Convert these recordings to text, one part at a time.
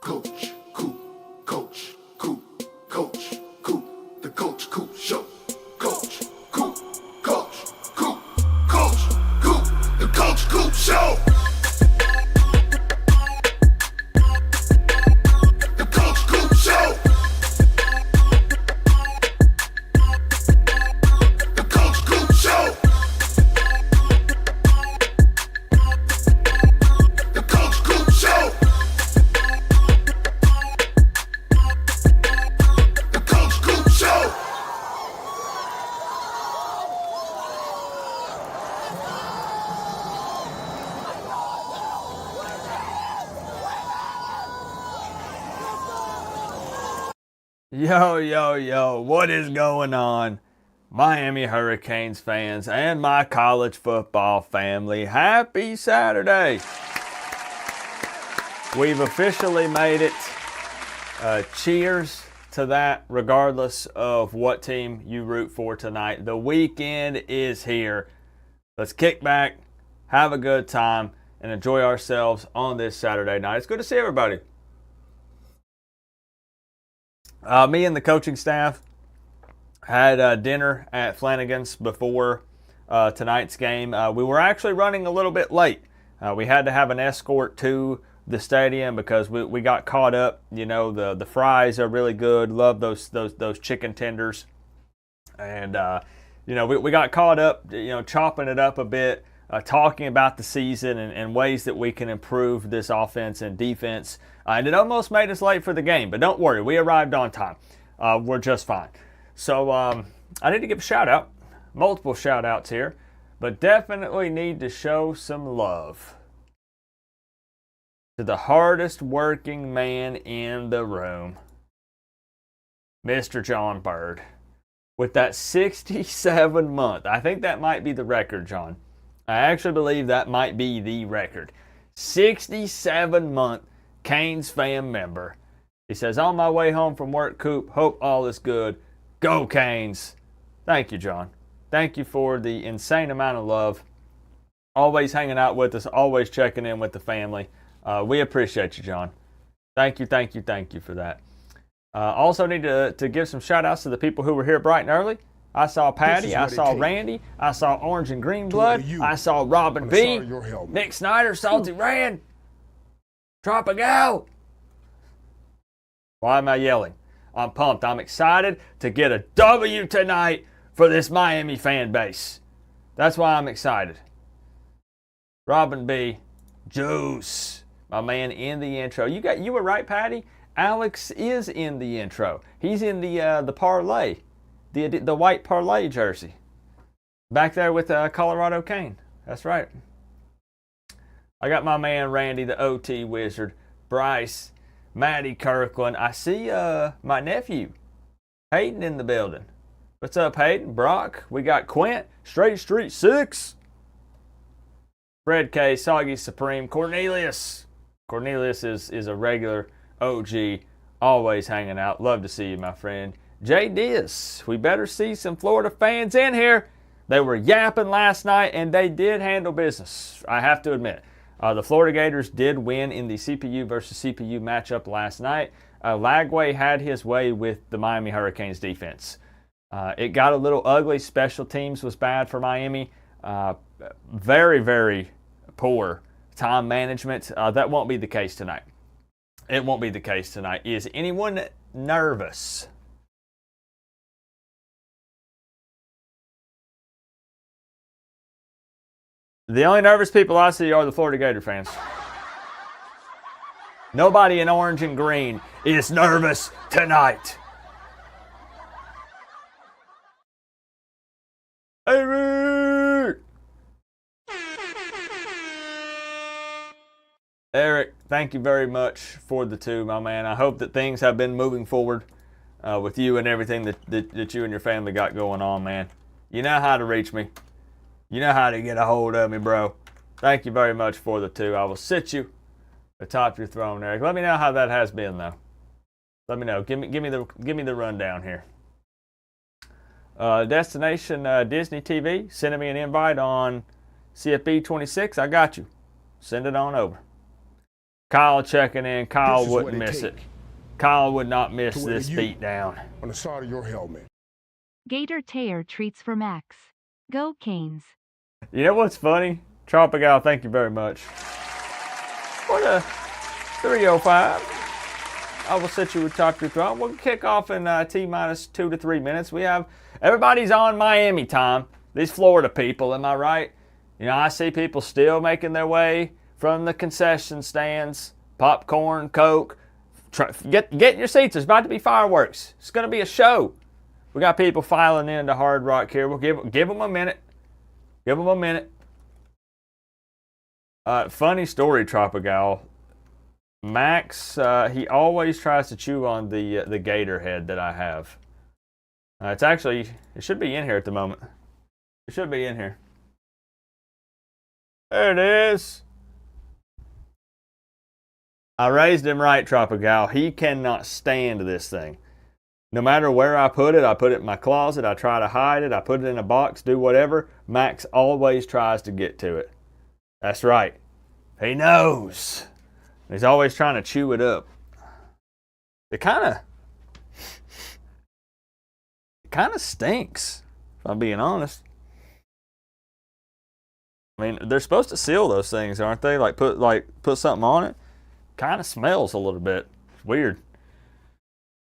Coach, Coop, Coach, Coop, Coach, Coop, the Coach Coop Show. Coach, Coop, Coach, Coop, Coach, Coop, the Coach Coop Show. The Coach Coop Show. The Coach Coop Show. The Coach Coop Show. The Coach Coop Show. Yo, what is going on, Miami Hurricanes fans and my college football family? Happy Saturday. We've officially made it. Cheers to that, regardless of what team you root for tonight. The weekend is here. Let's kick back, have a good time, and enjoy ourselves on this Saturday night. It's good to see everybody. Me and the coaching staff had dinner at Flanagan's before tonight's game. We were actually running a little bit late. We had to have an escort to the stadium because we got caught up. You know, the fries are really good. Love those chicken tenders. And, we got caught up, chopping it up a bit, talking about the season and ways that we can improve this offense and defense. And it almost made us late for the game, but don't worry, we arrived on time. We're just fine. So I need to give a shout out, multiple shout outs here, but definitely need to show some love to the hardest working man in the room, Mr. John Bird. With that 67 month, I think that might be the record, John. I actually believe that might be the record. 67 month Canes fan member. He says, on my way home from work, Coop, hope all is good. Go Canes. Thank you, John. Thank you for the insane amount of love. Always hanging out with us, always checking in with the family. We appreciate you, John. Thank you for that. Also need to give some shout outs to the people who were here bright and early. I saw Patty, I saw Randy, I saw Orange and Green Blood, I saw Robin B, Nick Snyder, Salty Rand, Tropical. Why am I yelling? I'm pumped. I'm excited to get a W tonight for this Miami fan base. That's why I'm excited. Robin B, Juice, my man in the intro. You were right, Patty. Alex is in the intro. He's in the parlay, the white parlay jersey, back there with Colorado Cane. That's right. I got my man Randy, the OT wizard, Bryce, Maddie Kirkland. I see my nephew Hayden in the building. What's up, Hayden? Brock. We got Quint, Straight Street 6. Fred K, Soggy Supreme, Cornelius. Cornelius is a regular OG, always hanging out. Love to see you, my friend. Jay Diaz. We better see some Florida fans in here. They were yapping last night, and they did handle business, I have to admit. The Florida Gators did win in the CPU versus CPU matchup last night. Lagway had his way with the Miami Hurricanes defense. It got a little ugly. Special teams was bad for Miami. Very, very poor time management. That won't be the case tonight. It won't be the case tonight. Is anyone nervous? The only nervous people I see are the Florida Gator fans. Nobody in orange and green is nervous tonight. Eric! Eric, thank you very much for the two, my man. I hope that things have been moving forward with you and everything that you and your family got going on, man. You know how to reach me. You know how to get a hold of me, bro. Thank you very much for the two. I will sit you atop your throne, Eric. Let me know how that has been, though. Let me know. Give me the rundown here. Destination Disney TV sending me an invite on CFB 26. I got you. Send it on over. Kyle checking in. Kyle This is what wouldn't it miss it. take Kyle would not miss to wear this you beat down. on the side of your helmet. Gator Tear treats for Max. Go Canes. You know what's funny? Tropical, thank you very much. What a 3:05. I will set you with Talk Your Throat. We'll kick off in T-minus 2 to 3 minutes. We have, everybody's on Miami time. These Florida people, am I right? You know, I see people still making their way from the concession stands. Popcorn, Coke. Get in your seats. There's about to be fireworks. It's going to be a show. We got people filing into Hard Rock here. We'll give them a minute. Give them a minute. Funny story, Tropical. Max, he always tries to chew on the gator head that I have. It's actually, it should be in here at the moment. It should be in here. There it is. I raised him right, Tropical. He cannot stand this thing. No matter where I put it in my closet, I try to hide it, I put it in a box, do whatever. Max always tries to get to it. That's right. He knows. He's always trying to chew it up. It kind of stinks, if I'm being honest. I mean, they're supposed to seal those things, aren't they? Like put something on it. Kind of smells a little bit. It's weird.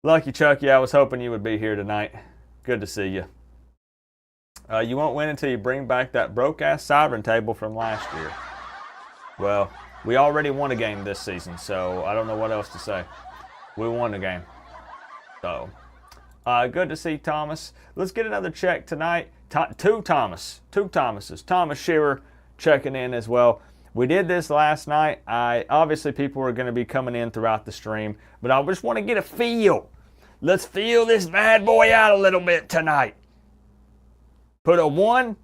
Lucky Chucky, I was hoping you would be here tonight. Good to see you. You won't win until you bring back that broke-ass sovereign table from last year. Well, we already won a game this season, so I don't know what else to say. We won the game. So, good to see Thomas. Let's get another check tonight. Two Thomases. Thomas Shearer checking in as well. We did this last night. Obviously, people are going to be coming in throughout the stream, but I just want to get a feel. Let's feel this bad boy out a little bit tonight. Put a 1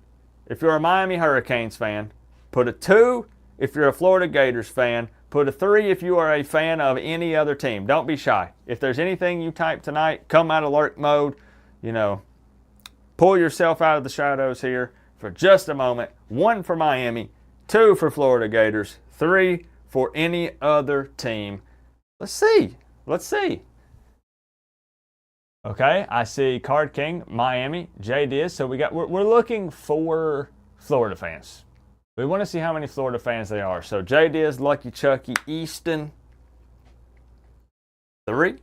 if you're a Miami Hurricanes fan. Put a 2 if you're a Florida Gators fan. Put a 3 if you are a fan of any other team. Don't be shy. If there's anything you type tonight, come out of lurk mode. You know, pull yourself out of the shadows here for just a moment. 1 for Miami, 2 for Florida Gators, 3 for any other team. Let's see. Okay, I see Card King, Miami, J Diz. So we're looking for Florida fans. We want to see how many Florida fans they are. So J Diz, Lucky Chucky, Easton. 3?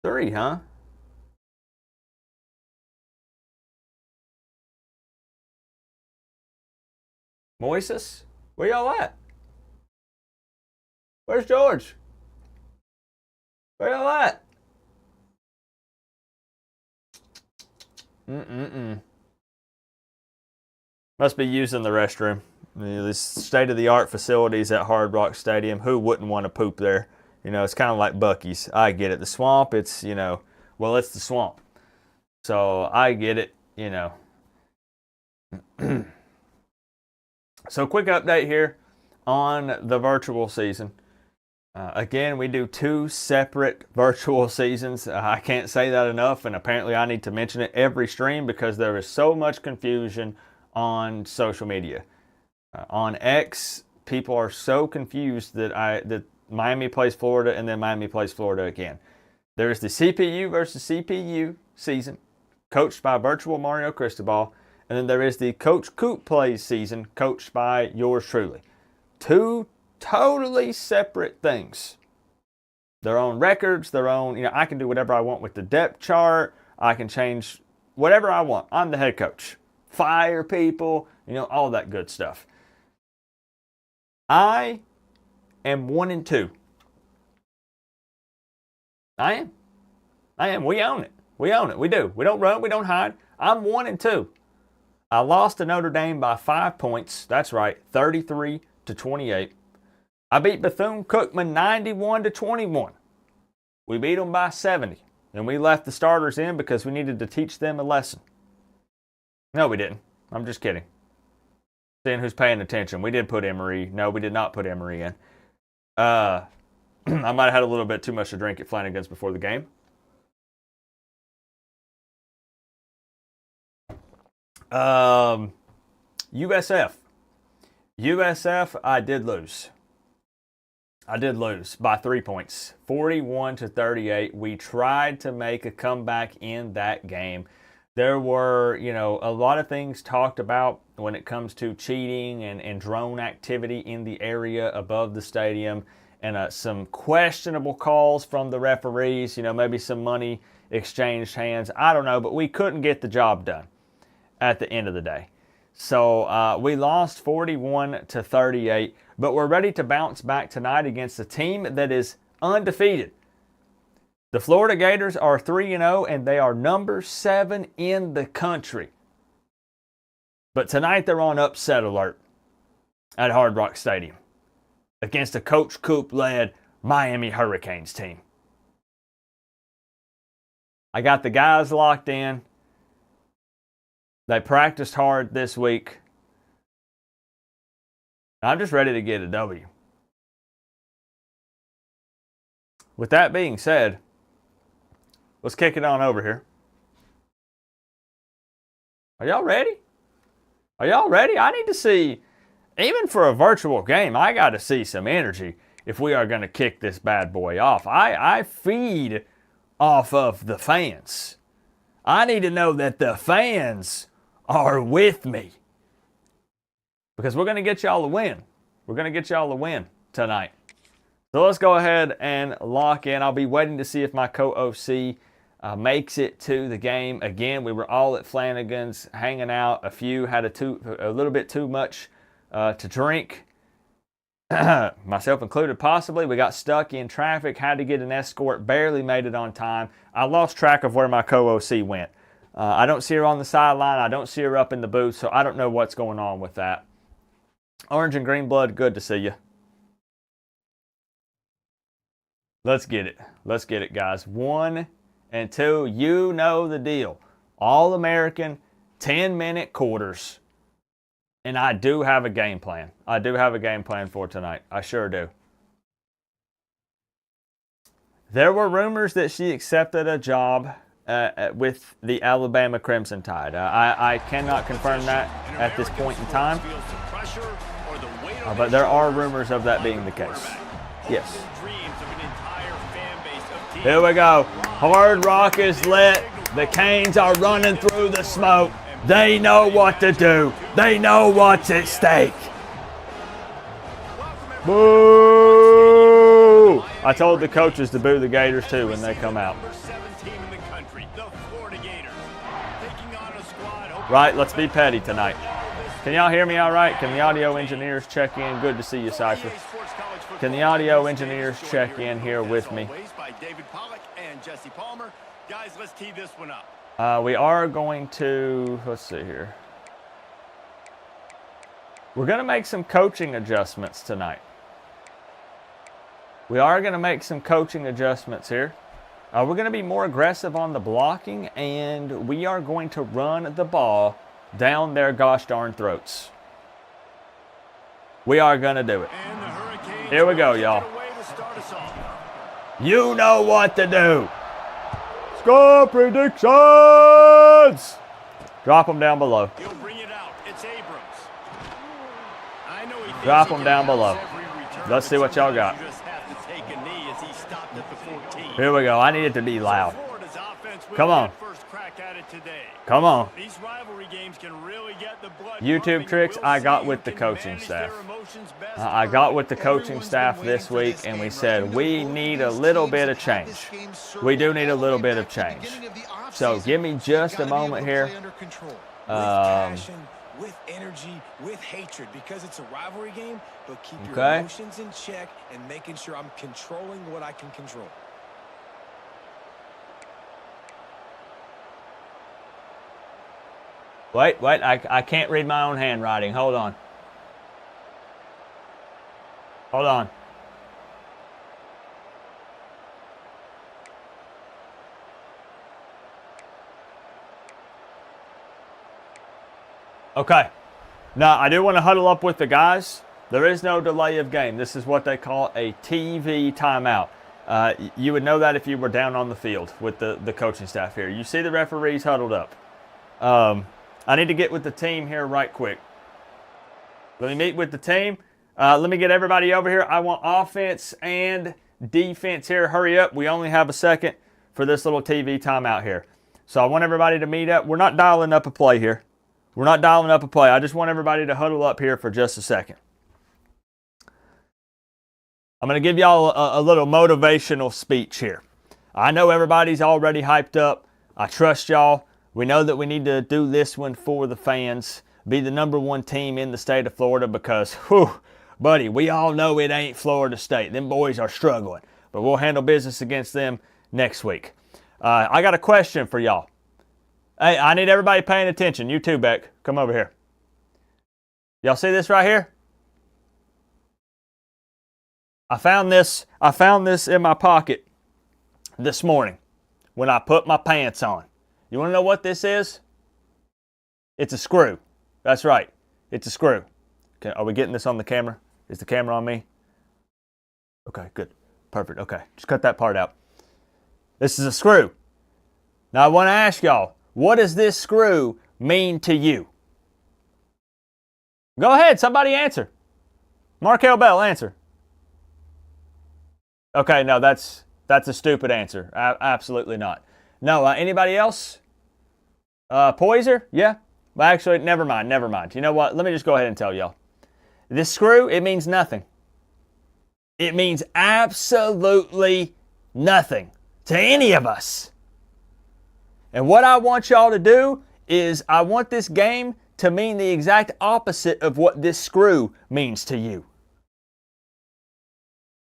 3, huh? Moises? Where y'all at? Where's George? Where y'all at? Must be using the restroom. This state-of-the-art facilities at Hard Rock Stadium. Who wouldn't want to poop there? You know, it's kind of like Buc-ee's. I get it. The swamp, it's, you know, well, it's the swamp. So I get it, you know. So quick update here on the virtual season. Again, we do 2 separate virtual seasons. I can't say that enough, and apparently I need to mention it every stream because there is so much confusion on social media. On X, people are so confused that Miami plays Florida and then Miami plays Florida again. There is the CPU versus CPU season, coached by virtual Mario Cristobal, and then there is the Coach Coop plays season, coached by yours truly. 2 totally separate things. Their own records, their own, you know, I can do whatever I want with the depth chart. I can change whatever I want. I'm the head coach. Fire people, you know, all that good stuff. I am 1-2. I am. We own it. We do. We don't run. We don't hide. I'm 1-2. I lost to Notre Dame by 5 points. That's right, 33-28. I beat Bethune-Cookman 91-21. We beat them by 70. And we left the starters in because we needed to teach them a lesson. No, we didn't. I'm just kidding. Seeing who's paying attention. We did put Emery. No, we did not put Emery in. I might have had a little bit too much to drink at Flanagan's before the game. USF. I did lose. I did lose by 3 points, 41-38. We tried to make a comeback in that game. There were, a lot of things talked about when it comes to cheating and drone activity in the area above the stadium, and some questionable calls from the referees, maybe some money exchanged hands. I don't know, but we couldn't get the job done at the end of the day. So we lost 41-38, but we're ready to bounce back tonight against a team that is undefeated. The Florida Gators are 3-0, and they are number 7 in the country. But tonight they're on upset alert at Hard Rock Stadium against a Coach Coop-led Miami Hurricanes team. I got the guys locked in. They practiced hard this week. I'm just ready to get a W. With that being said, let's kick it on over here. Are y'all ready? Are y'all ready? I need to see, even for a virtual game, I got to see some energy if we are going to kick this bad boy off. I feed off of the fans. I need to know that the fans are with me, because we're going to get y'all a win. We're going to get y'all a win tonight. So let's go ahead and lock in. I'll be waiting to see if my co-OC makes it to the game. Again, we were all at Flanagan's hanging out. A few had a little bit too much to drink, myself included possibly. We got stuck in traffic, had to get an escort, barely made it on time. I lost track of where my co-OC went. I don't see her on the sideline. I don't see her up in the booth, so I don't know what's going on with that. Orange and green blood, good to see you. Let's get it. Let's get it, guys. 1 and 2, you know the deal. All-American, 10-minute quarters. And I do have a game plan. I do have a game plan for tonight. I sure do. There were rumors that she accepted a job with the Alabama Crimson Tide. I cannot confirm that at this point in time. But there are rumors of that being the case. Yes. Here we go. Hard Rock is lit. The Canes are running through the smoke. They know what to do. They know what's at stake. Boo! I told the coaches to boo the Gators too when they come out. Right, let's be petty tonight. Can y'all hear me all right? Can the audio engineers check in? Good to see you, Cypher. Can the audio engineers check in here with me? Guys, let's tee this one up. We are going to, let's see here. We're going to make some coaching adjustments tonight. We are going to make some coaching adjustments here. We're going to be more aggressive on the blocking, and we are going to run the ball down their gosh darn throats. We are going to do it. Here we go, y'all. You know what to do. Score predictions! Drop them down below. He'll bring it out. It's Abrams. I know he Drop them down below. Let's see what y'all got. Here we go. I need it to be loud. Come on. Come on. These rivalry games can really get the blood YouTube tricks I got with the coaching staff. I got with the coaching staff this week, and we said we need a little bit of change. We do need a little bit of change. So give me just a moment here. With energy, with hatred, because it's a rivalry game, but keep your Okay. emotions in check and making sure I'm controlling what I can control. Wait, I can't read my own handwriting. Hold on. Hold on. Okay. Now, I do want to huddle up with the guys. There is no delay of game. This is what they call a TV timeout. You would know that if you were down on the field with the coaching staff here. You see the referees huddled up. I need to get with the team here right quick. Let me meet with the team. Let me get everybody over here. I want offense and defense here. Hurry up. We only have a second for this little TV timeout here. So I want everybody to meet up. We're not dialing up a play here. We're not dialing up a play. I just want everybody to huddle up here for just a second. I'm going to give y'all a little motivational speech here. I know everybody's already hyped up. I trust y'all. We know that we need to do this one for the fans. Be the #1 team in the state of Florida because, whew, buddy, we all know it ain't Florida State. Them boys are struggling. But we'll handle business against them next week. I got a question for y'all. Hey, I need everybody paying attention. You too, Beck. Come over here. Y'all see this right here? I found this in my pocket this morning when I put my pants on. You want to know what this is? It's a screw. That's right. It's a screw. Okay, are we getting this on the camera? Is the camera on me? Okay, good. Perfect. Okay, just cut that part out. This is a screw. Now I want to ask y'all, what does this screw mean to you? Go ahead, somebody answer. Markel Bell, answer. Okay, no, that's a stupid answer. Absolutely not. No, anybody else? Poiser? Yeah? Well, actually, never mind. You know what? Let me just go ahead and tell y'all. This screw, it means nothing. It means absolutely nothing to any of us. And what I want y'all to do is I want this game to mean the exact opposite of what this screw means to you.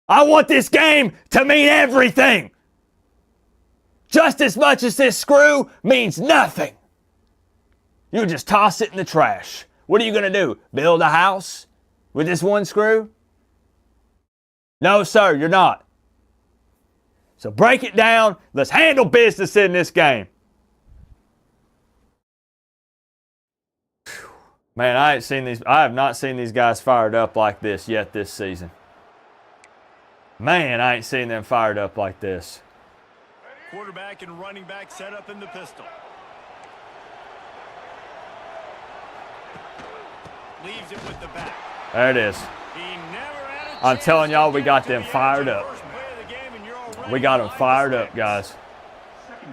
I want this game to mean everything. Just as much as this screw means nothing. You just toss it in the trash. What are you going to do? Build a house with this one screw? No, sir, you're not. So break it down. Let's handle business in this game. Man, I have not seen these guys fired up like this yet this season. Man, I ain't seen them fired up like this. Quarterback and running back set up in the pistol. Leaves it with the back. There it is. I'm telling y'all, we got them fired up. We got them fired up, guys.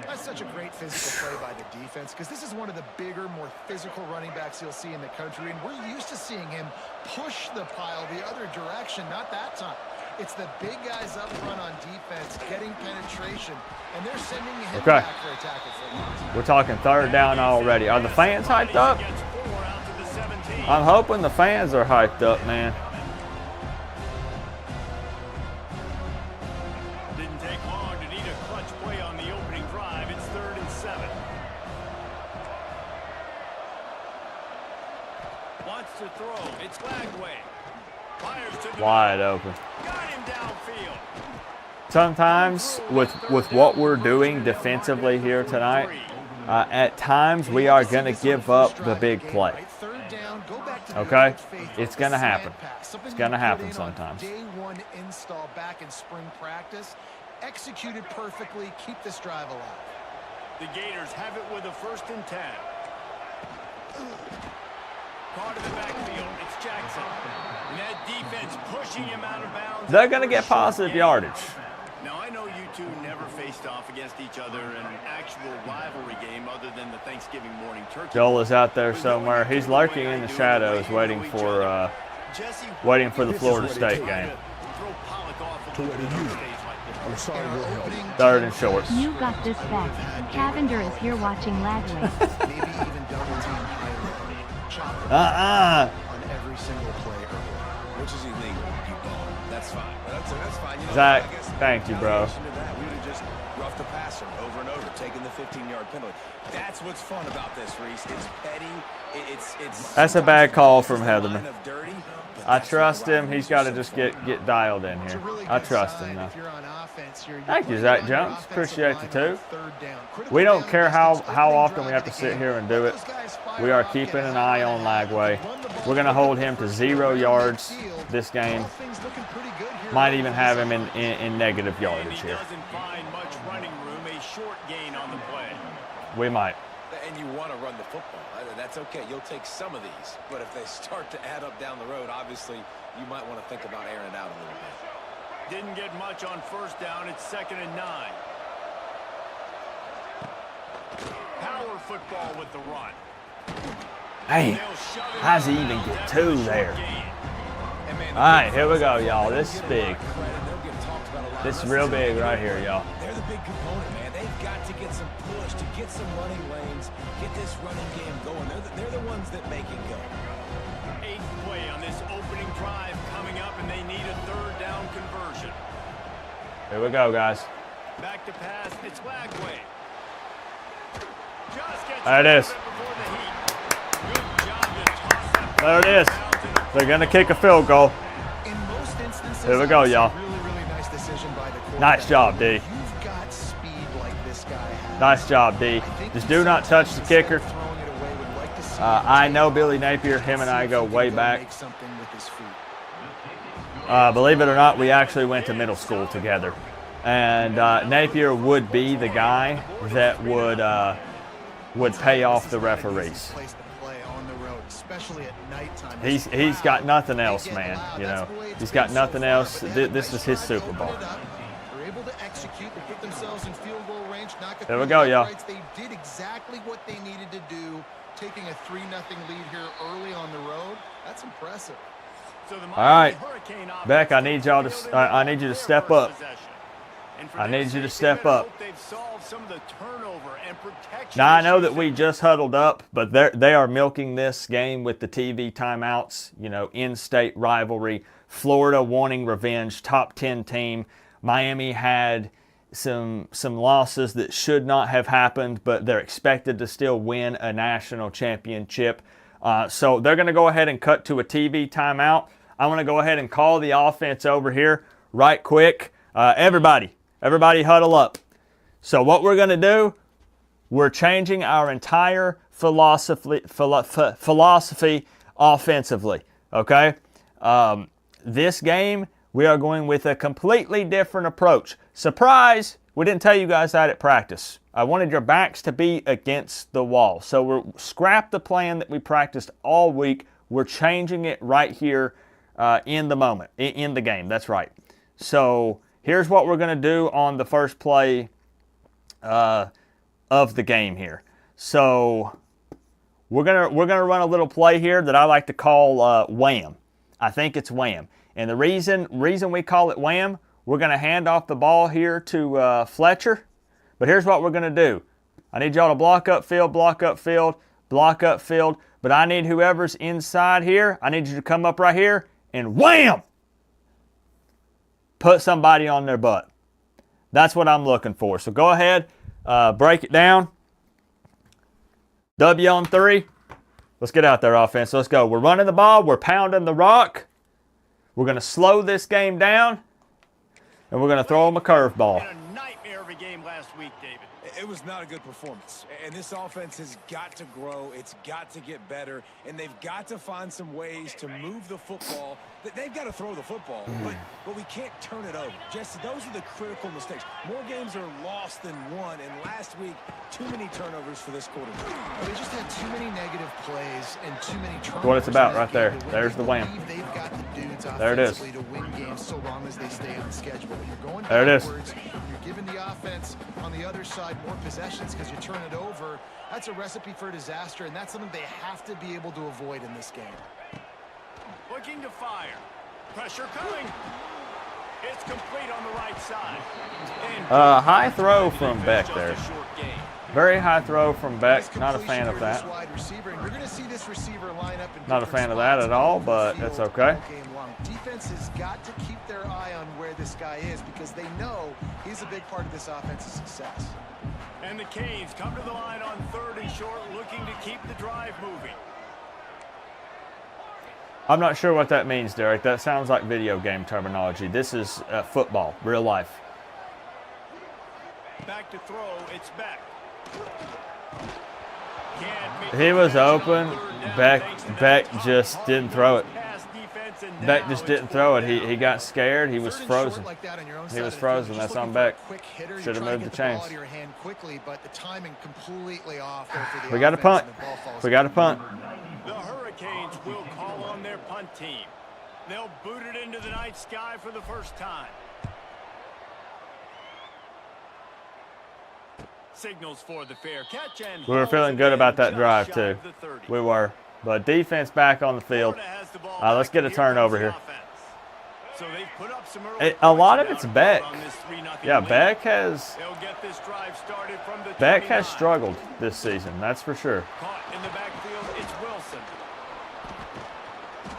That's such a great physical play by the defense because this is one of the bigger, more physical running backs you'll see in the country, and we're used to seeing him push the pile the other direction, not that time. It's the big guys up front on defense getting penetration, and they're sending him back for a tackle for loss. We're talking third down already. Are the fans hyped up? I'm hoping the fans are hyped up, man. Didn't take long to need a clutch play on the opening drive. It's 3rd and 7. Wants to throw. It's Lagway. Fires to the Wide open. Got him downfield. Sometimes with what we're doing defensively here tonight, at times we are going to give up the big play. Okay? It's going to happen. It's going to happen sometimes. Day one install back in spring practice. Executed perfectly. Keep this drive alive. The Gators have it with a 1st and 10. Caught in the backfield. It's Jackson. And that defense pushing him out of bounds. They're going to get positive yardage. Now, I know you two never faced off against each other in an actual rivalry game other than the Thanksgiving morning turkey. Joel is out there somewhere. He's lurking in the shadows waiting for the Florida State game. 3rd and short. You got this back. Cavender is here watching Lagway. On every single play. Which is illegal. You ball. That's fine. That's fine. You know, Zach, I guess thank you, bro. We would have just roughed the passer over and over, taking the 15-yard penalty. That's what's fun about this, Reese. It's petty. It's. That's a bad call from Heatherman. line of dirty, but I that's trust what the him. He's got to just get dialed in here. I trust him now. Thank Thank you, Zach Jones. Appreciate the 2. We don't care how often we have to sit here and do it. We are keeping an eye on Lagway. We're going to hold him to 0 yards this game. Might even have him in negative yardage here. Doesn't find much running room. A short gain on the play. We might. And you want to run the football. That's okay. You'll take some of these. But if they start to add up down the road, obviously, you might want to think about airing it out a little bit. Didn't get much on first down. It's 2nd and 9. Power football with the run. Hey, how's he even get 2 there? All right, here we go, y'all. This is big. This is real big right here, y'all. They're the big component, man. They've got to get some push, to get some running lanes, get this running game going. They're the ones that make it go. 8th play on this opening drive coming up, and they need a 3rd down conversion. Here we go, guys. Back to pass. It's Lagway. There it is. There it is. They're going to kick a field goal. Here we go, y'all. Nice job, D. Nice job, D. Just do not touch the kicker. I know Billy Napier. Him and I go way back. Believe it or not, we actually went to middle school together. And Napier would be the guy that would pay off the referees. He's got nothing else, man. You know, he's got nothing else. This is his Super Bowl. There we go, y'all. They did exactly what they needed to do, taking a 3-0 lead here early on the road. That's impressive. All right, Beck, I need y'all to. I need you to step up. I need you to step up. Now, I know that we just huddled up, but they are milking this game with the TV timeouts, you know, in-state rivalry. Florida wanting revenge, top 10 team. Miami had some losses that should not have happened, but they're expected to still win a national championship. So they're going to go ahead and cut to a TV timeout. I want to go ahead and call the offense over here right quick. Everybody huddle up. So what we're going to do, we're changing our entire philosophy offensively, okay? This game, we are going with a completely different approach. Surprise, we didn't tell you guys that at practice. I wanted your backs to be against the wall. So we're scrap the plan that we practiced all week. We're changing it right here in the moment, in the game. That's right. So here's what we're going to do on the first play of the game here. So we're gonna run a little play here that I like to call wham. I think it's wham. And the reason we call it wham, we're going to hand off the ball here to Fletcher. But here's what we're going to do. I need y'all to block up field, block up field, block up field. But I need whoever's inside here, I need you to come up right here and wham! Put somebody on their butt. That's what I'm looking for. So go ahead, break it down. W on 3. Let's get out there, offense. Let's go. We're running the ball. We're pounding the rock. We're going to slow this game down, and we're going to throw them a curveball. A nightmare of a game last week, David. It was not a good performance, and this offense has got to grow. It's got to get better, and they've got to find some ways to move the football. They've got to throw the football, but we can't turn it over. Jesse, those are the critical mistakes. More games are lost than won, and last week, too many turnovers for this quarterback. Well, they just had too many negative plays and too many turnovers. What it's about right there. There's the wham. They've got the dudes there it is. to win games so long as they stay on the schedule. You're going there it is. You're giving the offense on the other side more possessions because you turn it over. That's a recipe for disaster, and that's something they have to be able to avoid in this game. Looking to fire. Pressure coming. It's complete on the right side. High throw from Beck there. Very high throw from Beck. Not a fan of that. Not a fan of that at all, but that's okay. Defense has got to keep their eye on where this guy is because they know he's a big part of this offense's success. And the Canes come to the line on 3rd and short, looking to keep the drive moving. I'm not sure what that means, Derek. That sounds like video game terminology. This is football, real life. Back to throw, it's back. He was open. Beck just didn't throw it. offense, and Beck now just it's didn't throw it. fourth He down. got scared. He was Third and frozen. short like that on your own He side was of the field, frozen. you're That's just on looking for a Beck. quick hitter. You're Should have trying to moved the get ball chains. out of your hand quickly, but the timing completely off there for the We got a offense, punt. and the ball falls We got a punt. The Hurricanes will call on their punt team. They'll boot it into the night sky for the first time. Signals for the fair catch, and We were feeling good about that drive, too. We were. But defense back on the field. Let's get a turnover here. So they've put up some early A lot points of it's and Beck. on this 3-0 Yeah, lead. Beck has They'll get this drive started from the Beck 29. has struggled this season. That's for sure. Caught in the backfield, it's Wilson.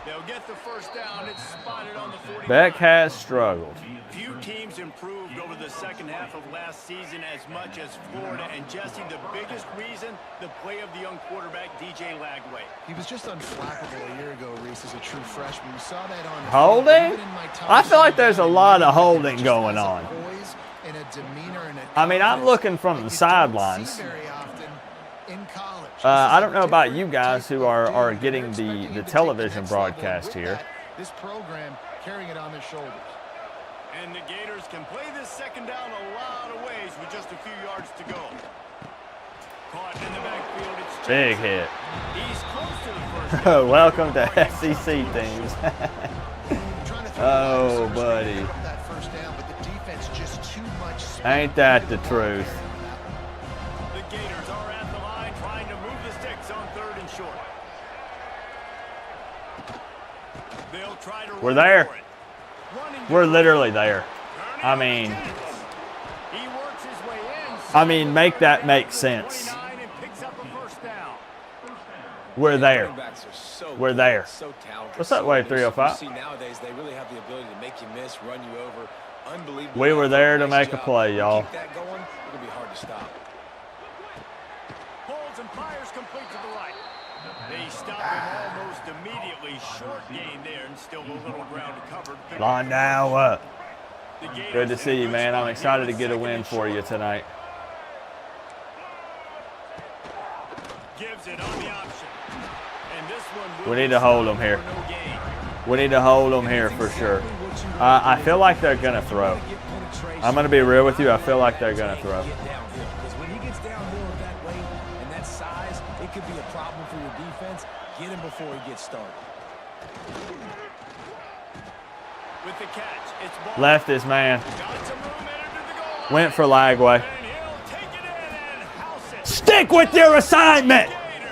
They'll get the first down. It's spotted on the 49. Beck has struggled. Few teams improved over the second half of last season as much as Florida. And Jesse, the biggest reason, the play of the young quarterback, DJ Lagway. He was just unflappable a year ago, Reese, as a true freshman. We saw that on the Holding? field. Even in my time I feel like there's a seeing lot of him, holding just going has a on. poise and a demeanor and a I mean, I'm confidence looking from that the you don't sidelines. see very often in college. I don't know about you guys who are getting the television broadcast here. This program carrying it on their shoulders. And the Gators can play this second down a lot of ways with just a few yards to go. Caught in the backfield. It's Big Johnson. hit. He's close to the first down. Welcome to SEC teams. Oh, buddy. That first down, but the defense just too much speed. Ain't that the truth? The Gators are at the line trying to move the sticks on 3rd and short. They'll try to We're run there. for it. Running We're down. literally there. I mean, He works his way in. I mean, make that make sense. 29 and picks up a first down. We're there. Backs are so We're good, there. So talented. What's that, Wade 305? You see nowadays they really have the ability to make you miss, run you over. Unbelievable. We were there to Nice make a job. play, y'all. Keep that going. It'll be hard to stop. Holds and fires complete to the right. They stop him almost immediately. Short gain there and still a little ground to cover. Line now up. The Gators Good to in see you, good man. I'm spot excited to here get a with win 2nd for and you short. tonight. Gives it on the option. And this one will We need be to hold stopped them here. for no gain. We need to hold them here for sure. I feel like they're going to throw. I'm going to be real with you. I feel like they're going to throw. Get downhill, because when he gets downhill at that weight and that size, it could be a problem for your defense. Get him before he gets started. With the catch, it's ball. Left his man. Got some room, entered to the goal line. Went for Lagway. And he'll take it in and house it. Stick with your assignment. Gator.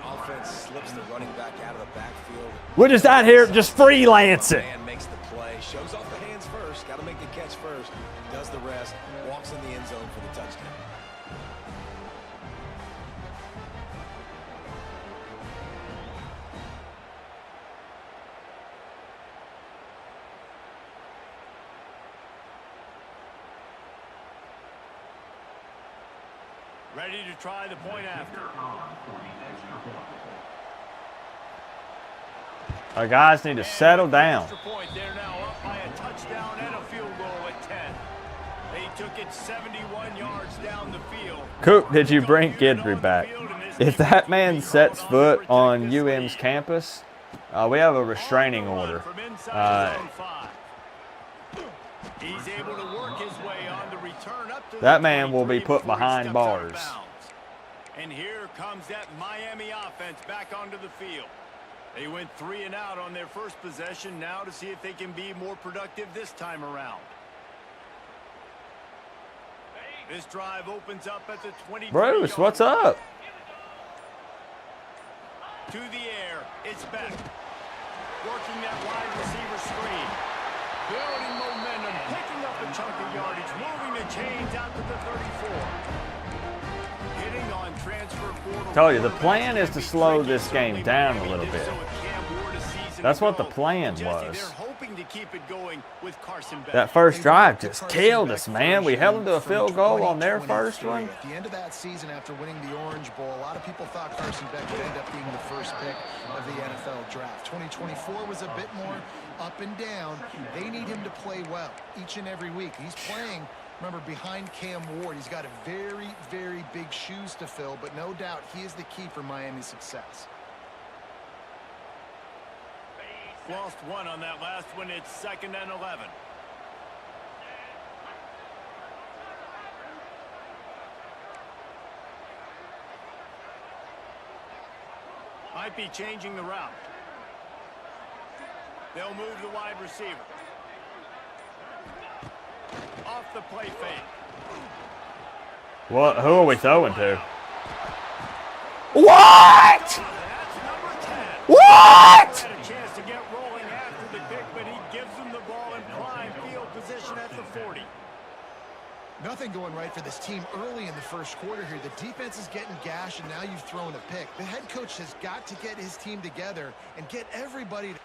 Offense slips the running back out of the backfield. We're just out here just freelancing. Man makes the play. Shows off the hands first. Got to make the catch first. Does the rest. Walks in the end zone for the touchdown. Ready to try the point after. Our guys need to settle down. Extra point. They're now up by a touchdown and a field goal at 10. They took it 71 yards down the field. Coop, did you bring Gidry back? If that man sets foot on UM's campus, we have a restraining order. From inside zone 5. He's able to work his way on the return up to That the man will be 23 put before he behind steps out of bars. bounds. And here comes that Miami offense back onto the field. They went 3 and out on their first possession, now to see if they can be more productive this time around. This drive opens up at the 23. Bruce, what's up? To the air, it's Beck. Working that wide receiver screen. Building momentum, picking up a chunk of yardage, moving the chains out to the 34. Hitting on transfer portal. Told you, the plan is to slow this game down a little bit. That's what the plan Jesse, was. they're hoping to keep it going with Carson Beck. That first drive just killed us, man. We held them to a field goal on their first one. At the end of that season, after winning the Orange Bowl, a lot of people thought Carson Beck would end up being the first pick of the NFL draft. 2024 was a bit more up and down. They need him to play well each and every week. He's playing, remember, behind Cam Ward. He's got a very, very big shoes to fill, but no doubt he is the key for Miami's success. Lost one on that last one. It's 2nd and 11. Might be changing the route. They'll move the wide receiver. Off the play fake. What? Who are we throwing to? What? That's number 10. What? Had a chance to get rolling after the pick, but he gives them the ball in prime field position at the 40. Nothing going right for this team early in the first quarter here. The defense is getting gashed, and now you've thrown a pick. The head coach has got to get his team together and get everybody to...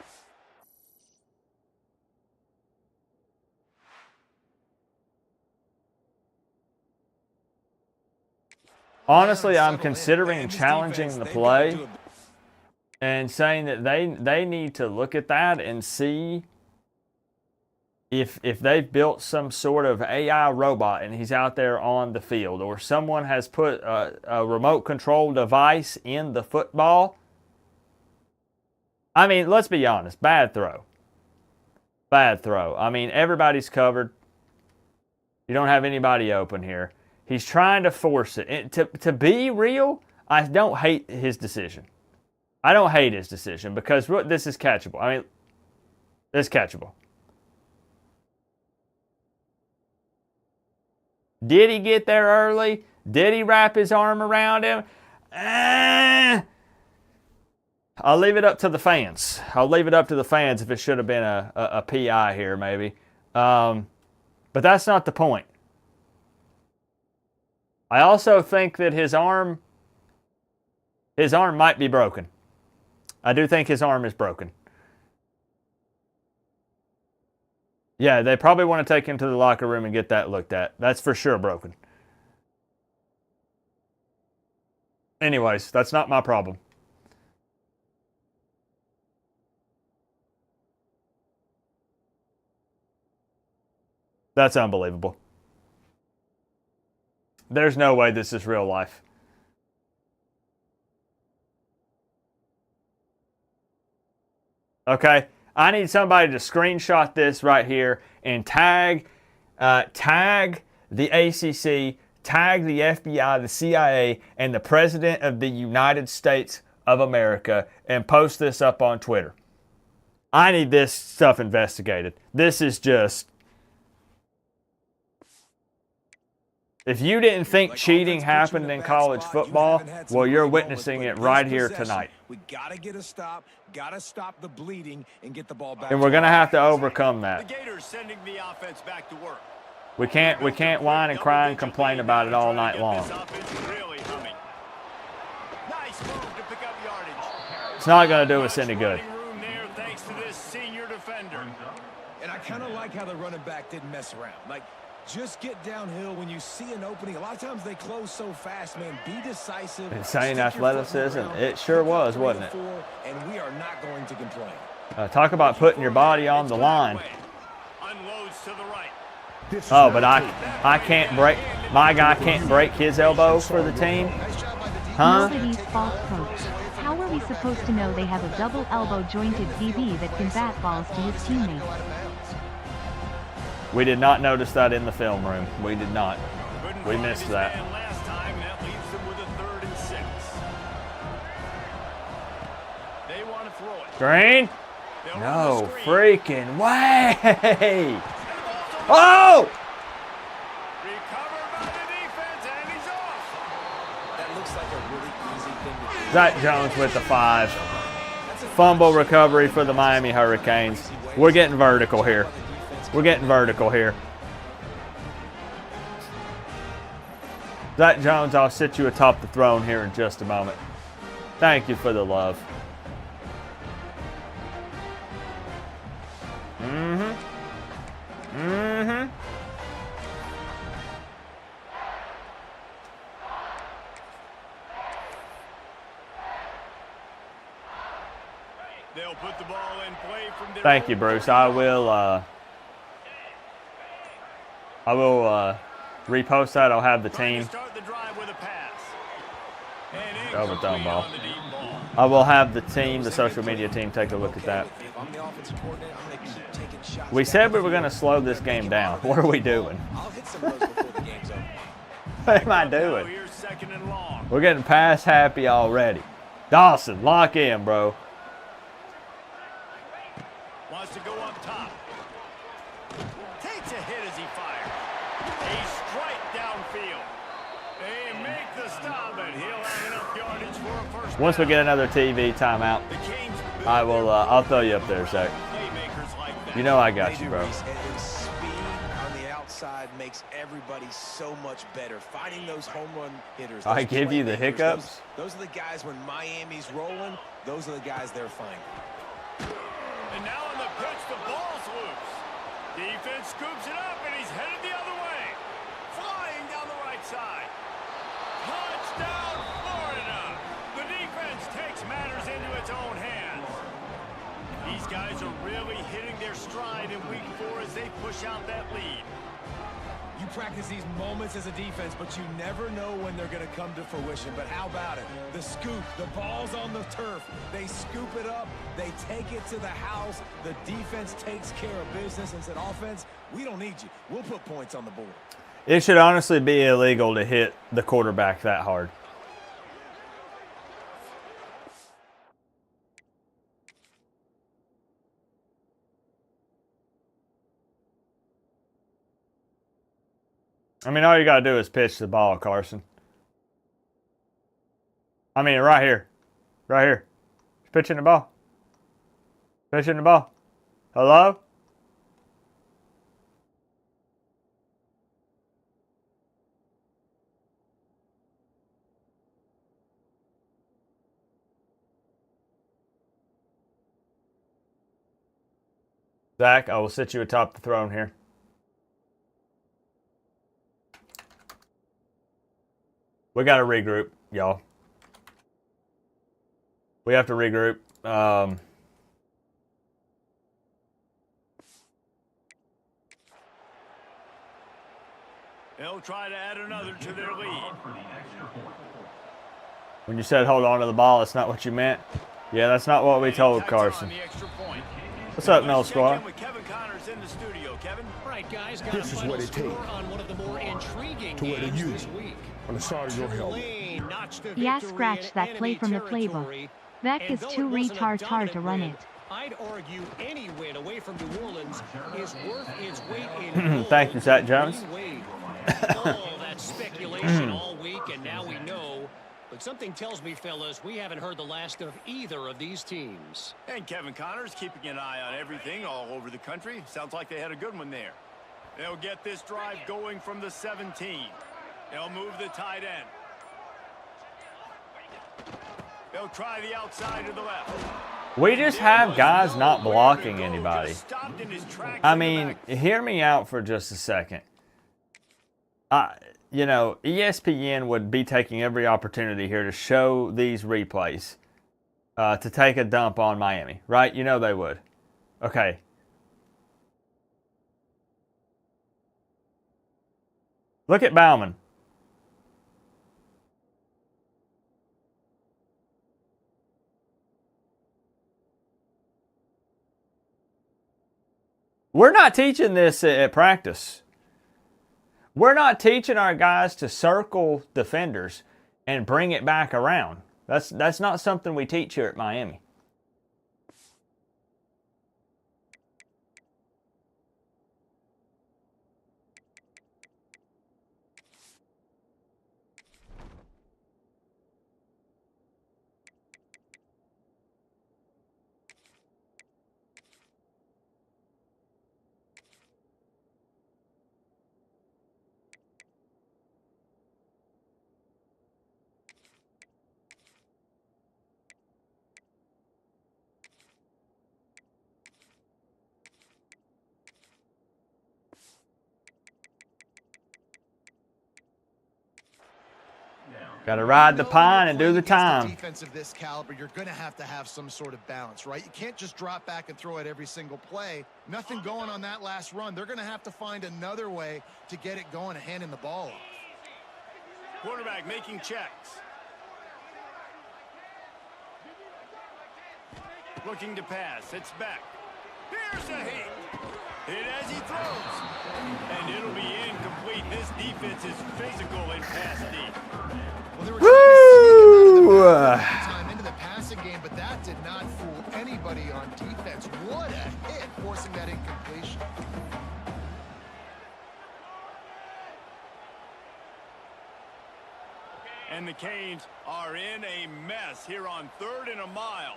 Honestly, I'm considering challenging the play and saying that they need to look at that and see if they've built some sort of AI robot and he's out there on the field, or someone has put a remote control device in the football. I mean, let's be honest, bad throw. Bad throw. I mean, everybody's covered. You don't have anybody open here. He's trying to force it. And to be real, I don't hate his decision. I don't hate his decision because this is catchable. I mean, it's catchable. Did he get there early? Did he wrap his arm around him? I'll leave it up to the fans. I'll leave it up to the fans if it should have been a PI here, maybe. But that's not the point. I also think that his arm might be broken. I do think his arm is broken. Yeah, they probably want to take him to the locker room and get that looked at. That's for sure broken. Anyways, that's not my problem. That's unbelievable. There's no way this is real life. Okay, I need somebody to screenshot this right here and tag the ACC, tag the FBI, the CIA, and the President of the United States of America and post this up on Twitter. I need this stuff investigated. This is just... If you didn't think cheating happened in college football, well, you're witnessing it right here tonight. We got to get a stop, got to stop the bleeding and get the ball back. And we're going to have to overcome that. The Gators sending the offense back to work. We can't whine and cry and complain about it all night long. Really humming. Nice move to pick up yardage. It's not going to do us any good. Room there thanks to this senior defender. And I kind of like how the running back didn't mess around. Like, just get downhill when you see an opening. A lot of times they close so fast, man. Be decisive. Insane athleticism. It sure was, wasn't it? And we are not going to complain. Talk about putting your body on the line. Unloads to the right. Oh, but I can't break. My guy can't break his elbow for the team. Huh? Nobody's fault, coach. How are we supposed to know they have a double elbow jointed DB that can bat balls to his teammates? We did not notice that in the film room. We did not. We missed that. Last time, that leaves them with a 3rd and 6. They want to throw it. Green? No freaking way! Oh! Recovered by the defense, and he's off. That looks like a really easy thing to do. Zach Jones with the 5. Fumble recovery for the Miami Hurricanes. We're getting vertical here. We're getting vertical here. Zach Jones, I'll sit you atop the throne here in just a moment. Thank you for the love. They'll put the ball in play from their Thank you, Bruce. I will repost that. I'll have the team. Start the drive with a pass. And Overthrown ball. on the deep ball. I will have the team, the social media team, take a look at that. If I'm the offensive coordinator, I'm going to keep taking shots. We said we were going to slow this game down. What are we doing? I'll hit some of those before the game's over. What am I doing? We're getting pass happy already. Dawson, lock in, bro. Wants to go up top. Takes a hit as he fires. A strike downfield. They make the stop, but he'll have enough yardage for a first Once we down. get another TV timeout, I will. I'll throw you up there, Zach. Playmakers like that. You know I got you, bro. And speed on the outside makes everybody so much better. Finding those home run hitters. I those give you the playmakers, hiccups. Those are the guys when Miami's rolling. Those are the guys they're finding. And now on the pitch, the ball's loose. Defense scoops it up, and he's headed the other way. Flying down the right side. Touchdown, Florida. The defense takes matters into its own hands. These guys are really hitting their stride in week 4 as they push out that lead. You practice these moments as a defense, but you never know when they're going to come to fruition. But how about it? The scoop, the ball's on the turf. They scoop it up. They take it to the house. The defense takes care of business and said, offense, we don't need you. We'll put points on the board. It should honestly be illegal to hit the quarterback that hard. I mean, all you got to do is pitch the ball, Carson. I mean, right here. Right here. He's pitching the ball. Pitching the ball. Hello? Zach, I will sit you atop the throne here. We got to regroup, y'all. We have to regroup. They'll try to add another to their lead. When you said hold on to the ball, that's not what you meant. Yeah, that's not what we told Carson. What's up, Mel Squad? This is what it takes to wear the U on the side of your helmet. Yeah, scratch that play from the playbook. That is too retard to run it. I'd argue any win away from New Orleans is worth its weight in gold. Thank you, Zach Jones. All that speculation all week, and now we know. But something tells me, fellas, we haven't heard the last of either of these teams. And Kevin Connors keeping an eye on everything all over the country. Sounds like they had a good one there. They'll get this drive going from the 17. They'll move the tight end. They'll try the outside to the left. We just have guys not blocking anybody. I mean, hear me out for just a second. You know, ESPN would be taking every opportunity here to show these replays to take a dump on Miami, right? You know they would. Okay. Look at Bauman. We're not teaching this at practice. We're not teaching our guys to circle defenders and bring it back around. That's not something we teach here at Miami. Got to ride the pine and do the time. Defense of this caliber, you're going to have some sort of balance, right? You can't just drop back and throw it every single play. Nothing going on that last run. They're going to have to find another way to get it going and handing the ball off. Quarterback making checks. Looking to pass. It's back. Here's the hit. Hit as he throws. And it'll be incomplete. This defense is physical in pass deep. Well, they were trying to sneak him out of the time into the passing game, but that did not fool anybody on defense. What a hit, forcing that incompletion. And the Canes are in a mess here on 3rd and a mile.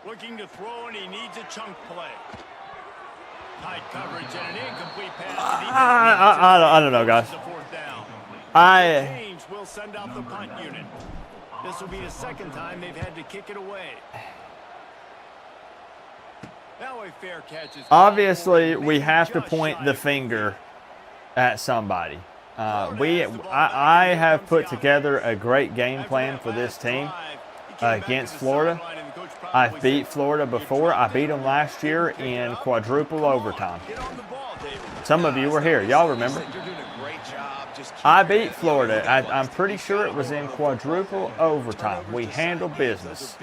Looking to throw, and he needs a chunk play. Tight coverage and an incomplete pass. I don't know, guys. The Canes will send out the punt unit. This will be the second time they've had to kick it away. Now a fair catch is Obviously, we have to point the finger at somebody. I have put together a great game plan for this team against Florida. I've beat Florida before. I beat them last year in quadruple overtime. Some of you were here. Y'all remember? I beat Florida. I'm pretty sure it was in quadruple overtime. We handled business.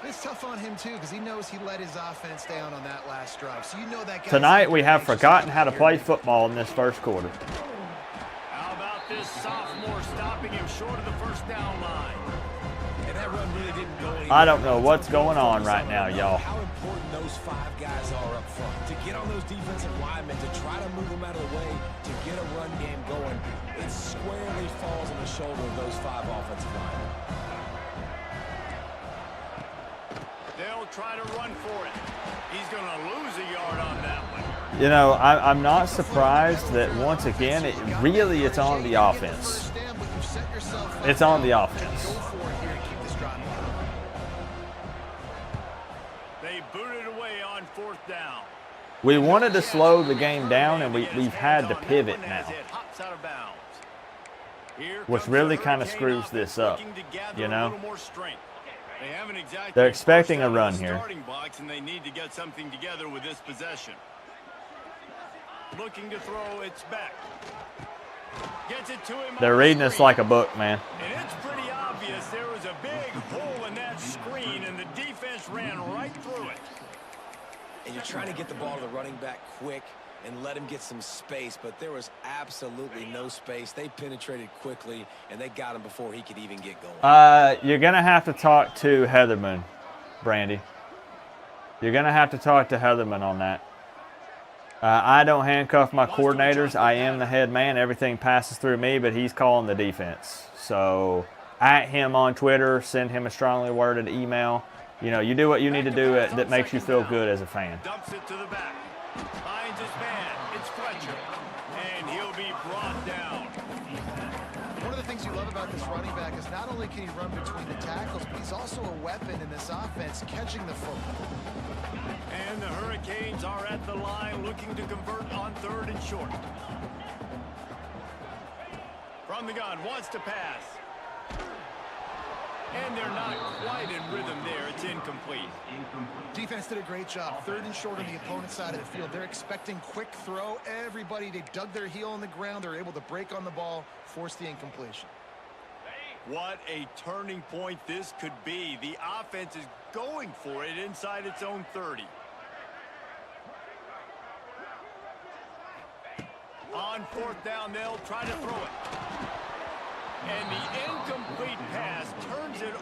It's tough on him, too, because he knows he let his offense down on that last drive. So you know that Tonight, we have forgotten how to play football in this first quarter. How about this sophomore stopping him short of the first down line? And that run really didn't go anywhere. I don't know what's going on right now, y'all. How important those 5 guys are up front. To get on those defensive linemen, to try to move them out of the way, to get a run game going, it squarely falls on the shoulder of those 5 offensive linemen. They'll try to run for it. He's going to lose a yard on that one. You know, I'm not surprised that once again, it's on the offense. It's on the offense. They booted away on 4th down. We wanted to slow the game down, and we've had to pivot now, which really kind of screws this up, you know? They're expecting a run here. And they need to get something together with this possession. Looking to throw, it's back. Gets it to him. They're reading this like a book, man. And it's pretty obvious there was a big hole in that screen, and the defense ran right through it. And you're trying to get the ball to the running back quick and let him get some space, but there was absolutely no space. They penetrated quickly, and they got him before he could even get going. You're going to have to talk to Heatherman, Brandy. You're going to have to talk to Heatherman on that. I don't handcuff my coordinators. I am the head man. Everything passes through me, but he's calling the defense. So at him on Twitter, send him a strongly worded email. You know, you do what you need to do that makes you feel good as a fan. Dumps it to the back. Finds his man. It's Fletcher. And he'll be brought down. One of the things you love about this running back is not only can he run between the tackles, but he's also a weapon in this offense, catching the football. And the Hurricanes are at the line looking to convert on 3rd and short. From the gun, wants to pass. And they're not quite in rhythm there. It's incomplete. Defense did a great job. 3rd and short on the opponent's side of the field. They're expecting quick throw. Everybody, they dug their heel on the ground. They're able to break on the ball, force the incompletion. What a turning point this could be. The offense is going for it inside its own 30. On 4th down, they'll try to throw it. And the incomplete pass turns it.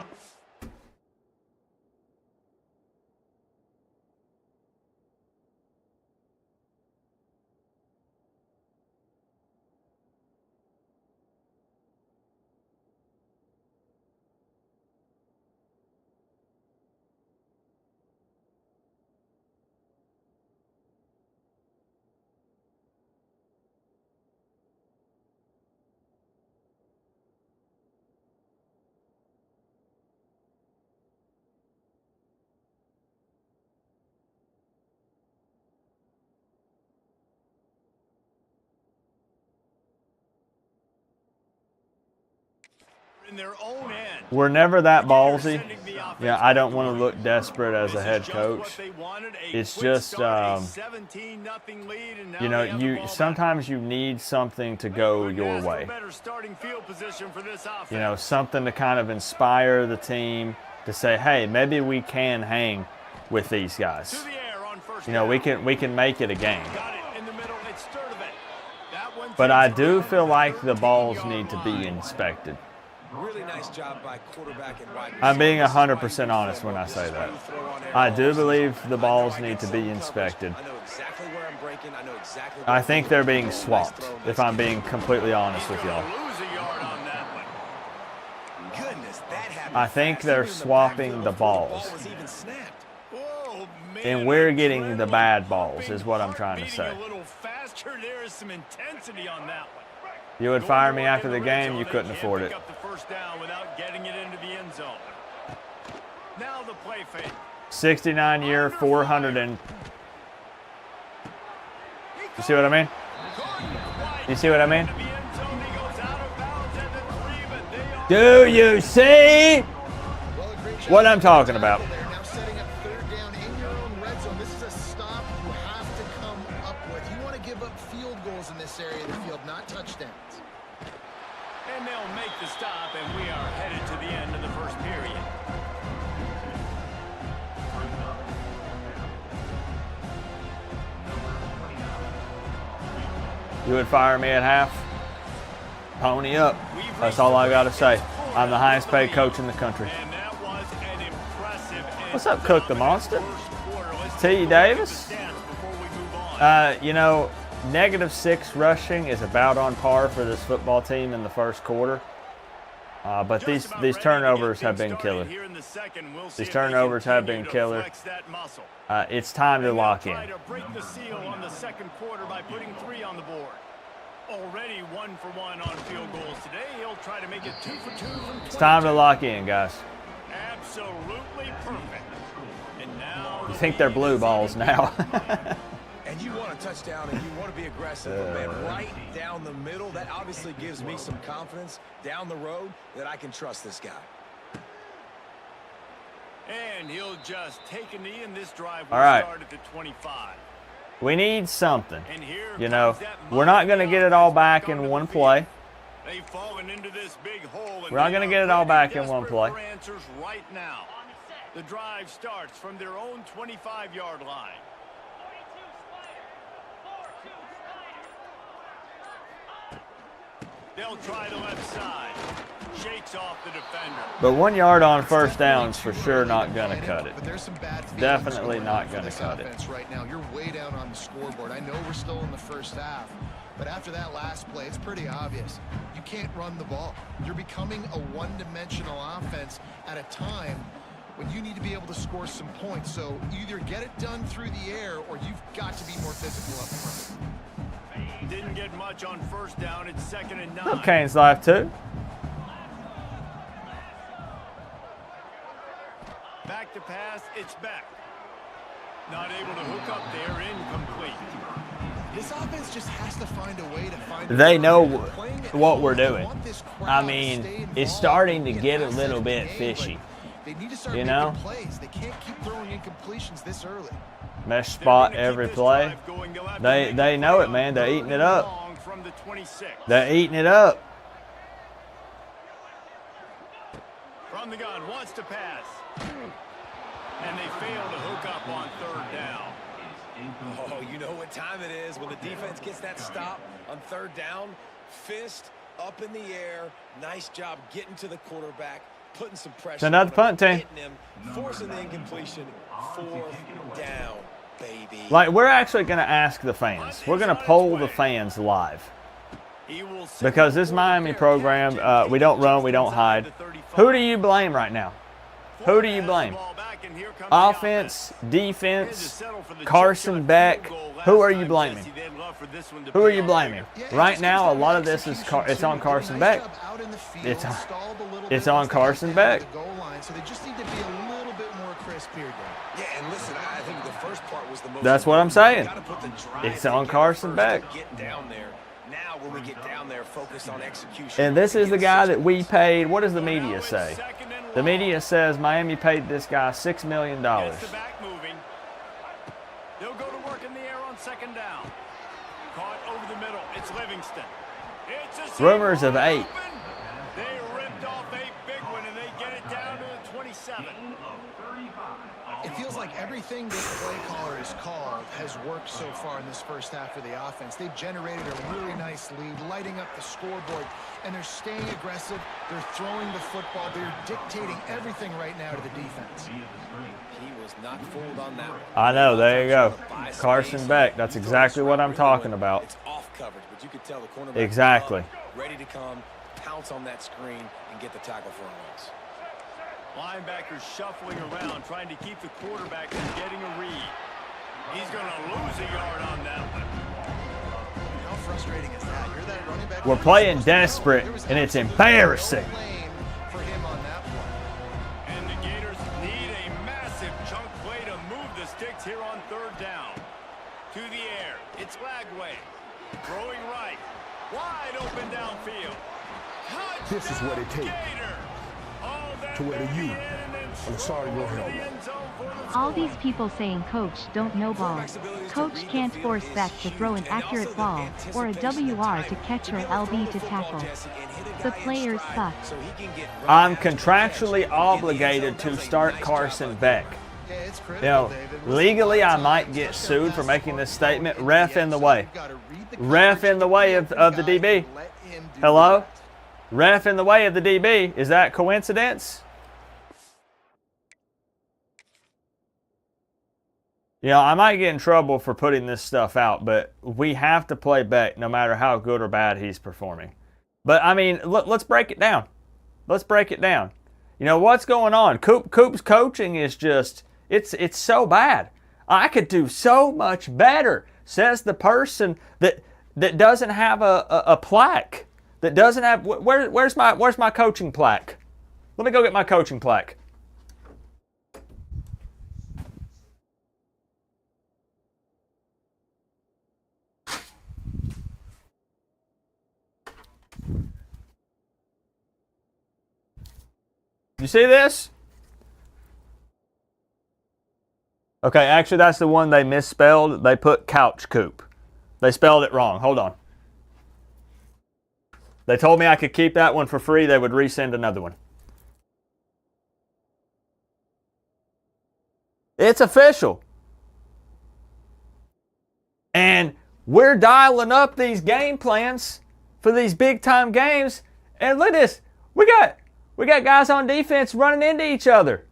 in their own end. we're never that Gators ballsy. sending the offense Yeah, I don't back want to to look desperate as a This head is just coach. what they wanted, a It's quick just, start, a 17-0 lead, and now You know, they have the ball back. sometimes you need something to go Couldn't your ask for way. better starting field position for this offense. You know, something to kind of inspire the team to say, hey, maybe we can hang with these To guys. the air on first You know, down. we can make it a game. Got it in the middle. It's Sturdivant. That one But I takes do it feel to like the balls 13-yard need to be line. inspected. Really nice job by quarterback and wide I'm being receiver. 100% honest when I say that. I do believe the balls need to be inspected. I know exactly where I'm breaking. I know exactly I think they're being swapped, if I'm being completely honest with y'all. Lose a yard on that one. Goodness, that happened I think fast. they're He was in the swapping backfield the before balls. ball was even snapped. Oh, man, And we're getting the adrenaline bad balls, pumping, is what I'm heart trying to beating say. A little faster. There is some intensity on that one. You would fire me after the game, you couldn't afford it. Pick up the first down without getting it into the end zone. Now the play fake. 69 year, 400 and... You see what I mean? You see what I mean? Do you see Well, a great job what I'm talking about? They're now setting up third down in your own red zone. This is a stop you have to come up with. You want to give up field goals in this area of the field, not touchdowns. And they'll make the stop, and we are headed to the end of the first period. You would fire me at half? Pony up. That's all I got to say. I'm the highest paid coach in the country. And that was an impressive What's up, Cook the Monster? Let's T. take Davis? the stats before we move on. You know, -6 rushing is about on par for this football team in the first quarter. But these turnovers have been killer. These turnovers have been killer. It's time to lock in. Try to break the seal on the second quarter by putting 3 on the board. Already 1 for 1 on field goals today. He'll try to make it 2 for 2 from It's time to lock in, guys. Absolutely perfect. And now You think they're blue balls now. And you want a touchdown and you want to be aggressive, but man, right down the middle, that obviously gives me some confidence down the road that I can trust this guy. And he'll just take a knee, and this drive will All right. start at the 25. We need something. And here You know, comes that we're not going to get it all back in one play. They've fallen into this big hole. We're not going to get it all back in one play. For answers right now. The drive starts from their own 25-yard line. They'll try the left side. Shakes off the defender. But 1 yard on first down's for sure not going to cut it. But there's some bad feelings Definitely going not on for gonna this cut it. offense right now. You're way down on the scoreboard. I know we're still in the first half, but after that last play, it's pretty obvious. You can't run the ball. You're becoming a one-dimensional offense at a time when you need to be able to score some points. So either get it done through the air or you've got to be more physical up front. Didn't get much on first down. It's 2nd and 9. Look, Kane's live too. Back to pass. It's back. Not able to hook up there. Incomplete. This offense just has to find a way to find. They know Playing at what home, we're they doing. want this I crowd to mean, stay it's involved, starting to get a assets little in the bit game, fishy. but they need to start You making know? plays. They can't keep throwing incompletions this early. Mesh spot every play. They know it, man. They're eating it up. From the 26. They're eating it up. From the gun, wants to pass. And they fail to hook up on 3rd down. Oh, you know what time it is when the defense gets that stop on 3rd down. Fist up in the air. Nice job getting to the quarterback, putting some pressure. Send out the punt team. Hitting him, forcing the incompletion. 4th down, baby. Like, we're actually going to ask the fans. We're going to poll the fans live. Because this Miami program, we don't run, we don't hide. Who do you blame right now? Who do you blame? Offense, defense, Carson Beck. Who are you blaming? Who are you blaming? Right now, a lot of this is it's on Carson Beck. It's on Carson Beck. So they just need to be a little bit more crisp here, Dan. Yeah, and listen, I think the first part was the most. That's what I'm saying. Gotta put the drive It's on together Carson first Beck. to get down there. Now we're when we get down there, focus on execution. And this is the guy that we paid. What does the media say? The media says Miami paid this guy $6 million. Gets the back moving. They'll go to work in the air on second down. Caught over the middle. It's Livingston. It's a Rumors of 8. They ripped off a big one, and they get it down to the 27. It feels like everything this play caller has called has worked so far in this first half of the offense. They've generated a really nice lead, lighting up the scoreboard, and they're staying aggressive. They're throwing the football. They're dictating everything right now to the defense. He was not fooled on that one. I know, there you go. Carson Beck, that's exactly what I'm talking about. It's off coverage, but you could tell the cornerback Exactly. ready to come, pounce on that screen, and get the tackle for a loss. Linebackers shuffling around, trying to keep the quarterback from getting a read. He's going to lose a yard on that one. How frustrating is that? You're that running back. We're playing desperate, and it's embarrassing. For him on that one. And the Gators need a massive chunk play to move the sticks here on third down. To the air, it's Lagway. Throwing right. Wide open downfield. Touchdown, This is what it takes Gator. to wear the U on the side of your helmet. All these people saying coach don't know ball. Coach can't force Beck to throw an accurate ball, or a WR to catch or LB to tackle. The players suck. I'm contractually obligated to start Carson Beck. Yeah, it's critical, You know, David. legally I might get sued for making this statement. Ref in the way. Ref in the way of the DB. Hello? Ref in the way of the DB. Is that coincidence? You know, I might get in trouble for putting this stuff out, but we have to play Beck no matter how good or bad he's performing. But, I mean, let's break it down. Let's break it down. You know, what's going on? Coop's coaching is just, it's so bad. I could do so much better, says the person that doesn't have a plaque. That doesn't have, where's my coaching plaque? Let me go get my coaching plaque. You see this? Okay, actually that's the one they misspelled. They put couch coop. They spelled it wrong. Hold on. They told me I could keep that one for free. They would resend another one. It's official. And we're dialing up these game plans for these big time games. And look at this. We got guys on defense running into each other.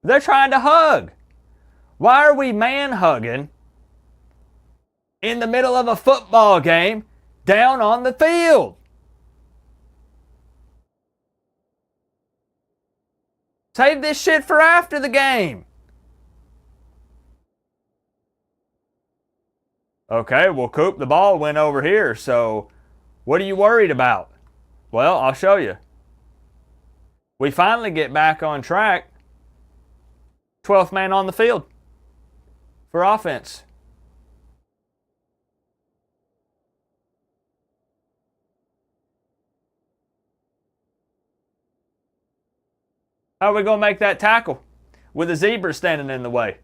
They're trying to hug. Why are we man hugging in the middle of a football game down on the field? Save this shit for after the game. Okay, well, Coop, the ball went over here, so what are you worried about? Well, I'll show you. We finally get back on track. 12th man on the field for offense. How are we going to make that tackle with a zebra standing in the way?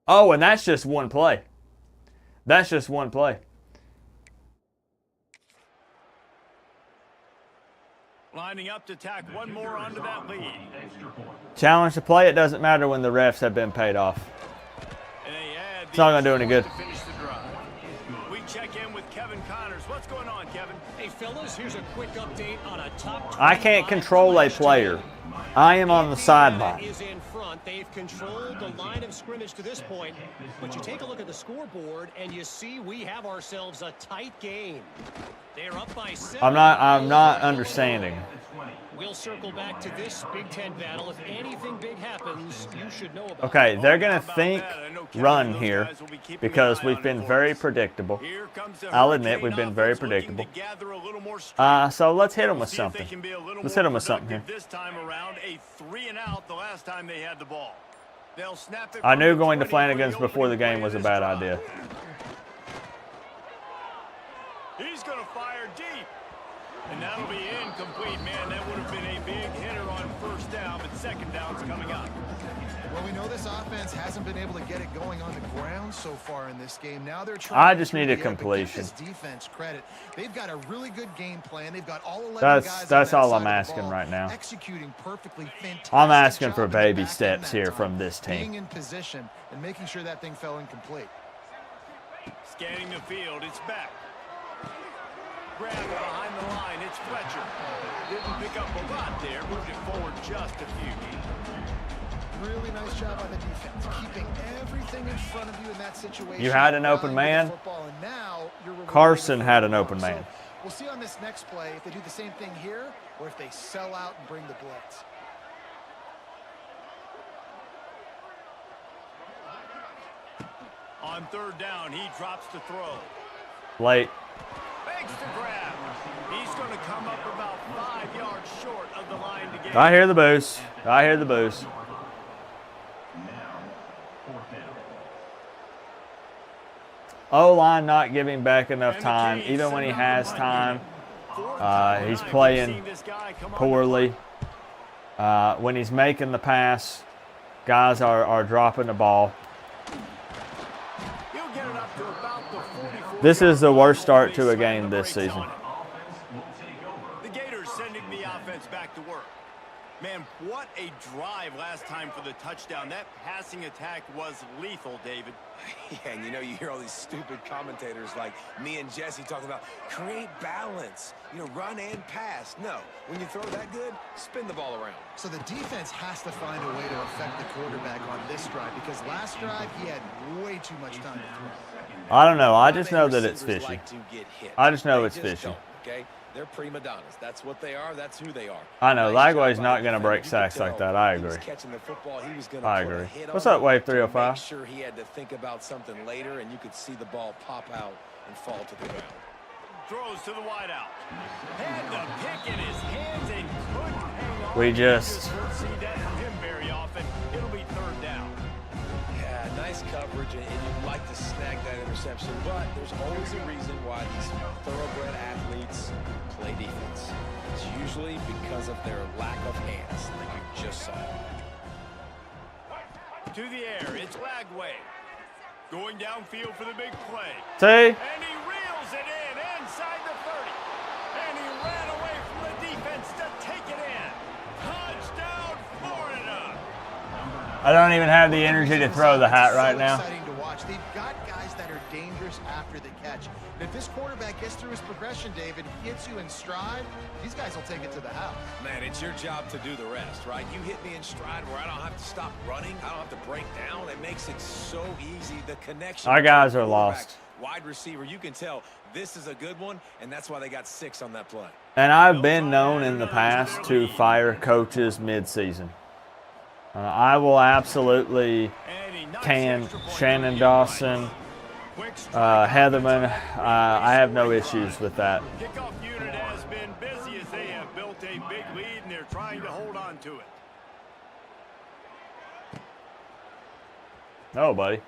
Oh, and that's just one play. That's just one play. Lining up to tack one more onto that lead. Challenge to play. It doesn't matter when the refs have been paid off. It's not going to do any good. We check in with Kevin Connors. What's going on, Kevin? Hey, fellas, here's a quick update on a top 25 I can't control a player. I am on the sideline. Is in front. They've controlled the line of scrimmage to this point, but you take a look at the scoreboard and you see we have ourselves a tight game. They're up by 7. I'm not understanding. We'll We'll circle back to this Big Ten battle. If anything big happens, you should know about Okay, it. they're going to think run here because we've been very predictable. I'll admit we've been very predictable. So let's hit them with something. Let's hit them with something here. This time around, a 3-and-out the last time they had the ball. They'll snap it. I knew going to Flanagan's before the game was a bad idea. He's going to fire deep. And that'll be incomplete, man. That would have been a big hitter on first down, but second down's coming up. Well, we know this offense hasn't been able to get it going on the ground so far in this game. Now they're I trying. just need a completion. Give this defense credit. They've got a really good game plan. They've got all 11 That's guys on that all side I'm of the asking ball, right now. executing perfectly. Fantastic I'm asking for job in the baby back end steps that here time, from this being team. in position and making sure that thing fell incomplete. Scanning the field, it's back. Grab behind the line, it's Fletcher. Didn't pick up a lot there, moved it forward just a few. Really nice job on the defense, keeping everything in front of you in that situation. You had an open man. Football, and now you're Carson had an open man. So we'll see on this next play if they do the same thing here or if they sell out and bring the blitz. On third down, he drops to throw. Late. Fakes to grab. He's going to come up about 5 yards short of the line to get. I hear the boost. I hear the boost. O-line not giving back enough time. Even when he has time, he's playing poorly. When he's making the pass, guys are dropping the ball. He'll get it up to about the 44. This is the worst start to a game this season. The Gators sending the offense back to work. Man, what a drive last time for the touchdown. That passing attack was lethal, David. Yeah, and you know, you hear all these stupid commentators like me and Jesse talking about create balance, you know, run and pass. No, when you throw that good, spin the ball around. So the defense has to find a way to affect the quarterback on this drive because last drive he had way too much time to throw. I don't know. I just know that it's fishy. I just know it's fishy. Okay? They're prima donnas. That's what they are. That's who they are. I know. Lagway's not going to break sacks like that. I agree. I agree. What's up, Wave 305? Make sure he had to think about something later, and you could see the ball pop out and fall to the ground. Throws to the wideout. Had the pick in his hands and couldn't hang on. We just Won't see that from him very often. It'll be third down. Yeah, nice coverage, and you'd like to snag that interception, but there's always a reason why these thoroughbred athletes play defense. It's usually because of their lack of hands, like you just saw. To the air, it's Lagway. Going downfield for the big play. see. And he reels it in inside the 30. And he ran away from the defense to take it in. Touchdown, Florida. I don't even have the energy to throw the hat right now. Exciting to watch. They've got guys that are dangerous after the catch. And if this quarterback gets through his progression, David, hits you in stride, these guys will take it to the house. Man, it's your job to do the rest, right? You hit me in stride where I don't have to stop running. I don't have to break down. It makes it so easy. The connection. Our guys are lost. Wide receiver, you can tell this is a good one, and that's why they got 6 on that play. And I've been known in the past to fire coaches mid-season. I will absolutely can Shannon Dawson, Heatherman. I have no issues with that. Kickoff unit has been busy as they have built a big lead, and they're trying to hold on to it. No, buddy.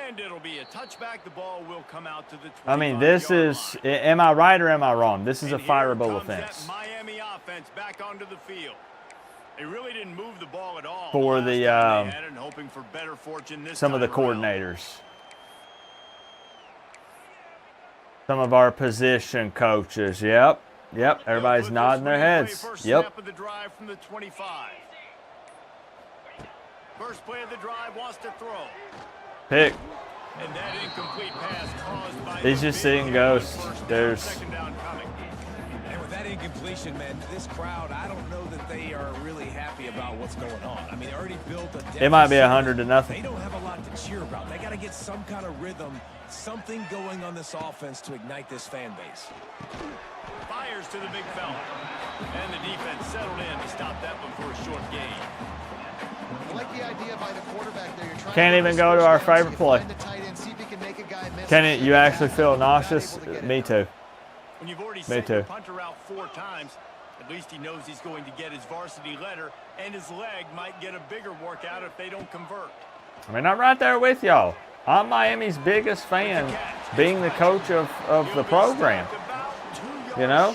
And it'll be a touchback. The ball will come out to the 25-yard I mean, this is, am I right or am I wrong? This is a And here fireable comes that offense. Miami offense back onto the field. They really didn't move the ball at all. For last the, time they had it, and hoping for better fortune this Some of the time around. coordinators. Some of our position coaches. Yep. Everybody's nodding their heads. First Yep. snap of the drive from the 25. First play of the drive, wants to throw. Pick. And that incomplete pass caused by He's the just big seeing hit. ghosts. First down, There's second down coming. And with that incompletion, man, this crowd, I don't know that they are really happy about what's going on. I mean, they already built a deficit. it might be 100-0. They don't have a lot to cheer about. They got to get some kind of rhythm, something going on this offense to ignite this fan base. Fires to the big fella. And the defense settled in to stop that one for a short gain. I like the idea by the quarterback there. You're trying Can't to even go to our favorite play. find the tight end, see if he can make a guy miss. Kenny, you actually feel nauseous? Me too. When you've already Me sent too. your punter out 4 times, at least he knows he's going to get his varsity letter, and his leg might get a bigger workout if they don't convert. I mean, I'm right there with y'all. I'm Miami's biggest fan, being the coach of the program. You know?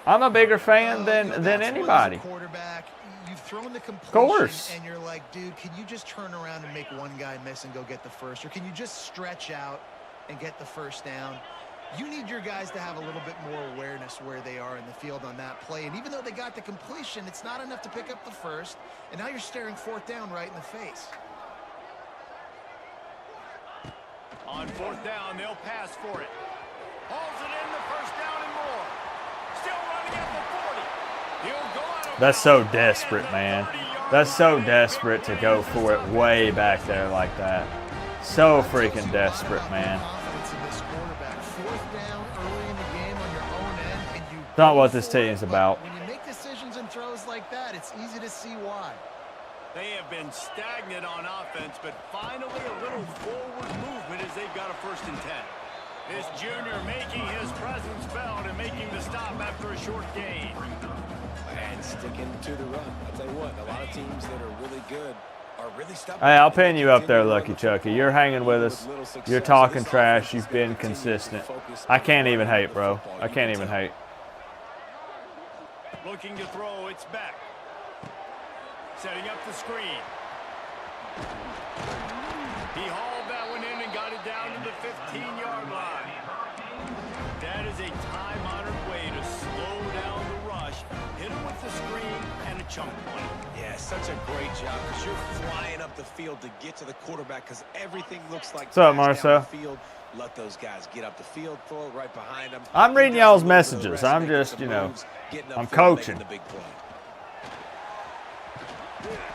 I'm a bigger fan than anybody. Quarterback, you've thrown the completion, Of course. and you're like, dude, can you just turn around and make one guy miss and go get the first? Or can you just stretch out and get the first down? You need your guys to have a little bit more awareness where they are in the field on that play. And even though they got the completion, it's not enough to pick up the first. And now you're staring 4th down right in the face. On 4th down, they'll pass for it. Hauls it in, the first down and more. Still running at the 40. He'll go out of That's so bounds desperate, at the man. 30-yard That's so line. desperate to go for it way back there like that. So freaking desperate, man. Confidence in this quarterback. 4th down early in the game on your own end, and you Not what this team's about. When you make decisions and throws like that, it's easy to see why. They have been stagnant on offense, but finally a little forward movement as they've got a 1st and 10. This junior making his presence felt and making the stop after a short gain. And sticking to the run. I'll tell you what, a lot of teams that are really good are really stubborn. Hey, I'll pin you up there, Lucky Chucky. You're hanging with us. You're talking trash. You've been consistent. I can't even hate, bro. I can't even hate. Looking to throw, it's back. Setting up the screen. He hauled that one in and got it down to the 15-yard line. That is a time-honored way to slow down the rush, hit him with the screen, and a chunk play. Yeah, such a great job because you're flying up the field to get to the quarterback because everything looks like What's up, pass down Marcel? the field. Let those guys get up the field, throw it right behind them. I'm reading He does y'all's a little bit of the messages. rest, I'm making just, some you know, moves, getting I'm upfield, making coaching. the big play.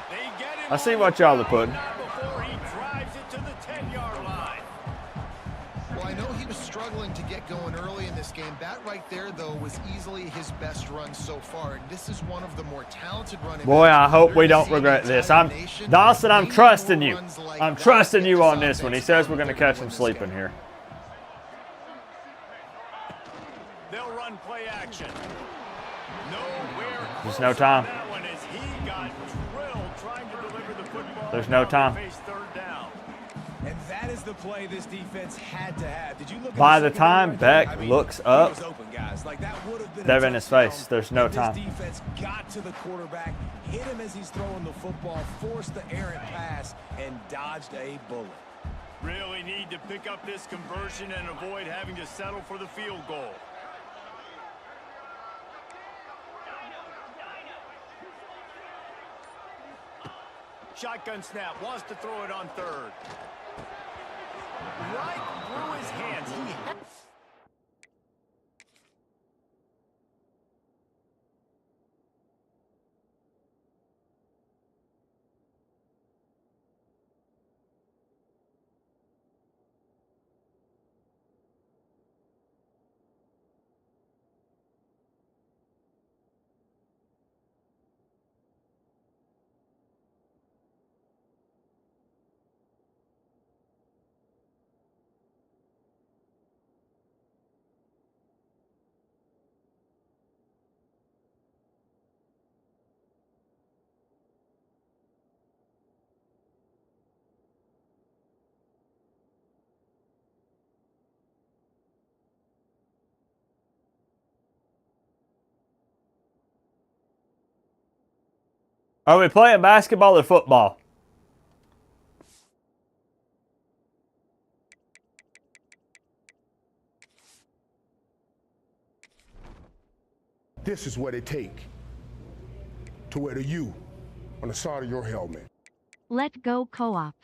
They get him I see on what the y'all are ground, putting. not before he drives it to the 10-yard line. Well, I know he was struggling to get going early in this game. That right there, though, was easily his best run so far. And this is one of the more talented running Boy, backs. I hope we They're don't seeing regret the this. entire nation. Dawson, I'm They need trusting more you. runs like I'm that trusting in you this on this one. He offense says we're going to if they're catch gonna him win this sleeping game. here. They'll run play action. Nowhere There's no time. that one as he got drilled trying to deliver the football. There's no Now they time. face 3rd down. And that is the play this defense had to have. Did you look at By the secondary time right there? Beck looks he up, was open, guys. Like that would have been they're a in his touchdown. face. There's no And time. This defense got to the quarterback, hit him as he's throwing the football, forced the errant pass, and dodged a bullet. Really need to pick up this conversion and avoid having to settle for the field goal. Shotgun snap, wants to throw it on 3rd. Right through his hands. Are we playing basketball or football? This is what it take to wear the U on the side of your helmet. Let go co-op.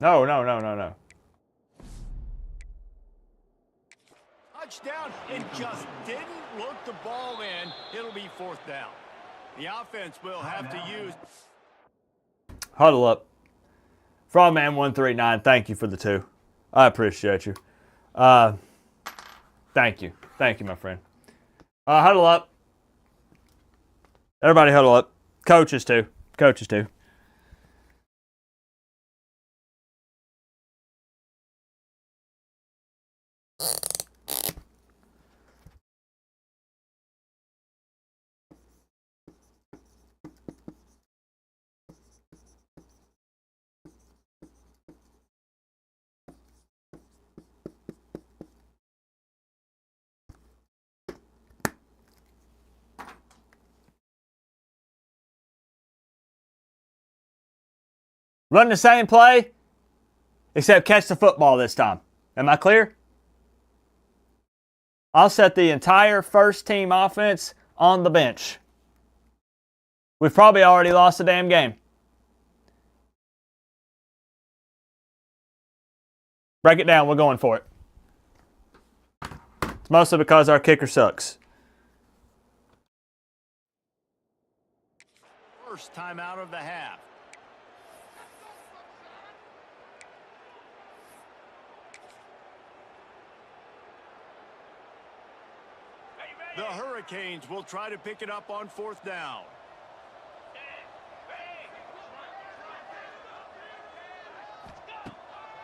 No, no, no, no, no. Touchdown and just didn't look the ball in. It'll be 4th down. The offense will have to use. Huddle up. Frogman139, thank you for the 2. I appreciate you. Thank you. Thank you, my friend. Huddle up. Everybody huddle up. Coaches too. Coaches too. Run the same play, except catch the football this time. Am I clear? I'll set the entire first team offense on the bench. We've probably already lost the damn game. Break it down. We're going for it. It's mostly because our kicker sucks. First time out of the half. The Hurricanes will try to pick it up on 4th down.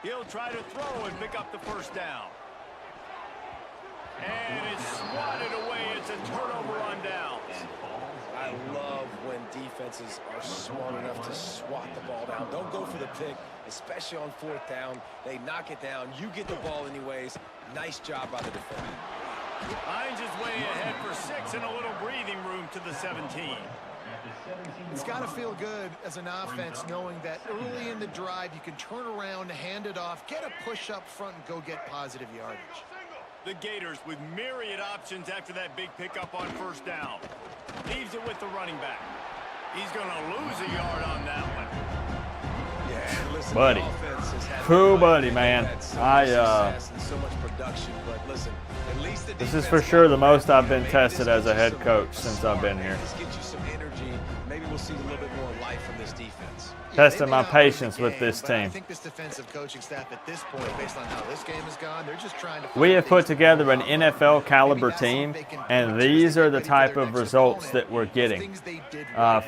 He'll try to throw and pick up the first down. And it's swatted away. It's a turnover on downs. I love when defenses are smart enough to swat the ball down. Don't go for the pick, especially on 4th down. They knock it down. You get the ball anyways. Nice job by the defender. Hines is way ahead for 6 and a little breathing room to the 17. It's got to feel good as an offense knowing that early in the drive you can turn around, hand it off, get a push up front, and go get positive yardage. The Gators with myriad options after that big pickup on 1st down. Leaves it with the running back. He's going to lose a yard on that one. Yeah, listen, buddy. Cool buddy, man. So much production, but listen, at least the this is for sure the most I've been tested as a head coach since I've been here. Let's get you some energy. Maybe we'll see a little bit more life from this defense. Testing my patience with this team. I think this defensive coaching staff at this point, based on how this game has gone, they're just trying to. We have put together an NFL caliber team, and these are the type of results that we're getting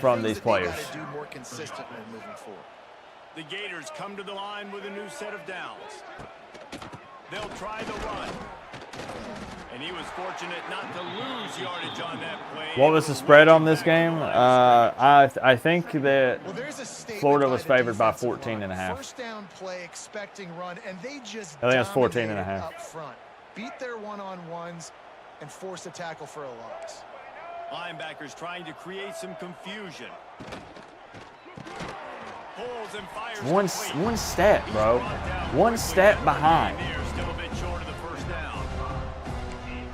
from these players. Do more consistently moving forward. The Gators come to the line with a new set of downs. They'll try the run. And he was fortunate not to lose yardage on that play. What was the spread on this game? I think that Florida was favored by 14.5. First down play, expecting run, and they just I think it was 14.5 up front. Beat their one-on-ones and force a tackle for a loss. Linebackers trying to create some confusion. Pulls and fires One step, bro. One step behind. Still a bit short of the first down.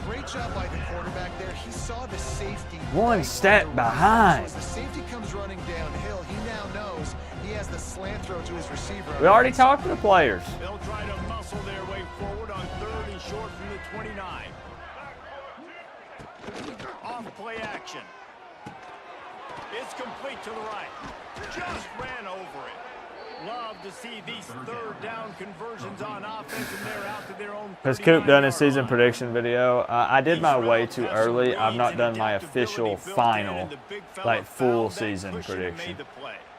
Great job by the quarterback there. He saw the safety. One step behind. As the safety comes running downhill, he now knows he has the slant throw to his receiver. We already talked to the players. They'll try to muscle their way forward on 3rd and short from the 29. Off play action. It's complete to the right. Just ran over it. Love to see these 3rd down conversions on offense, and they're out to their own. Has Coop done his season prediction video? I did my way too early. I've not done my official final, like full season prediction.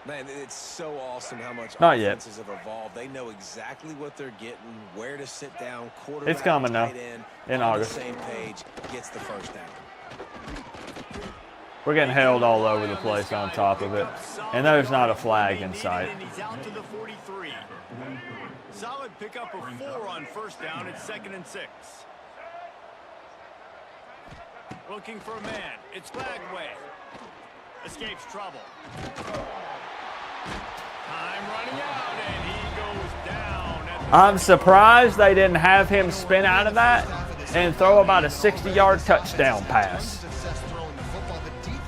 Man, it's so awesome how much Not yet. offenses have evolved. They know exactly what they're getting, where to sit down, quarterback, It's coming though, tight end, in on August. the same page, gets the first down. We're getting held all over the place on top of it. And there's not a flag in sight. He's out to the 43. Solid pickup of 4 on 1st down. It's 2nd and 6. Looking for a man. It's Bagway. Escapes trouble. Time running out, and he goes down. I'm surprised they didn't have him spin out of that and throw about a 60-yard touchdown pass.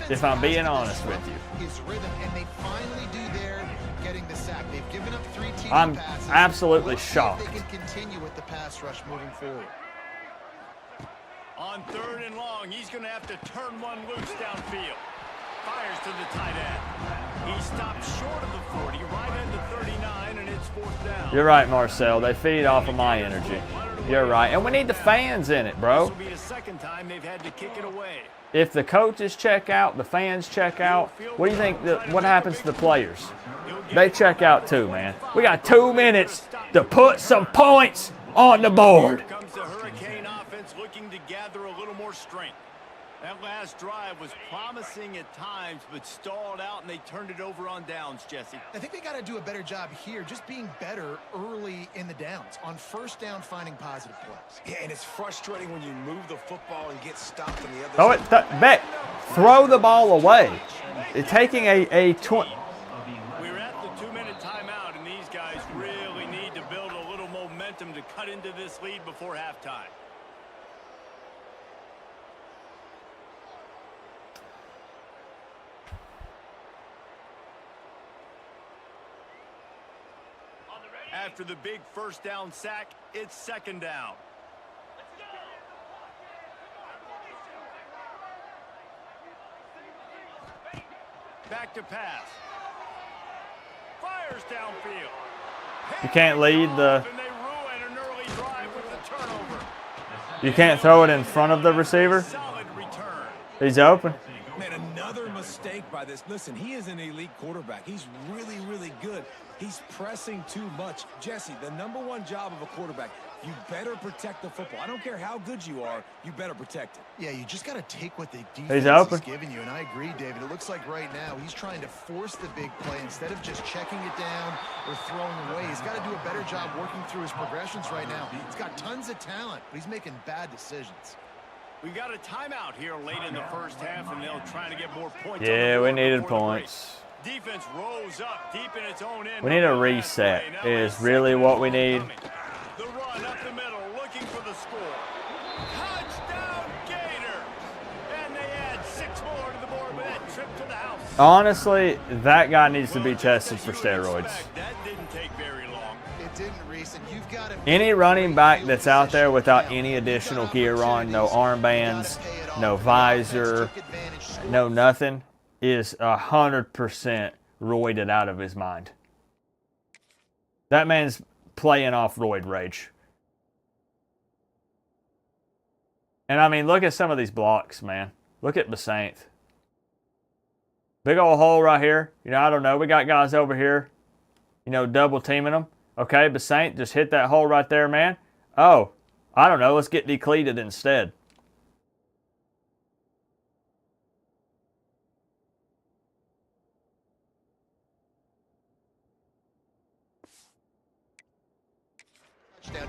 If I'm being honest with you. His rhythm, and they finally do there, getting the sack. They've given up 3 team I'm passes. absolutely Let's see if shocked. They can continue with the pass rush moving forward. On 3rd and long, he's going to have to turn one loose downfield. Fires to the tight end. He stopped short of the 40, right into 39, and it's fourth down. You're right, Marcel. They feed off of my energy. You're right. And we need the fans in it, bro. This will be the second time they've had to kick it away. If the coaches check out, the fans check out, what do you think, what happens to the players? They check out too, man. We got 2 minutes to put some points on the board. Here comes the Hurricane offense looking to gather a little more strength. That last drive was promising at times, but stalled out, and they turned it over on downs, Jesse. I think they got to do a better job here, just being better early in the downs, on first down, finding positive plays. Yeah, and it's frustrating when you move the football and get stopped on the other Throw side. it, Beck, throw the ball away. It's taking a 20. We're at the 2-minute timeout, and these guys really need to build a little momentum to cut into this lead before halftime. After the big first down sack, it's second down. Back to pass. Fires downfield. You can't lead the, And they ruin an early drive with the turnover. you can't throw it in front of the receiver. Solid return. He's open. Man, another mistake by this. Listen, he is an elite quarterback. He's really, really good. He's pressing too much. Jesse, the #1 job of a quarterback, you better protect the football. I don't care how good you are, you better protect it. Yeah, you just got to take what the He's defense open. is giving you, and I agree, David. It looks like right now he's trying to force the big play instead of just checking it down or throwing away. He's got to do a better job working through his progressions right now. He's got tons of talent, but he's making bad decisions. We got a timeout here late in the first half, and they'll try to get more points. Yeah, on the we board needed before the break. points. Defense rolls up deep in its own end. We need a reset is really what we need. The run up the middle, looking for the score. Touchdown, Gator! And they add 6 more to the board with that trip to the house. Honestly, that guy needs to be tested for steroids. That didn't take very long. It didn't, Reese, and you've got to... Any running back that's out there without any additional gear on, no armbands, no visor, no nothing, is 100% roided out of his mind. That man's playing off roid rage. And I mean, look at some of these blocks, man. Look at Basaint. Big old hole right here. You know, I don't know. We got guys over here, you know, double teaming them. Okay, Basaint just hit that hole right there, man. Oh, I don't know. Let's get decleated instead.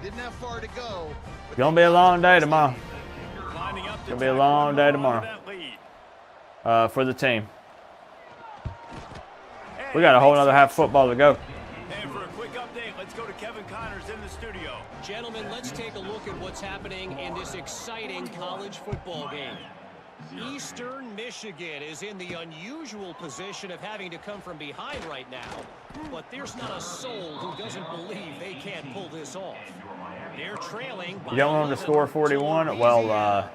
Didn't have far to go. It's going to be a long day tomorrow. Lining up It's going to be a long day tomorrow for the team. We got a whole other half football to go. And for a quick update, let's go to Kevin Connors in the studio. Gentlemen, let's take a look at what's happening in this exciting college football game. Eastern Michigan is in the unusual position of having to come from behind right now, but there's not a soul who doesn't believe they can't pull this off. They're trailing by You don't want them to score 41? Well,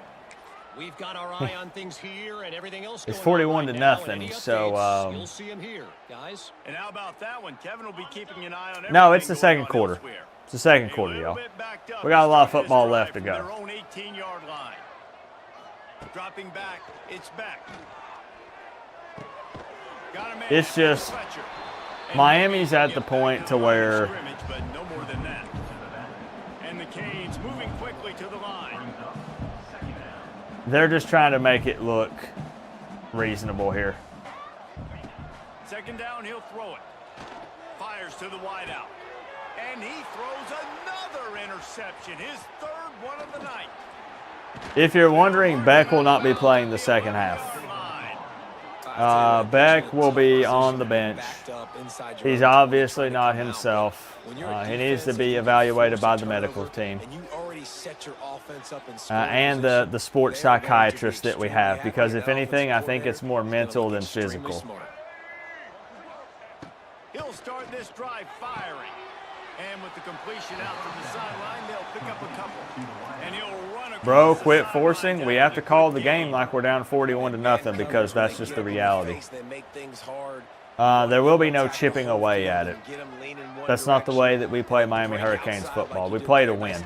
we've got our eye on things here and everything else. it's going on 41 right to now, nothing, and any so, updates, you'll see them here, guys. And how about that one? Kevin will be keeping an eye on No, it's the everything second going on quarter. elsewhere. It's the second A quarter, little y'all. bit backed up We got a lot of to start this football drive left to from go. their own 18-yard line. Dropping back, it's back. Got a man It's after just Fletcher. And Miami's maybe at get the back point in to the line of where scrimmage, but no more than that. And the Canes moving quickly to the line. they're just trying to make it look reasonable here. Second down, he'll throw it. Fires to the wideout. And he throws another interception, his third one of the night. If you're wondering, Beck will not be playing the second half. Beck will be on the bench. He's obviously not himself. He needs to be evaluated by the medical team and the sports psychiatrist that we have, because if anything, I think it's more mental than physical. He'll start this drive firing. And with the completion out to the sideline, they'll pick up a couple. And he'll run across Bro, the quit sideline forcing. down We have to call the game. game like we're down 41 to nothing, because that's just the reality. They make things hard. There will be no chipping away at it. That's not the way that we play Miami Hurricanes football. We play to win.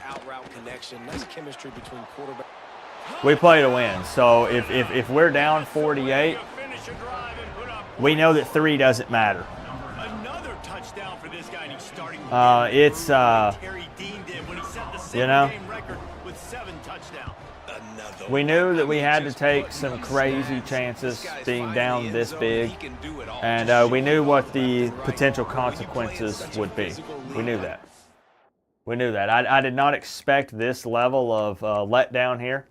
We play to win. So if we're down 48, we know that 3 doesn't matter. Another touchdown for this guy, and he's starting It's Terry Dean did when he set the you know, game record with 7 touchdowns. we knew that we had to take some crazy chances being down this big, and we knew what the potential consequences would be. We knew that. We knew that. I did not expect this level of letdown here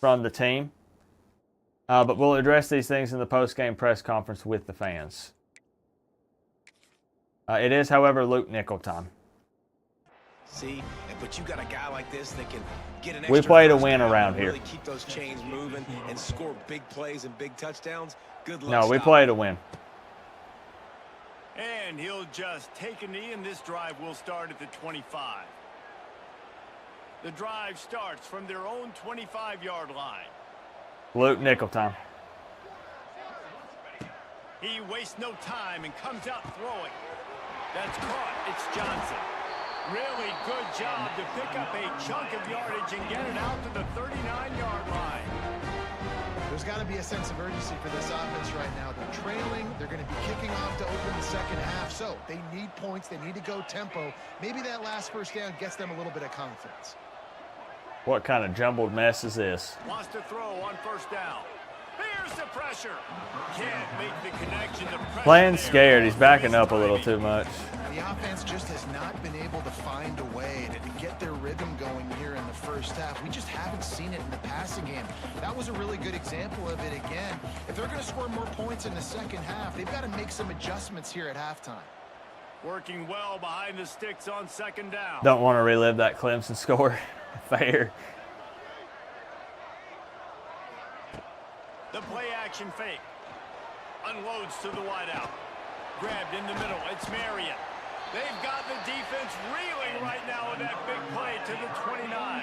from the team, but we'll address these things in the post-game press conference with the fans. It is, however, Luke Nickel time. See, but you got a guy like this that can get an We extra play to first win down around and here. really keep those chains moving and score big plays and big touchdowns. Good luck. No, we stopping play to win. And he'll just take a knee, and this drive will start at the 25. The drive starts from their own 25-yard line. Luke Nickel time. He wastes no time and comes out throwing. That's caught. It's Johnson. Really good job to pick up a chunk of yardage and get it out to the 39-yard line. There's got to be a sense of urgency for this offense right now. They're trailing. They're going to be kicking off to open the second half. So they need points. They need to go tempo. Maybe that last first down gets them a little bit of confidence. What kind of jumbled mess is this? Wants to throw on first down. Here's the pressure. Can't make the connection. The pressure Playing there. scared. He's backing up a little too much. The offense just has not been able to find a way to get their rhythm going here in the first half. We just haven't seen it in the passing game. That was a really good example of it again. If they're going to score more points in the second half, they've got to make some adjustments here at halftime. Working well behind the sticks on second down. Don't want to relive that Clemson score. Fair. The play action fake. Unloads to the wideout. Grabbed in the middle. It's Marion. They've got the defense reeling right now with that big play to the 29.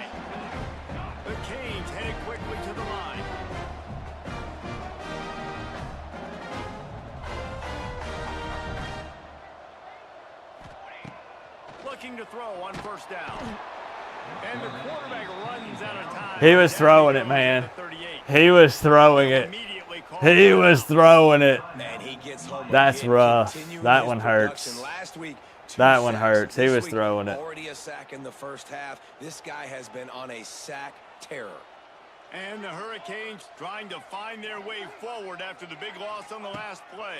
The Canes headed quickly to the line. Looking to throw on first down. And the quarterback runs out of time. He was throwing it, man. He was throwing it. He was throwing it. That's rough. That one hurts. That one hurts. He was throwing it. Already a sack in the first half. This guy has been on a sack terror. And the Hurricanes trying to find their way forward after the big loss on the last play.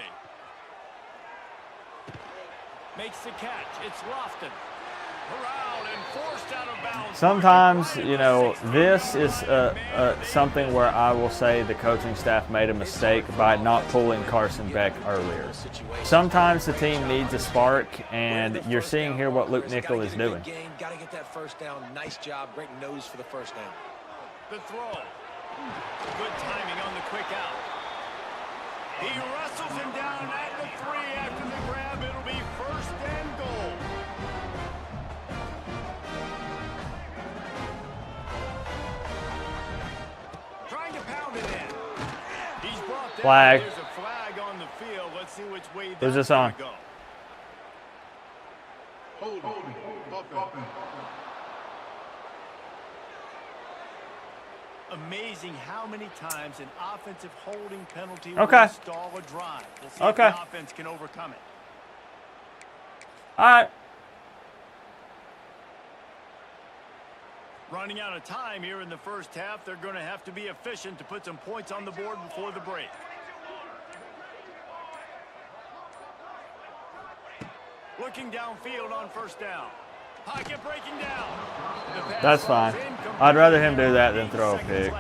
Makes the catch. It's Lofton. Corralled and forced out of bounds. Sometimes, you know, this is something where I will say the coaching staff made a mistake by not pulling Carson Beck earlier. Sometimes the team needs a spark, and you're seeing here what Luke Nickel is doing. Got to get that first down. Nice job. Great nose for the first down. The throw. Good timing on the quick out. He wrestles him down at the 3 after the grab. It'll be first and goal. Trying to pound it in. He's brought down. Flag. There's a flag on the field. Let's see which way Who's that's this on? gonna go. Amazing how many times an offensive holding penalty will stall a drive. We'll see if the offense can overcome it. All right. Running out of time here in the first half. They're going to have to be efficient to put some points on the board before the break. Looking downfield on first down. Pocket breaking down. That's fine. I'd rather him do that than throw a pick.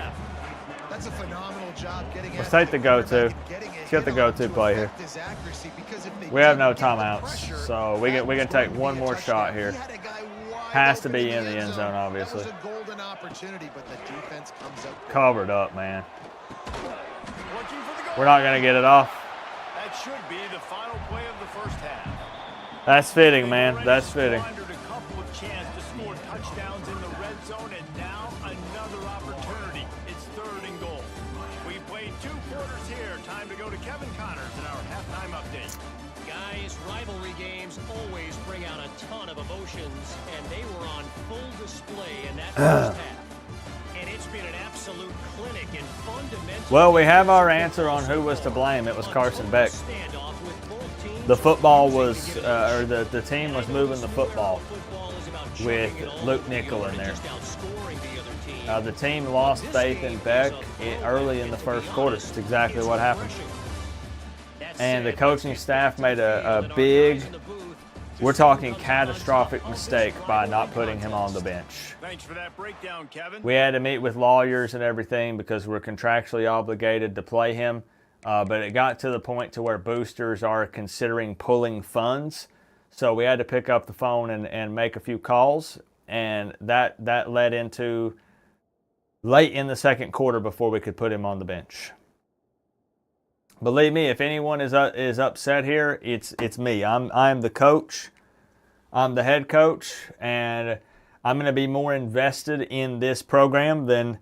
That's a phenomenal job getting. Let's take the go-to. Let's get the go-to play here. We have no timeouts, so we can take one more shot here. Has to be in the end zone, obviously. Covered up, man. We're not going to get it off. That should be the final play of the first half. That's fitting, man. That's fitting. A couple of chances to more touchdowns in the red zone, and now another opportunity. It's 3rd and goal. We played 2 quarters here. Time to go to Kevin Connors in our halftime update. Guys, rivalry games always bring out a ton of emotions, and they were on full display in that first half. And it's been an absolute clinic in fundamental. Well, we have our answer on who was to blame. It was Carson Beck. The football was, or the team was moving the football with Luke Nickel in there. The team lost faith in Beck early in the first quarter. That's exactly what happened. And the coaching staff made a big, we're talking catastrophic mistake by not putting him on the bench. Thanks for that breakdown, Kevin. We had to meet with lawyers and everything because we're contractually obligated to play him. But it got to the point to where boosters are considering pulling funds. So we had to pick up the phone and make a few calls. And that led into late in the second quarter before we could put him on the bench. Believe me, if anyone is upset here, it's me. I'm the coach. I'm the head coach, and I'm going to be more invested in this program than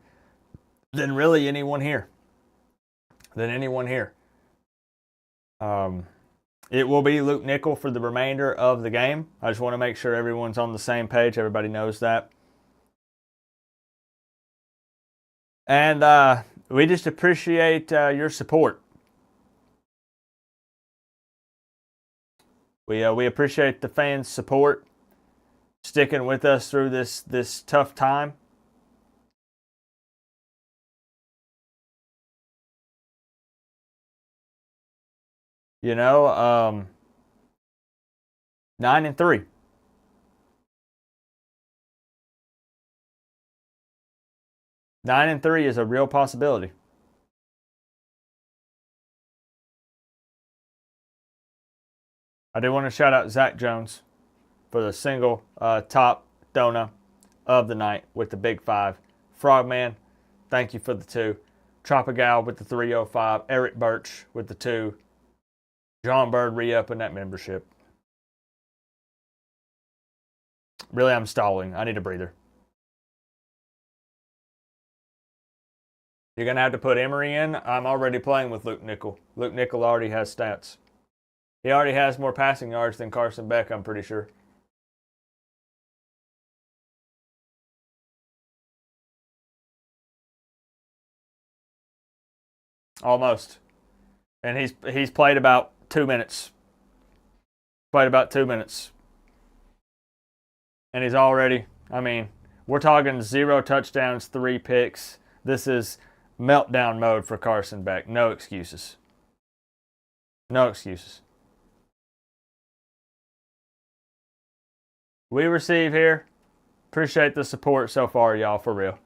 really anyone here. It will be Luke Nickel for the remainder of the game. I just want to make sure everyone's on the same page. Everybody knows that. And we just appreciate your support. We appreciate the fans' support, sticking with us through this tough time. You know, 9-3. 9-3 is a real possibility. I do want to shout out Zach Jones for the single top donor of the night with the big 5. Frogman, thank you for the 2. Tropigal with the 305. Eric Birch with the 2. John Bird re-upping that membership. Really, I'm stalling. I need a breather. You're going to have to put Emery in. I'm already playing with Luke Nickel. Luke Nickel already has stats. He already has more passing yards than Carson Beck, I'm pretty sure. Almost. And he's played about 2 minutes. Played about 2 minutes. And he's already, I mean, we're talking 0 touchdowns, 3 picks. This is meltdown mode for Carson Beck. No excuses. No excuses. We receive here. Appreciate the support so far, y'all, for real.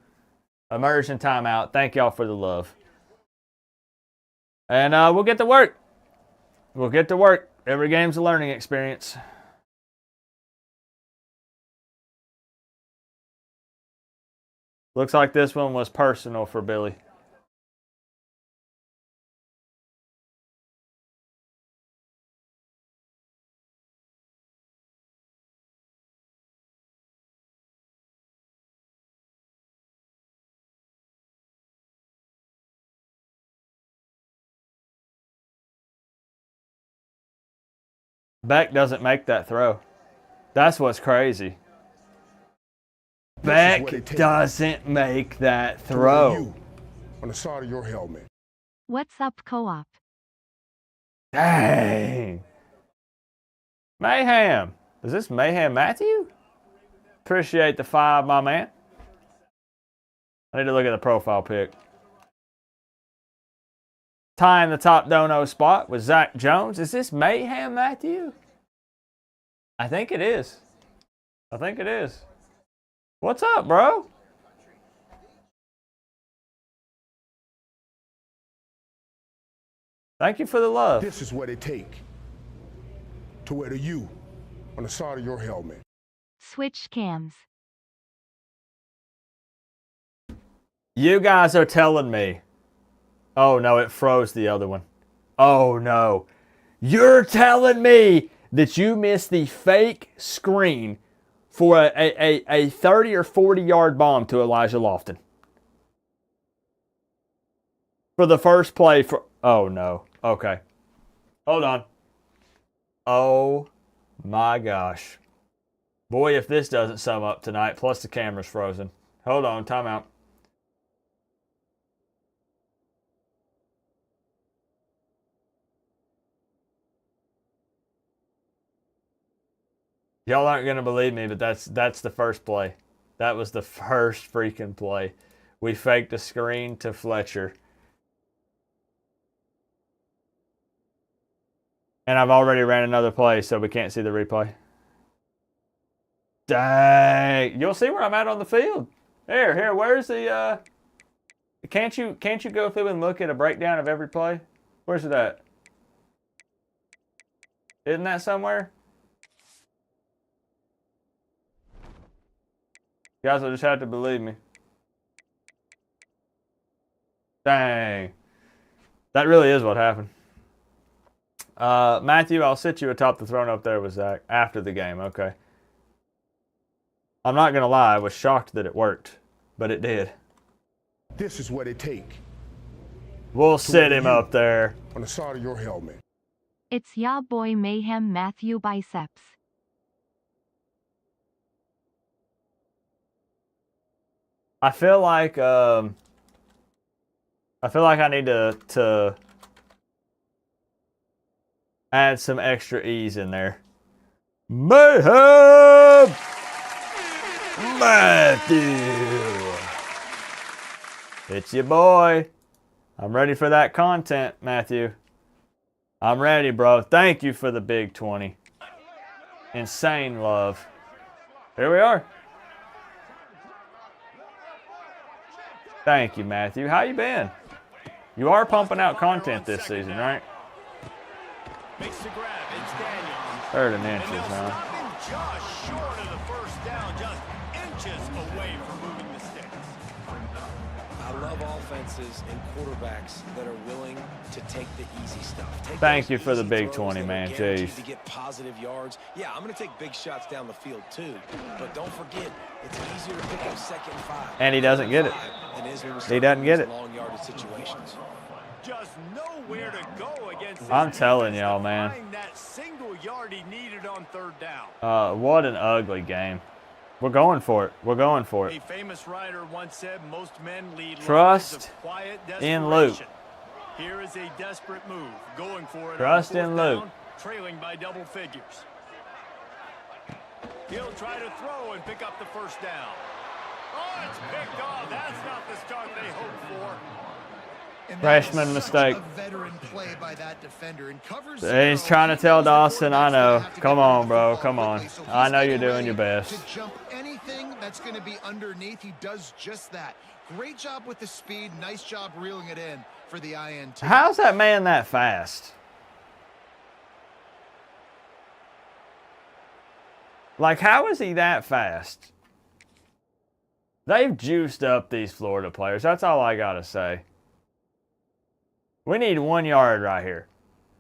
Immersion timeout. Thank y'all for the love. And we'll get to work. We'll get to work. Every game's a learning experience. Looks like this one was personal for Billy. Beck doesn't make that throw. That's what's crazy. Beck doesn't make that throw. On the side of your helmet. What's up, Co-op? Dang. Mayhem. Is this Mayhem Matthew? Appreciate the 5, my man. I need to look at the profile pic. Tying the top dono spot with Zach Jones. Is this Mayhem Matthew? I think it is. I think it is. What's up, bro? Thank you for the love. This is what it takes to wear the U on the side of your helmet. Switch cams. You guys are telling me. Oh, no, it froze the other one. Oh, no. You're telling me that you missed the fake screen for a 30 or 40-yard bomb to Elijah Lofton. For the first play for... Oh, no. Okay. Hold on. Oh, my gosh. Boy, if this doesn't sum up tonight, plus the camera's frozen. Hold on, timeout. Y'all aren't going to believe me, but that's the first play. That was the first freaking play. We faked a screen to Fletcher. And I've already ran another play, so we can't see the replay. Dang. You'll see where I'm at on the field. Here, where's the can't you go through and look at a breakdown of every play? Where's it at? Isn't that somewhere? You guys will just have to believe me. Dang. That really is what happened. Matthew, I'll sit you atop the throne up there with Zach after the game, okay? I'm not going to lie, I was shocked that it worked, but it did. This is what it takes. We'll sit him up there. On the side of your helmet. It's ya boy Mayhem Matthew Biceps. I feel like I need to add some extra E's in there. Mayhem Matthew. It's your boy. I'm ready for that content, Matthew. I'm ready, bro. Thank you for the big 20. Insane love. Here we are. Thank you, Matthew. How you been? You are pumping out content this season, right? Makes the grab. It's Daniels. 3rd and inches, huh? Just short of the first down, just inches away from moving the sticks. I love offenses and quarterbacks that are willing to take the easy stuff. Thank you for the big 20, man. Jeez. To get positive yards. Yeah, I'm going to take big shots down the field too. But don't forget, it's easier to pick up 2nd and 5. And he doesn't get it. He doesn't get it. Long yardage situations. Just nowhere to go against. I'm telling y'all, man. That single yard he needed on 3rd down. What an ugly game. We're going for it. We're going for A it. famous writer once said most men lead Trust lives of quiet in Luke. desperation. Here is a desperate move, going for it. Trust on in 4th Luke. down, trailing by double figures. He'll try to throw and pick up the 1st down. Oh, it's picked off. That's not the start they hoped for. And Freshman that is such mistake. a veteran play by that defender. And covers He's trying to tell Dawson, I know. Come on, bro. Come on. I know you're doing your best. To jump anything that's going to be underneath, he does just that. Great job with the speed. Nice job reeling it in for the INT. How's that man that fast? Like, how is he that fast? They've juiced up these Florida players. That's all I got to say. We need 1 yard right here.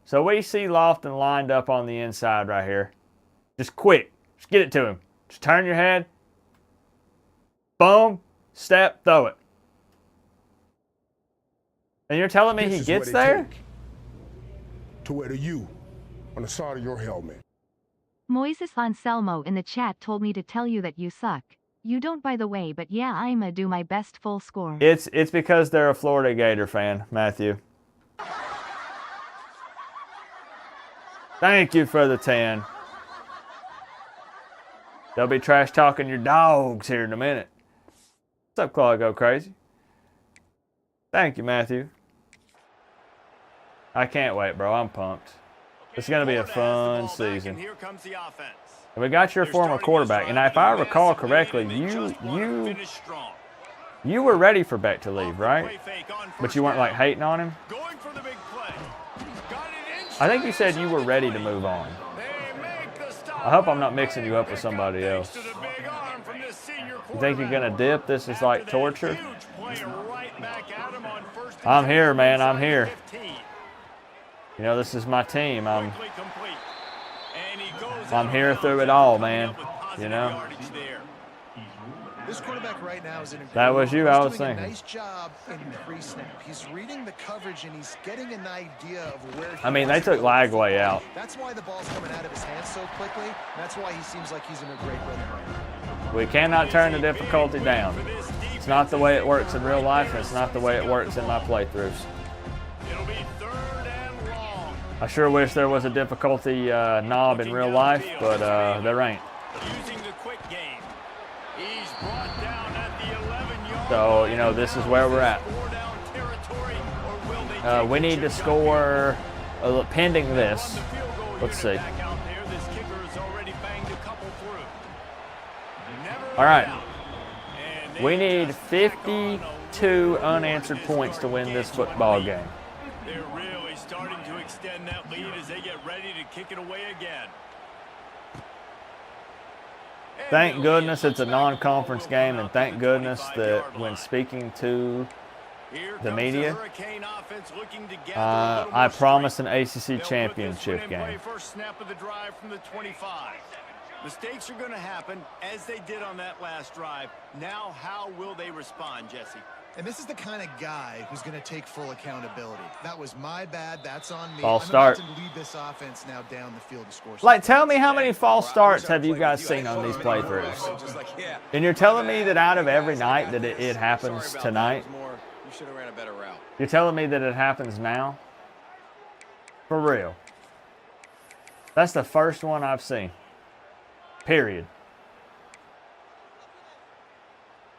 So we see Lofton lined up on the inside right here. Just quick. Just get it to him. Just turn your head. Boom. Step. Throw it. And you're telling me he gets there? To wear the U on the side of your helmet. Moises Anselmo in the chat told me to tell you that you suck. You don't, by the way, but yeah, I'ma do my best full score. It's because they're a Florida Gator fan, Matthew. Thank you for the 10. They'll be trash talking your dogs here in a minute. What's up, Claude Go Crazy? Thank you, Matthew. I can't wait, bro. I'm pumped. It's going to be a fun season. Here comes the offense. And we got your former quarterback, and if I recall correctly, you were ready for Beck to leave, right? But you weren't like hating on him. Going for the big play. Got it I think you said you were ready to move on. I hope I'm not mixing you up with somebody else. You think you're going to dip? This is like torture? I'm here, man. I'm here. You know, this is my team. I'm here through it all, man. you know? Yardage there. This quarterback right now is in a That was you, I was doing thinking. a nice job in pre-snap. He's reading the coverage and he's getting an idea of where he I mean, they wants to took go with the Lagway football. out. That's why the ball's coming out of his hands so quickly. That's why he seems like he's in a great rhythm right now. We cannot turn the difficulty down. It's not the way it works in real life, and it's not the way it works in my playthroughs. It'll be 3rd and long. I sure wish there was a difficulty knob in real life, but there ain't. Using the quick game. He's brought down at the 11-yard So, you know, this is where we're at. Four-down territory, or will they take We a need to chip score, pending this. on the field goal Let's see. unit back out there? This kicker has already banged a couple through. Never All right. out. And they We need just tack on a 52 unanswered points to win this football game. They're really starting to extend that lead as they get ready to kick it away again. Thank goodness it's a non-conference game, and thank goodness that when speaking to the media, I promised an ACC championship game. First snap of the drive from the 25. Mistakes are going to happen as they did on that last drive. Now, how will they respond, Jesse? And this is the kind of guy who's going to take full accountability. That was my bad. That's on me. False I'm start. about to lead this offense now down the field to score. Like, tell me how many false starts have you guys seen on these playthroughs? And you're telling me that out of every night that it happens tonight? You should have ran a better route. You're telling me that it happens now? For real. That's the first one I've seen. Period.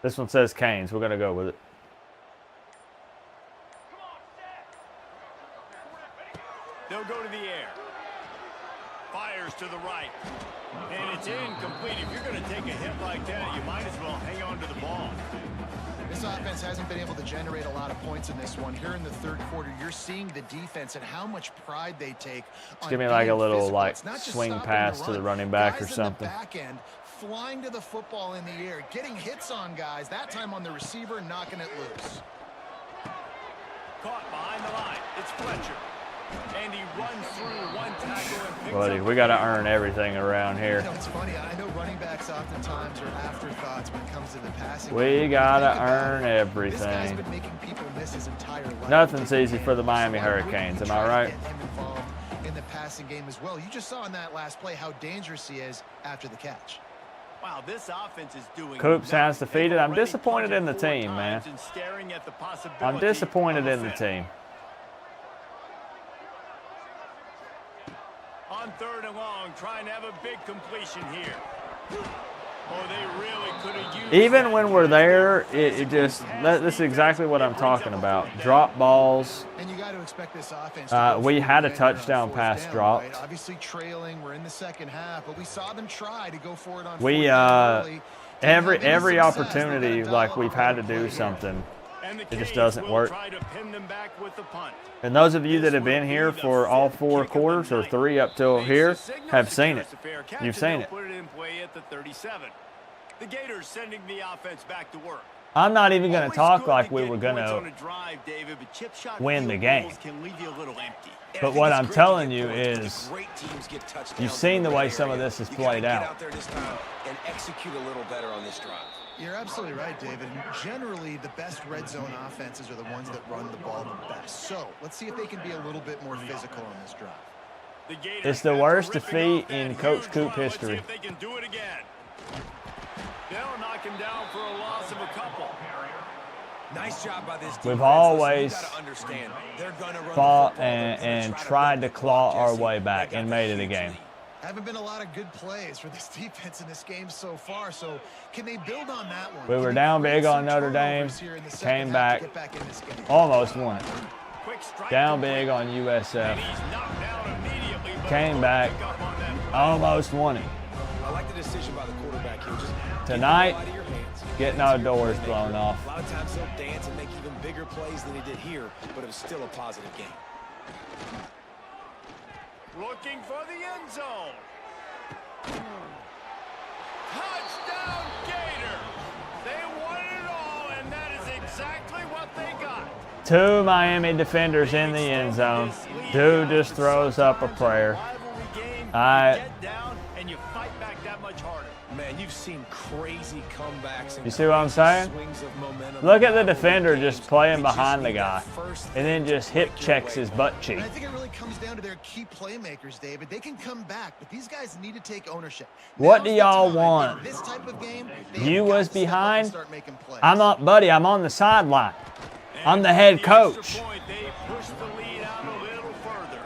This one says Canes. We're going to go with it. They'll go to the air. Fires to the right. And it's incomplete. If you're going to take a hit like that, you might as well hang on to the ball. This offense hasn't been able to generate a lot of points in this one. Here in the third quarter, you're seeing the defense and how much pride they take. Just give me like a little swing pass to the running back or something. Back end, flying to the football in the air, getting hits on guys, that time on the receiver, knocking it loose. Caught behind the line. It's Fletcher. And he runs through one tackle and picks Buddy, up we got to earn everything around here. You know, it's funny. I know running backs oftentimes are afterthoughts when it comes to the passing. We got to earn This guy's everything. been making people miss his entire life. Nothing's easy for the Miami Hurricanes, am I right? Get him involved in the passing game as well. You just saw in that last play how dangerous he is after the catch. Wow, this offense is doing Coop sounds nothing. defeated. I'm They've already disappointed in the punted 4 team, man. times and staring at the possibility I'm disappointed of a in the fifth. team. On 3rd and long, trying to have a big completion here. Oh, they really could have used Even that. when we're there, it just, this is exactly what I'm talking about. Drop balls. And you got to expect this offense. To We go had a for it on touchdown 4th pass down, dropped. right? Obviously trailing. We're in the second half, but we saw them try to go for it on We 4th down early. every Success, they opportunity, gotta like dial we've up had to the play do here. something. And the It just Canes doesn't will work. try to pin them back with the punt. And those of you that have been here for all 4 quarters or 3 up till here have seen it. You've seen it. Put it in play at the 37. The Gators sending the offense back to work. I'm not even going to Always talk good like to we get were going points to on a drive, David, but chip shot win field the game. goals can leave you a little empty. But what I'm telling you is, you've seen the way some of this is played Get out. out there this time and execute a little better on this drive. You're absolutely right, David. Generally, the best red zone offenses are the ones that run the ball the best. So let's see if they can be a little bit more physical on this drive. The Gators It's the have worst ripping defeat off that in huge Coach Coop run. Let's history. see if they can do it again. They'll knock him down for a loss of a couple. Nice job by this defense. We've Listen, always you gotta understand, they're gonna run fought the football. They're gonna and try tried to build the claw clock, our Jesse. way back They got and that made it a huge game. lead. Haven't been a lot of good plays for this defense in this game so far. So can they build on that one? We Can were they down create big on some Notre Dame, turnovers here in the second came half back, to get back in this game? almost won it. Quick strike Down complete. big on And USF, he's knocked down immediately, but came he'll back, pick up on that. almost won it. I like the decision by the quarterback here. Just get the Tonight, ball out of your hands. getting our doors blown off. A lot of times he'll dance and make even bigger plays than he did here, but it was still a positive game. Looking for the end zone. Touchdown Gator. They won it all, and that is exactly what they got. 2 Miami defenders in the end zone. Dude just throws up a prayer. Rivalry game, I- you get down and you fight back that much harder. Man, comebacks. You see what I'm saying? Look at the defender just playing behind the guy and then just hip checks his butt cheek. And I think it really comes down to their key playmakers, David. They can come back, but these guys need to take ownership. What do y'all want? In this type of game, You was behind. I'm up, buddy. I'm on the sideline. I'm the head coach. They pushed the lead out a little further.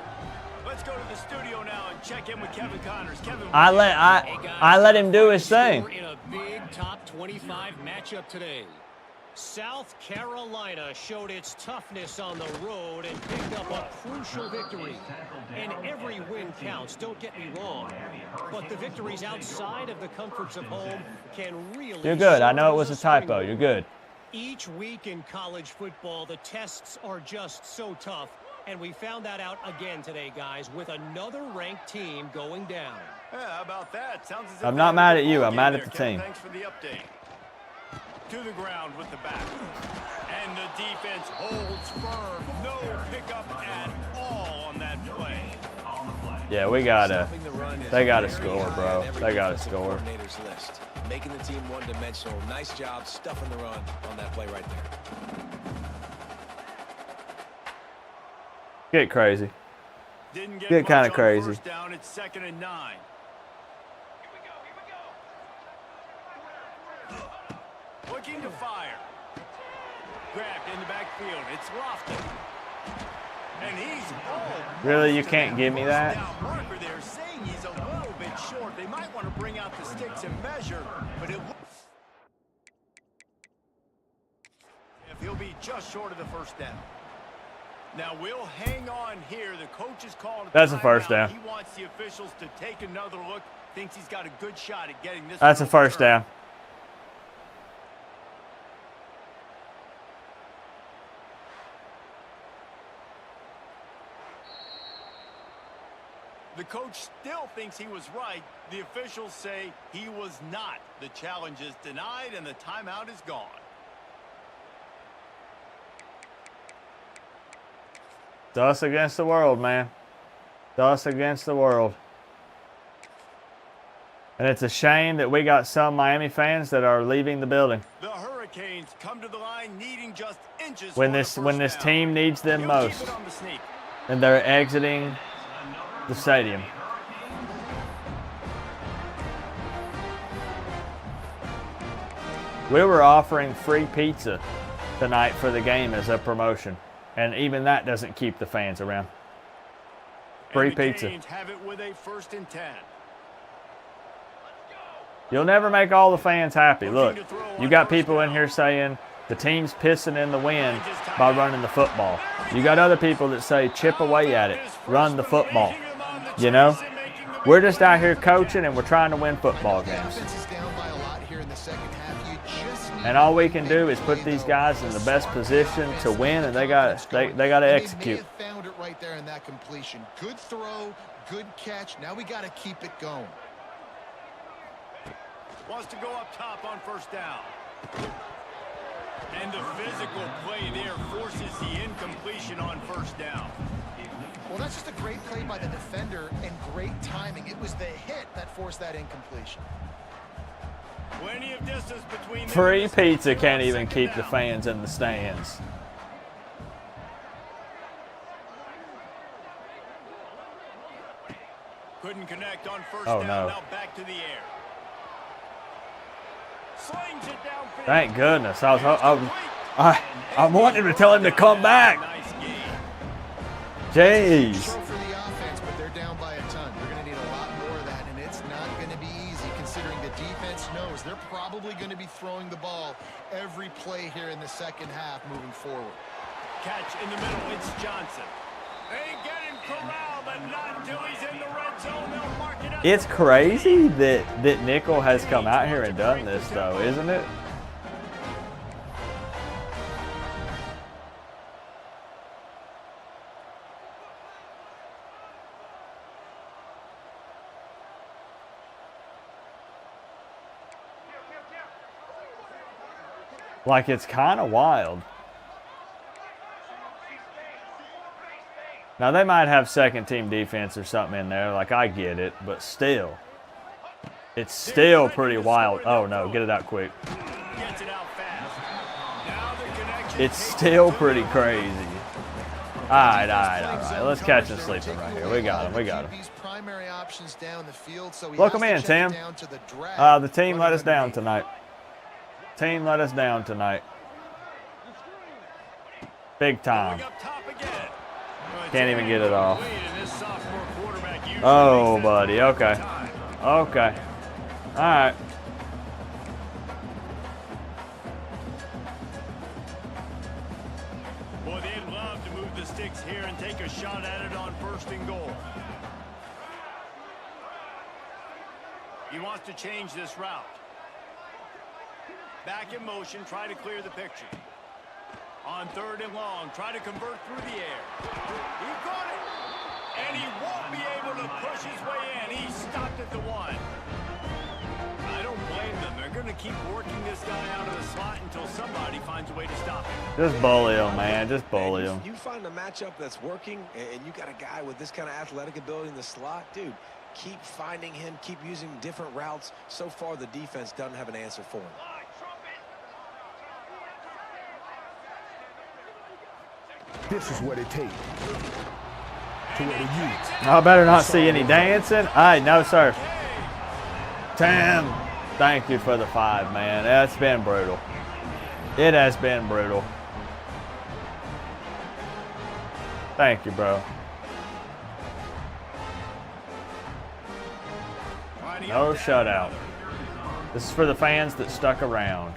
Let's go to the studio now and check in with Kevin Connors. Kevin, I let him do his thing. In a big top 25 matchup today. South Carolina showed its toughness on the road and picked up a crucial victory. And every win counts, don't get me wrong. But the victories outside of the comforts of home can really... You're good. I know it was a typo. You're good. Each week in college football, the tests are just so tough. And we found that out again today, guys, with another ranked team going down. Yeah, how about that? Sounds as if I'm not mad at you. I'm mad there, at the Kevin. team. Thanks for the update. To the ground with the back. And the defense holds firm. No pickup at all on that play. Yeah, we gotta. They gotta score, bro. They gotta score. Making the team one-dimensional. Nice job stuffing the run on that play right there. Get crazy. Didn't Get kind of crazy. First down, it's 2nd and 9. Looking to fire. Grabbed in the backfield. It's Lofton. And he's Really, you can't give me that? marker there saying he's a little bit short. They might want to bring out the sticks and measure, but it if he'll be just short of the first down. Now we'll hang on here. The coach is calling. That's a first down. He wants the officials to take another look. Thinks he's got a good shot at getting this. That's a first down. The coach still thinks he was right. The officials say he was not. The challenge is denied and the timeout is gone. It's us against the world, man. It's us against the world. And it's a shame that we got some Miami fans that are leaving the building. The Hurricanes come to the line needing just inches When for the this first down. team needs them He'll most. keep it on the sneak. And they're exiting the stadium. We were offering free pizza tonight for the game as a promotion. And even that doesn't keep the fans around. Free And the pizza. Canes have it with a 1st and 10. You'll never make all the fans happy. Look, you got people in here saying the team's pissing in the wind by running the football. You got other people that say chip away at it, run the football. You know, we're just out here coaching and we're trying to win football games. And all we can do is put these guys in the best position to win, and they got to execute. They found it right there in that completion. Good throw, good catch. Now we got to keep it going. Wants to go up top on 1st down. And the physical play there forces the incompletion on 1st down. Well, that's just a great play by the defender and great timing. It was the hit that forced that incompletion. Plenty of distance between Free pizza can't even keep the fans in the stands. Couldn't connect on 1st Oh, down. no. Now back to the air. Slings it downfield. Thank goodness. I'm wanting to tell him to come back. Nice game. Jeez. For the offense, but they're down by a ton. They're going to need a lot more of that, and it's not going to be easy considering the defense knows they're probably going to be throwing the ball every play here in the 2nd half moving forward. Catch in the middle. It's Johnson. They get him corralled, but not until he's in the red zone. They'll mark it up. It's crazy that Nickel has come out here and done this, though, isn't it? Like, it's kind of wild. Now, they might have 2nd team defense or something in there. Like, I get it, but still. It's still pretty wild. Oh, no. Get it out quick. Gets it out fast. Now the connection. It's still pretty crazy. All right. Let's catch him sleeping right here. We got him. Look him in, Tim. The team let us down tonight. Big time. Can't even get it off. Oh, buddy. Okay. All right. Boy, they'd love to move the sticks here and take a shot at it on 1st and goal. He wants to change this route. Back in motion, try to clear the picture. On 3rd and long, try to convert through the air. He got it! And he won't be able to push his way in. He stopped at the 1. I don't blame them. They're going to keep working this guy out of the slot until somebody finds a way to stop him. Just bully him, man. Just bully him. You find a matchup that's working, and you got a guy with this kind of athletic ability in the slot, dude, keep finding him, keep using different routes. So far, the defense doesn't have an answer for him. This is what it takes to where you. I better not see any dancing. No, sir. Tim, thank you for the 5, man. That's been brutal. It has been brutal. Thank you, bro. No shutout. This is for the fans that stuck around.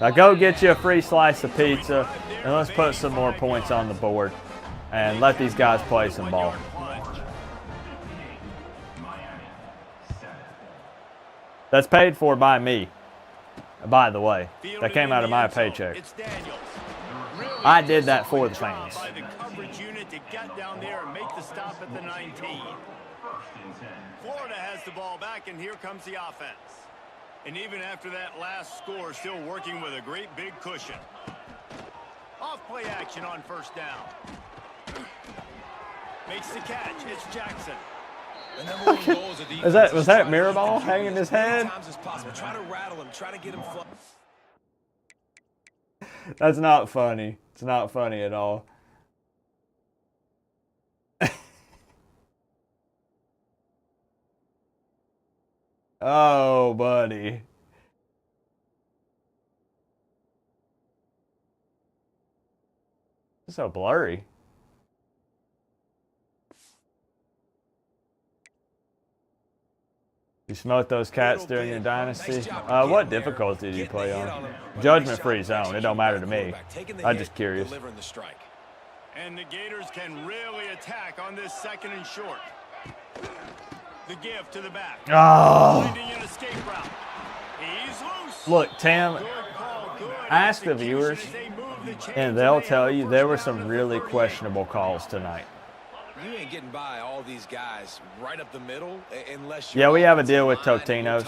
Now go get you a free slice of pizza, and let's put some more points on the board and let these guys play some ball. That's paid for by me, by the way. That came out of my paycheck. I did that for the fans. Florida has the ball back, and here comes the offense. And even after that last score, still working with a great big cushion. Off play action on 1st down. Makes the catch. It's Jackson. Was that Maryville hanging his head? Try to rattle him, try to get him. That's not funny. It's not funny at all. Oh, buddy. It's so blurry. You smoked those cats during your dynasty? What difficulty did you play on? Judgment-free zone. It don't matter to me. I'm just curious. And the Gators can really attack on this 2nd and short. The give to the back. Oh. Finding an escape route. He's loose. Look, Tim, ask the viewers, and they'll tell you there were some really questionable calls tonight. You ain't getting by all these guys right up the middle unless Yeah, we have a deal with Totino's.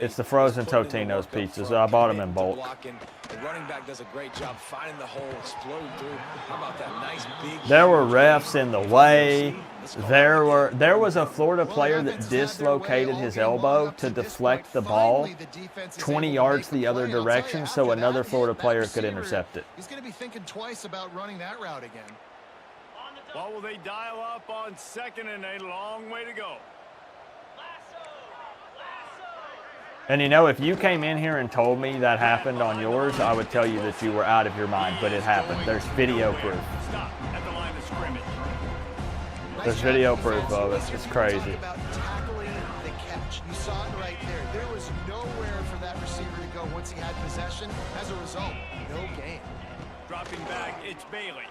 It's the frozen Totino's pizzas. I bought them in bulk. The running back does a great job finding the hole, exploding through. How about that nice big? There were refs in the way. There was a Florida player that dislocated his elbow to deflect the ball 20 yards the other direction so another Florida player could intercept it. He's going to be thinking twice about running that route again. Well, will they dial up on 2nd and a long way to go? And you know, if you came in here and told me that happened on yours, I would tell you that you were out of your mind, but it happened. There's video proof. There's video proof of it. It's crazy. About tackling the catch. You saw it right there. There was nowhere for that receiver to go once he had possession. As a result, no gain. Dropping back, it's Bailey.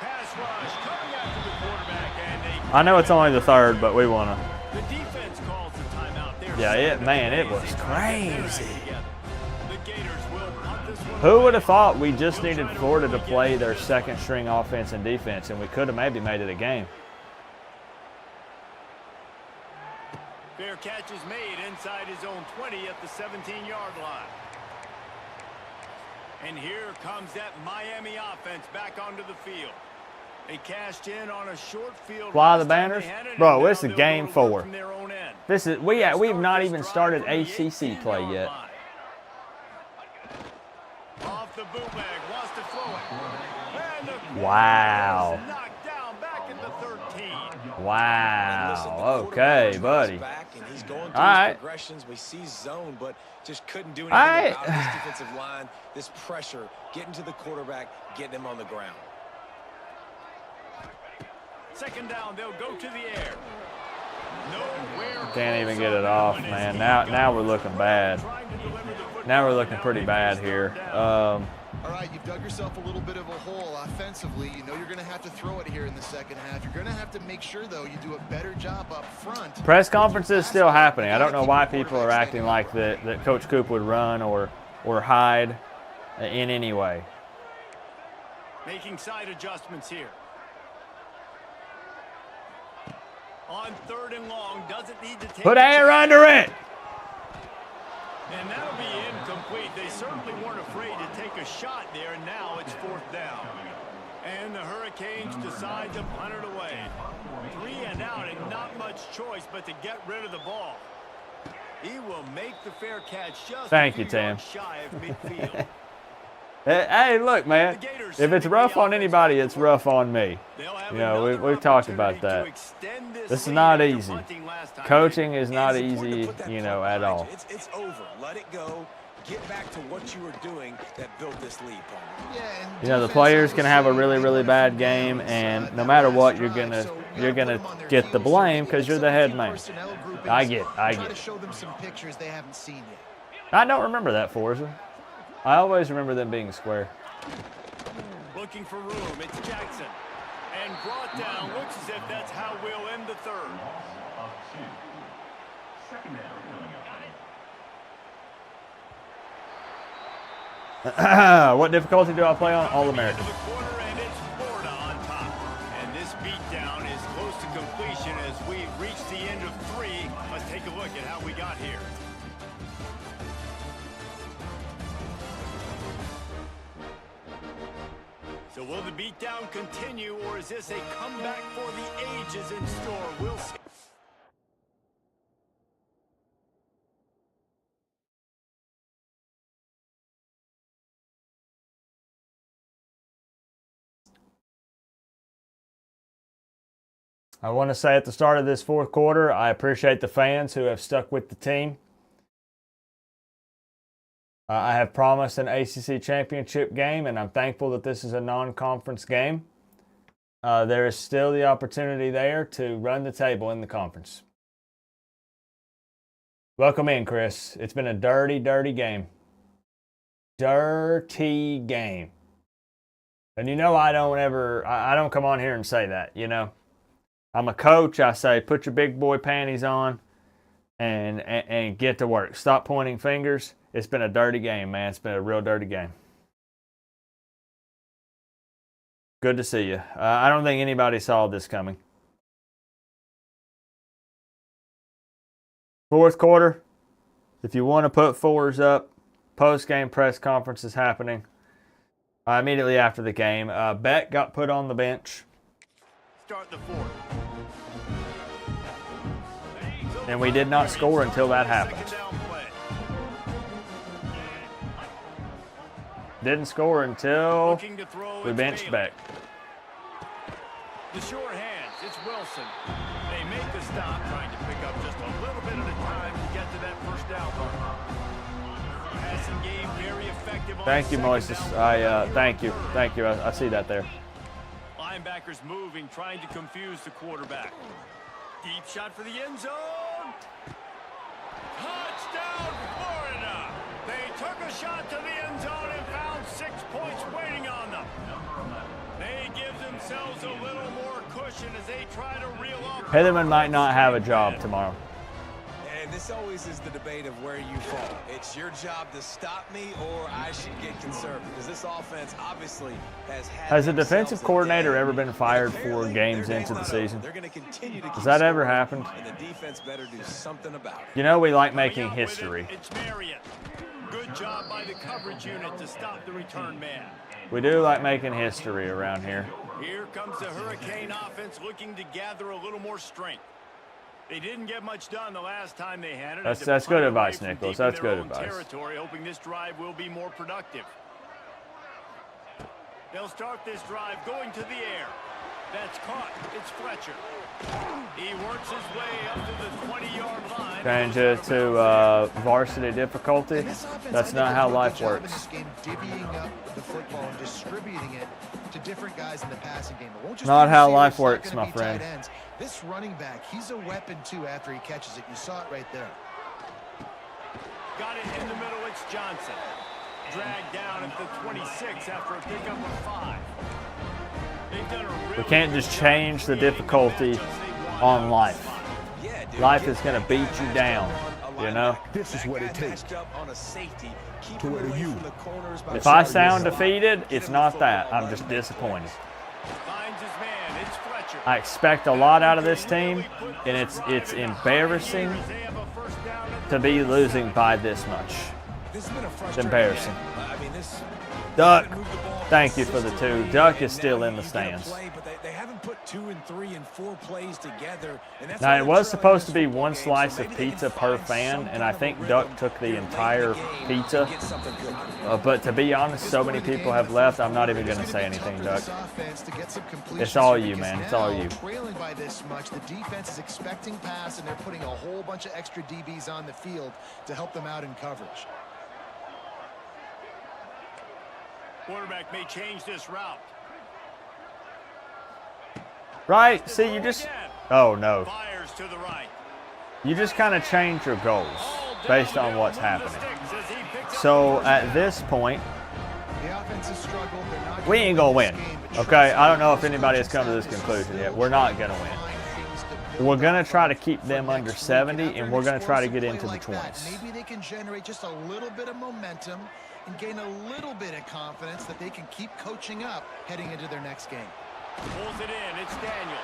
Pass rush coming after the quarterback, and I know it's only the 3rd, but we want to. the defense calls the timeout there. Yeah, it was crazy. The Gators will punt this one. Who would have thought we just needed Florida to play their 2nd string offense and defense, and we could have maybe made it a game. Fair catch is made inside his own 20 at the 17-yard line. And here comes that Miami offense back onto the field. They cashed in on a short field. Fly the banners. Bro, this is game 4. This is we've not even started ACC play yet. Off the bootleg, wants to throw it. And the Wow. knocked down back in the 13. Wow. Okay, buddy. He's going through All right. his progressions. We see zone, but just couldn't do All anything right. about this defensive line. This pressure, getting to the quarterback, getting him on the ground. Second down, they'll go to the air. Nowhere Can't even get it off, man. Now we're looking bad. Now we're looking pretty bad here. All right, you've dug yourself a little bit of a hole offensively. You know you're going to have to throw it here in the second half. You're going to have to make sure, though, you do a better job up front. Press conference is still happening. I don't know why people are acting like that Coach Coop would run or hide in any way. Making side adjustments here. On 3rd and long, doesn't need to take Put air under it. And that'll be incomplete. They certainly weren't afraid to take a shot there, and now it's 4th down. And the Hurricanes decide to punt it away. 3 and out, and not much choice but to get rid of the ball. He will make the fair catch just Thank a you, few Tim. yards shy of midfield. Hey, look, man. If it's rough on anybody, it's rough on me. You know, we've talked about that. This is not easy. Coaching is not easy, you know, at all. It's over. Let it go. Get back to what you were doing that built this lead, Paul. You know, the players can have a really, really bad game, and no matter what, you're gonna get the blame because you're the head man. I get. Show them some pictures they haven't seen yet. I don't remember that, Forza. I always remember them being square. Looking for room. It's Jackson. And brought down. Looks as if that's how we'll end the 3rd. What difficulty do I play on? All-American. And it's Florida on top. And this beatdown is close to completion as we reach the end of 3. Let's take a look at how we got here. So will the beatdown continue, or is this a comeback for the ages in store? We'll see. I want to say at the start of this 4th quarter, I appreciate the fans who have stuck with the team. I have promised an ACC championship game, and I'm thankful that this is a non-conference game. There is still the opportunity there to run the table in the conference. Welcome in, Chris. It's been a dirty, dirty game. Dirty game. And you know I don't come on here and say that, you know. I'm a coach. I say put your big boy panties on and get to work. Stop pointing fingers. It's been a dirty game, man. It's been a real dirty game. Good to see you. I don't think anybody saw this coming. 4th quarter, if you want to put 4s up, post-game press conference is happening immediately after the game. Beck got put on the bench. Start the 4th. And we did not score until that happened. Didn't score until we benched Beck. The sure hands, it's Wilson. They make the stop, trying to pick up just a little bit at a time to get to that 1st down mark. Passing game very effective. Thank you, Moises. Thank you. I see that there. Linebackers moving, trying to confuse the quarterback. Deep shot for the end zone. Touchdown, Florida. They took a shot to the end zone and found 6 points waiting on them. They give themselves a little more cushion as they try to reel off. Heatherman might not have a job tomorrow. And this always is the debate of where you fall. It's your job to stop me, or I should get conservative. Because this offense obviously has a defensive coordinator ever been fired 4 games into the season? They're going to continue to Has that ever happened? And the defense better do something about it. You know we like making history. It's Marion. Good job by the coverage unit to stop the return man. We do like making history around here. Here comes the Hurricane offense looking to gather a little more strength. They didn't get much done the last time they had it. That's good advice, Nichols. That's good advice. Territory, hoping this drive will be more productive. They'll start this drive going to the air. That's caught. It's Fletcher. He works his way up to the 20-yard line. Change it to varsity difficulty. That's not how life works. This game, divvying up the football and distributing it to different guys in the passing game. It won't just Not be how receivers, life it's not works, gonna my be friend. tight ends. This running back, he's a weapon too after he catches it. You saw it right there. Got it in the middle. It's Johnson. Dragged down at the 26 after a pickup of 5. They've done a really We can't just change the difficulty on life. Life is going to beat you down, you know? This is what it takes to where you. If I sound defeated, it's not that. I'm just disappointed. Finds his man. It's Fletcher. I expect a lot out of this team, and it's embarrassing to be losing by this much. It's embarrassing. Duck, thank you for the 2. Duck is still in the stands. They haven't put 2 and 3 and 4 plays together. Now, it was supposed to be 1 slice of pizza per fan, and I think Duck took the entire pizza. But to be honest, so many people have left, I'm not even going to say anything, Duck. It's all you, man. It's all you. Trailing by this much, the defense is expecting pass, and they're putting a whole bunch of extra DBs on the field to help them out in coverage. Quarterback may change this route. Right? See, you just... Oh, no. Fires to the right. You just kind of change your goals based on what's happening. So, at this point, we ain't going to win. Okay? I don't know if anybody has come to this conclusion yet. We're not going to win. We're going to try to keep them under 70, and we're going to try to get into the 20s. Maybe they can generate just a little bit of momentum and gain a little bit of confidence that they can keep coaching up heading into their next game. Pulls it in. It's Daniels.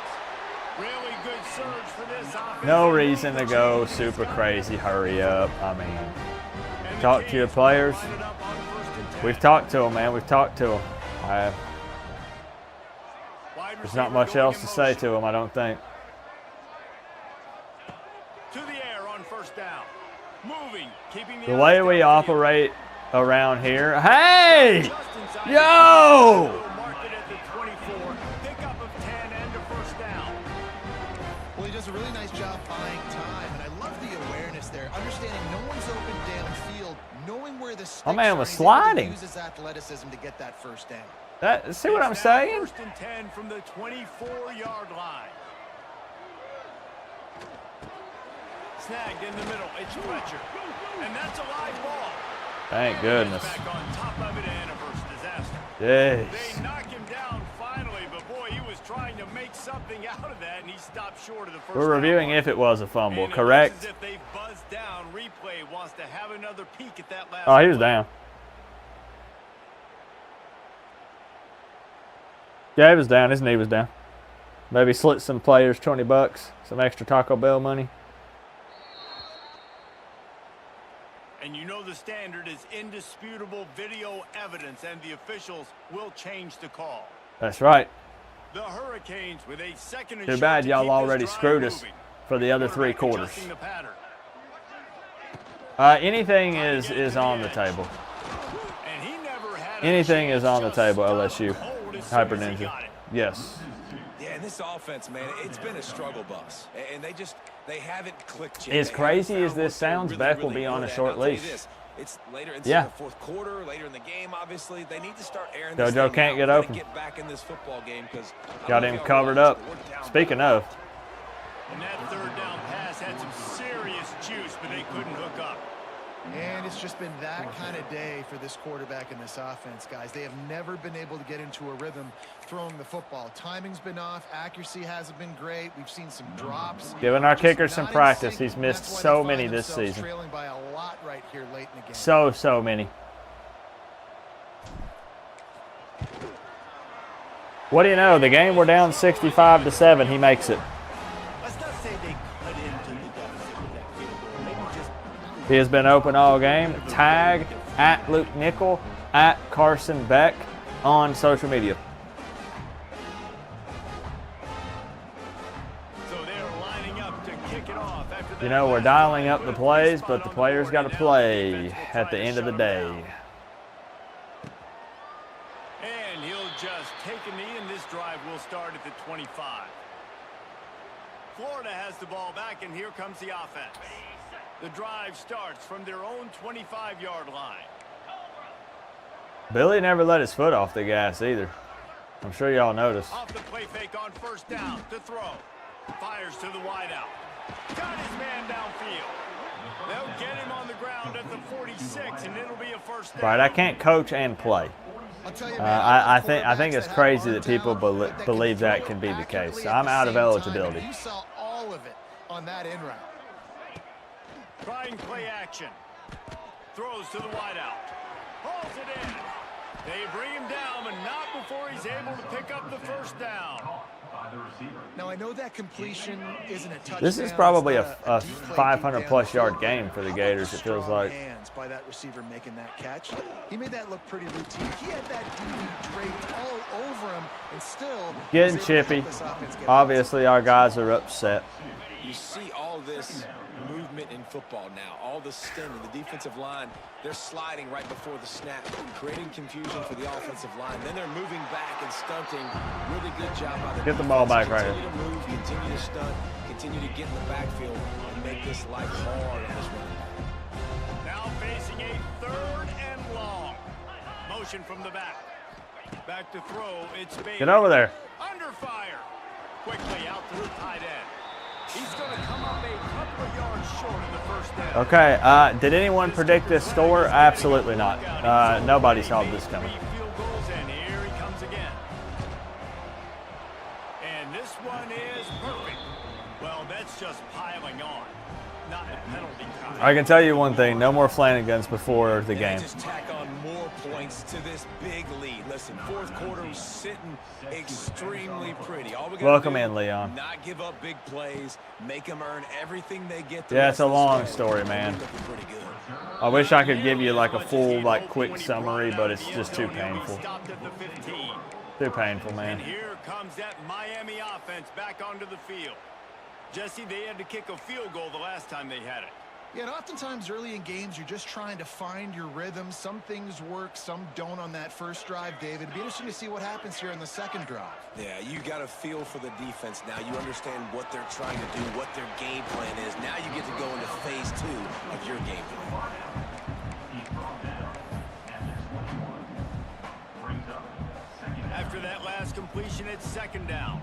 Really good surge for this offense. No reason to go super crazy. Hurry up. I mean, talk to your players. We've talked to them, man. We've talked to them. There's not much else to say to them, I don't think. To the air on first down. Moving, keeping The way we operate around here. Hey! Yo! Well, he does a really nice job buying time, and I love the awareness there. Understanding no one's open downfield, knowing where the sticks My man are, was he's able to sliding. use his athleticism to get that first down. See what I'm saying? First and 10 from the 24-yard line. Snagged in the middle. It's Fletcher. And that's a live ball. Thank goodness. Back on top of it and a first disaster. Yes. They knock him down finally, but boy, he was trying to make something out of that, and he stopped short of the first. We're reviewing down. if it was a fumble, And correct? As if they buzzed down, replay wants to have another peek at that last Oh, he was play. down. Yeah, he was down. His knee was down. Maybe slit some players $20, some extra Taco Bell money. And you know the standard is indisputable video evidence, and the officials will change the call. That's right. The Hurricanes with a second and Too short bad to y'all keep this already drive screwed us moving. for the other 3 quarters. Adjusting the pattern. Anything is on the table. And he never had Anything a is on the chance table, to LSU. stop hold as soon Hyper as he Ninja. got it. Yes. Yeah, and this offense, man, it's been a struggle bus. And they haven't clicked yet. As They crazy haven't as found this what they're sounds, really, Beck will really be on good a at. short I'll tell you leash. this, it's later in Yeah. the fourth quarter, later in the game, obviously. They need to start airing JoJo this thing can't out. get We gotta open. Get back in this football game because Got him covered up. Speaking of, And that third down pass had some serious juice, but they couldn't hook up. And it's just been that kind of day for this quarterback and this offense, guys. They have never been able to get into a rhythm throwing the football. Timing's been off. Accuracy hasn't been great. We've seen some drops. giving our Just kicker some not in practice. sync, He's and missed that's why so they many find this themselves season. trailing by a lot right here late in the game. So many. What do you know? The game we're down 65-7. He makes it. Let's not say they cut into the deficit with that field goal. Maybe just He has been open all game. Tag at Luke Nickel, at Carson Beck on social media. You know, we're dialing up the plays, but the players got to play at the end of the day. And he'll just take a knee, and this drive will start at the 25. Florida has the ball back, and here comes the offense. The drive starts from their own 25-yard line. Billy never let his foot off the gas either. I'm sure y'all noticed. Off the play fake on first down to throw. Fires to the wideout. Got his man downfield. They'll get him on the ground at the 46, and it'll be a first down. Right, I can't coach and play. I think it's crazy that people believe that can be the case. I'm out of eligibility. You saw all of it on that in route. Trying play action. Throws to the wideout. Hauls it in. They bring him down, but not before he's able to pick up the first down. Now, I know that completion isn't a touchdown. This is probably a 500-plus yard game for the Gators, it feels like. Hands by that receiver making that catch. He made that look pretty routine. He had that DB draped all over him, and still Getting chippy. Obviously, our guys are upset. You see all this movement in football now. All the stemming, the defensive line, they're sliding right before the snap, creating confusion for the offensive line. Then they're moving back and stunting. Really good job by the Get the ball back right here. Continue to move, continue to stunt, continue to get in the backfield and make this life hard on this running back. Now facing a 3rd and long. Motion from the back. Back to throw. It's Bailey. Get over there. Under fire. Quickly out to the tight end. He's going to come up a couple of yards short of the first down. Okay, did anyone predict this score? Absolutely not. Nobody saw this coming. Field goals, and here he comes again. And this one is perfect. Well, that's just piling on. Not a penalty time. I can tell you one thing, no more Flanagans before the game. Just tack on more points to this big lead. Listen, 4th quarter was sitting extremely pretty. All we gotta Welcome do, in, Leon. Not give up big plays, make them earn everything they get. Yeah, it's a long story, man. I wish I could give you like a full, quick summary, but it's just too painful. Too painful, man. And here comes that Miami offense back onto the field. Jesse, they had to kick a field goal the last time they had it. Yeah, and oftentimes early in games, you're just trying to find your rhythm. Some things work, some don't on that first drive, David. It'd be interesting to see what happens here on the second drive. Yeah, you got a feel for the defense now. You understand what they're trying to do, what their game plan is. Now you get to go into phase 2 of your game plan. After that last completion, it's 2nd down.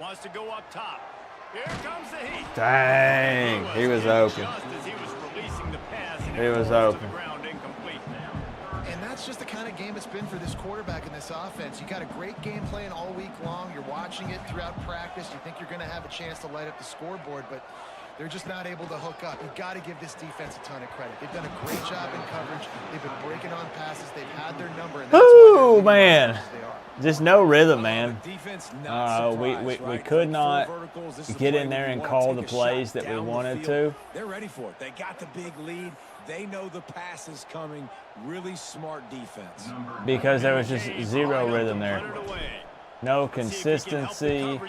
Wants to go up top. Here comes the heat. Dang, he was open. Just as he was releasing the pass, and He was it falls open. to the ground incomplete. And that's just the kind of game it's been for this quarterback in this offense. You got a great game plan all week long. You're watching it throughout practice. You think you're going to have a chance to light up the scoreboard, but they're just not able to hook up. You've got to give this defense a ton of credit. They've done a great job in coverage. They've been breaking on passes. They've had their number. And that's Ooh, man. Just no rhythm, man. We could not get in there and call the plays that we wanted to. They're ready for it. They got the big lead. They know the pass is coming. Really smart defense. Because there was just zero rhythm there. No consistency.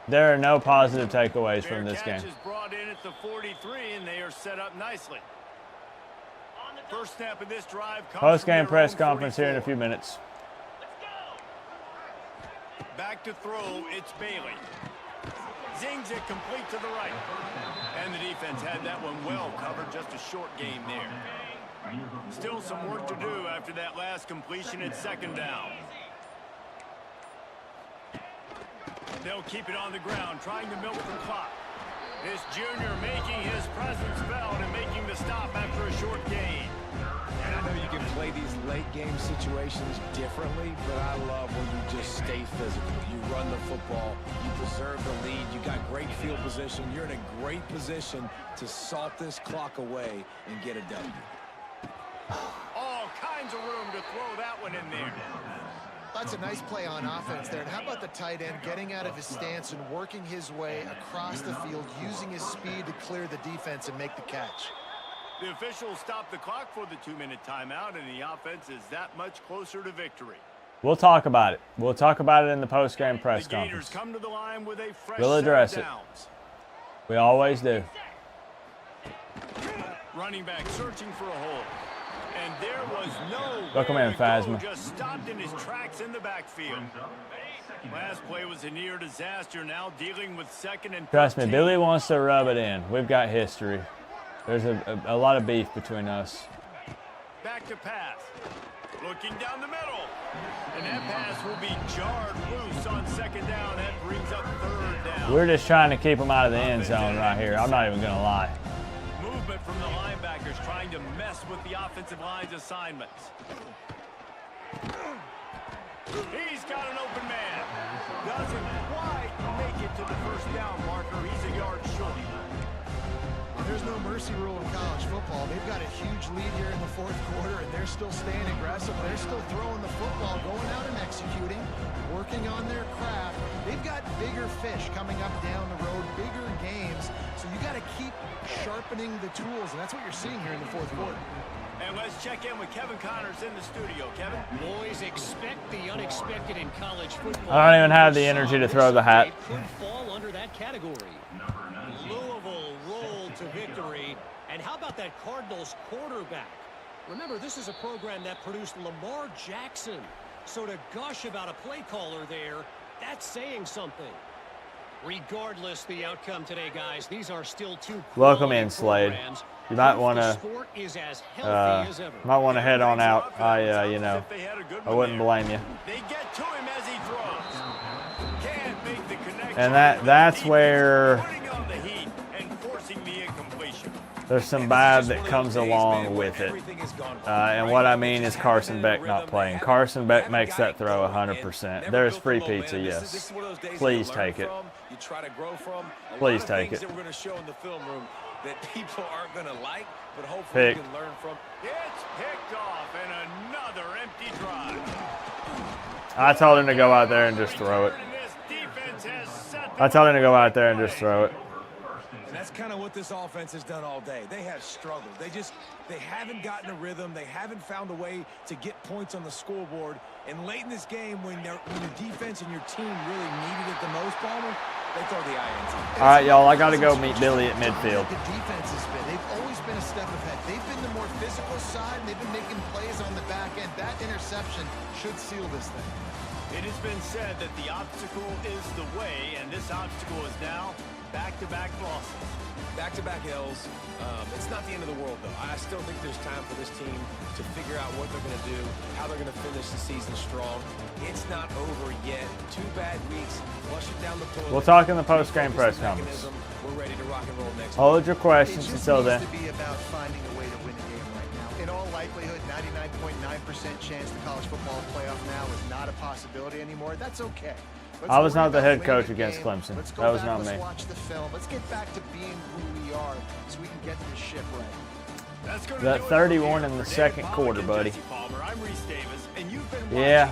There are no positive takeaways from this game. Brought in at the 43, and they are set up nicely. First snap of this drive. Post-game press conference here in a few minutes. Back to throw, it's Bailey. Zings it complete to the right. And the defense had that one well covered, just a short game there. Still some work to do after that last completion at 2nd down. They'll keep it on the ground, trying to milk the clock. This junior making his presence felt and making the stop after a short gain. And I know you can play these late game situations differently, but I love when you just stay physical. You run the football, you preserve the lead, you got great field position. You're in a great position to salt this clock away and get a W. All kinds of room to throw that one in there. That's a nice play on offense there. And how about the tight end getting out of his stance and working his way across the field, using his speed to clear the defense and make the catch? The officials stopped the clock for the 2-minute timeout, and the offense is that much closer to victory. We'll talk about it. We'll talk about it in the post-game press The Gators conference. come to the line with a fresh We'll set of address it. downs. We always do. Running back searching for a hole. And there was no Welcome in, Phasma. just stopped in his tracks in the backfield. Last play was a near disaster, now dealing with 2nd and 13. Trust me, Billy wants to rub it in. We've got history. There's a lot of beef between us. Back to pass. Looking down the middle. And that pass will be jarred loose on 2nd down. That brings up 3rd down. We're just trying to keep them out of the end zone right here. I'm not even going to lie. Movement from the linebackers trying to mess with the offensive line's assignments. He's got an open man. Doesn't quite make it to the 1st down marker. He's a yard short. There's no mercy rule in college football. They've got a huge lead here in the 4th quarter, and they're still staying aggressive. They're still throwing the football, going out and executing, working on their craft. They've got bigger fish coming up down the road, bigger games. So you got to keep sharpening the tools, and that's what you're seeing here in the 4th quarter. And let's check in with Kevin Connors in the studio. Kevin? Boys, expect the unexpected in college football. I don't even have the energy to throw the hat. Could fall under that category. Louisville rolled to victory. And how about that Cardinals quarterback? Remember, this is a program that produced Lamar Jackson. So to gush about a play caller there, that's saying something. Regardless the outcome today, guys, these are still two Welcome in, Slade. programs. You might want to head on out. I wouldn't blame you. They get to him as he throws. Can't make the connection. And that's where Putting on the heat and forcing the incompletion. there's some bad that comes along with it. And what I mean is Carson Beck not playing. Carson Beck makes that throw 100%. There's free pizza, yes. Please take it. You try to grow from. Please take it. That we're going to show in the film room that people aren't going to like, but hopefully you can learn from. It's picked off and another empty drive. I told him to go out there and just throw it. I told him to go out there and just throw it. And that's kind of what this offense has done all day. They have struggled. They haven't gotten a rhythm. They haven't found a way to get points on the scoreboard. And late in this game, when your defense and your team really needed it the most, Palmer, they throw the INT. All right, y'all, I got to go meet Billy at midfield. The defense has been. They've always been a step ahead. They've been the more physical side, and they've been making plays on the back end. That interception should seal this thing. It has been said that the obstacle is the way, and this obstacle is now back-to-back losses. Back-to-back L's. It's not the end of the world, though. I still think there's time for this team to figure out what they're going to do, how they're going to finish the season strong. It's not over yet. 2 bad weeks. Flush it down the toilet. We'll talk in the post-game press conference. We're ready to rock and roll next week. Hold your questions until then. It just needs to be about finding a way to win a game right now. In all likelihood, 99.9% chance the college football playoff now is not a possibility anymore. That's okay. I was not the head coach against Clemson. That was not me. Let's watch the film. Let's get back to being who we are so we can get this ship right. That 31 in the 2nd quarter, buddy. Yeah.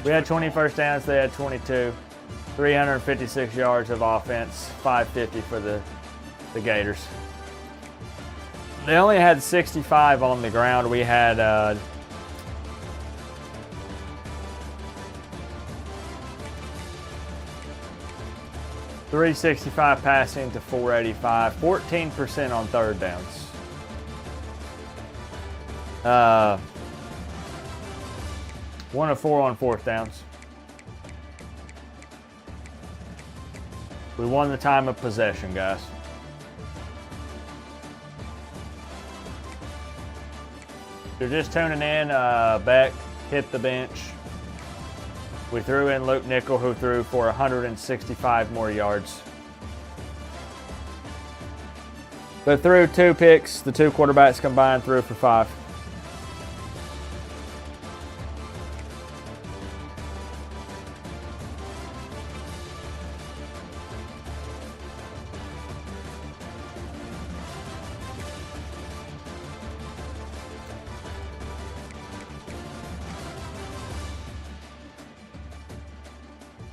We had 20 first downs. They had 22. 356 yards of offense. 550 for the Gators. They only had 65 on the ground. We had 365 passing to 485, 14% on 3rd downs. 1 of 4 on 4th downs. We won the time of possession, guys. If you're just tuning in, Beck hit the bench. We threw in Luke Nickel, who threw for 165 more yards. They threw 2 picks. The 2 quarterbacks combined threw for 5.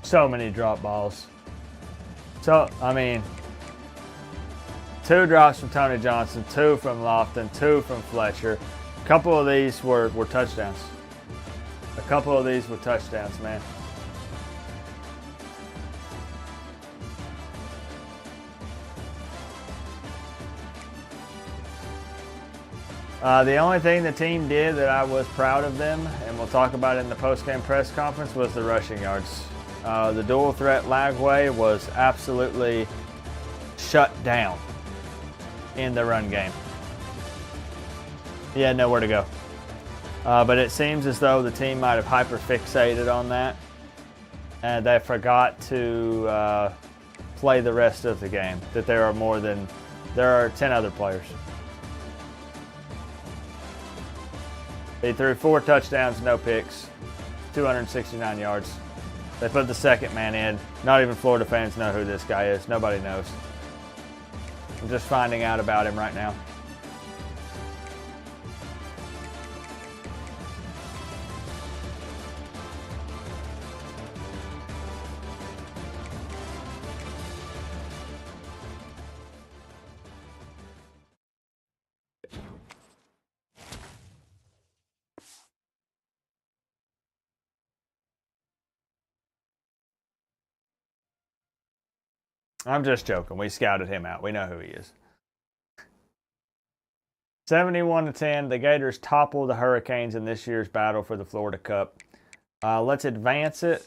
So many drop balls. So, I mean, 2 drops from Tony Johnson, 2 from Lofton, 2 from Fletcher. A couple of these were touchdowns. couple of these with touchdowns, man. The only thing the team did that I was proud of them, and we'll talk about it in the post-game press conference, was the rushing yards. The dual threat Lagway was absolutely shut down in the run game. He had nowhere to go. But it seems as though the team might have hyper-fixated on that, and they forgot to play the rest of the game, that there are 10 other players. He threw 4 touchdowns, no picks, 269 yards. They put the second man in. Not even Florida fans know who this guy is. Nobody knows. I'm just finding out about him right now. I'm just joking. We scouted him out. We know who he is. 71-10, the Gators topple the Hurricanes in this year's battle for the Florida Cup. Let's advance it,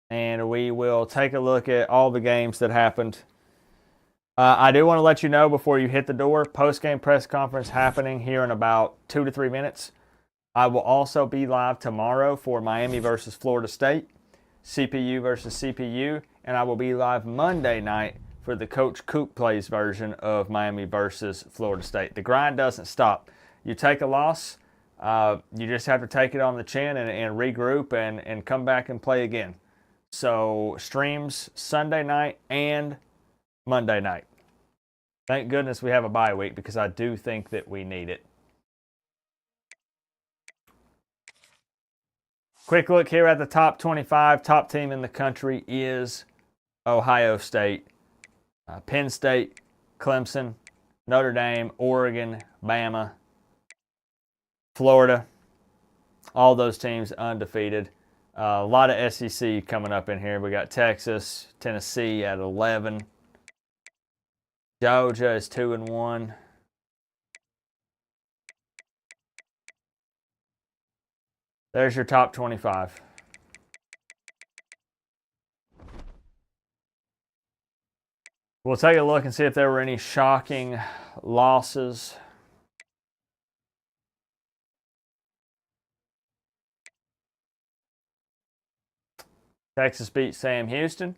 and we will take a look at all the games that happened. I do want to let you know before you hit the door, post-game press conference happening here in about 2 to 3 minutes. I will also be live tomorrow for Miami versus Florida State, CPU versus CPU, and I will be live Monday night for the Coach Coop plays version of Miami versus Florida State. The grind doesn't stop. You take a loss, you just have to take it on the chin and regroup and come back and play again. So streams Sunday night and Monday night. Thank goodness we have a bye week because I do think that we need it. Quick look here at the top 25. Top team in the country is Ohio State, Penn State, Clemson, Notre Dame, Oregon, Bama, Florida. All those teams undefeated. A lot of SEC coming up in here. We got Texas, Tennessee at 11. Georgia is 2-1. There's your top 25. We'll take a look and see if there were any shocking losses. Texas beat Sam Houston.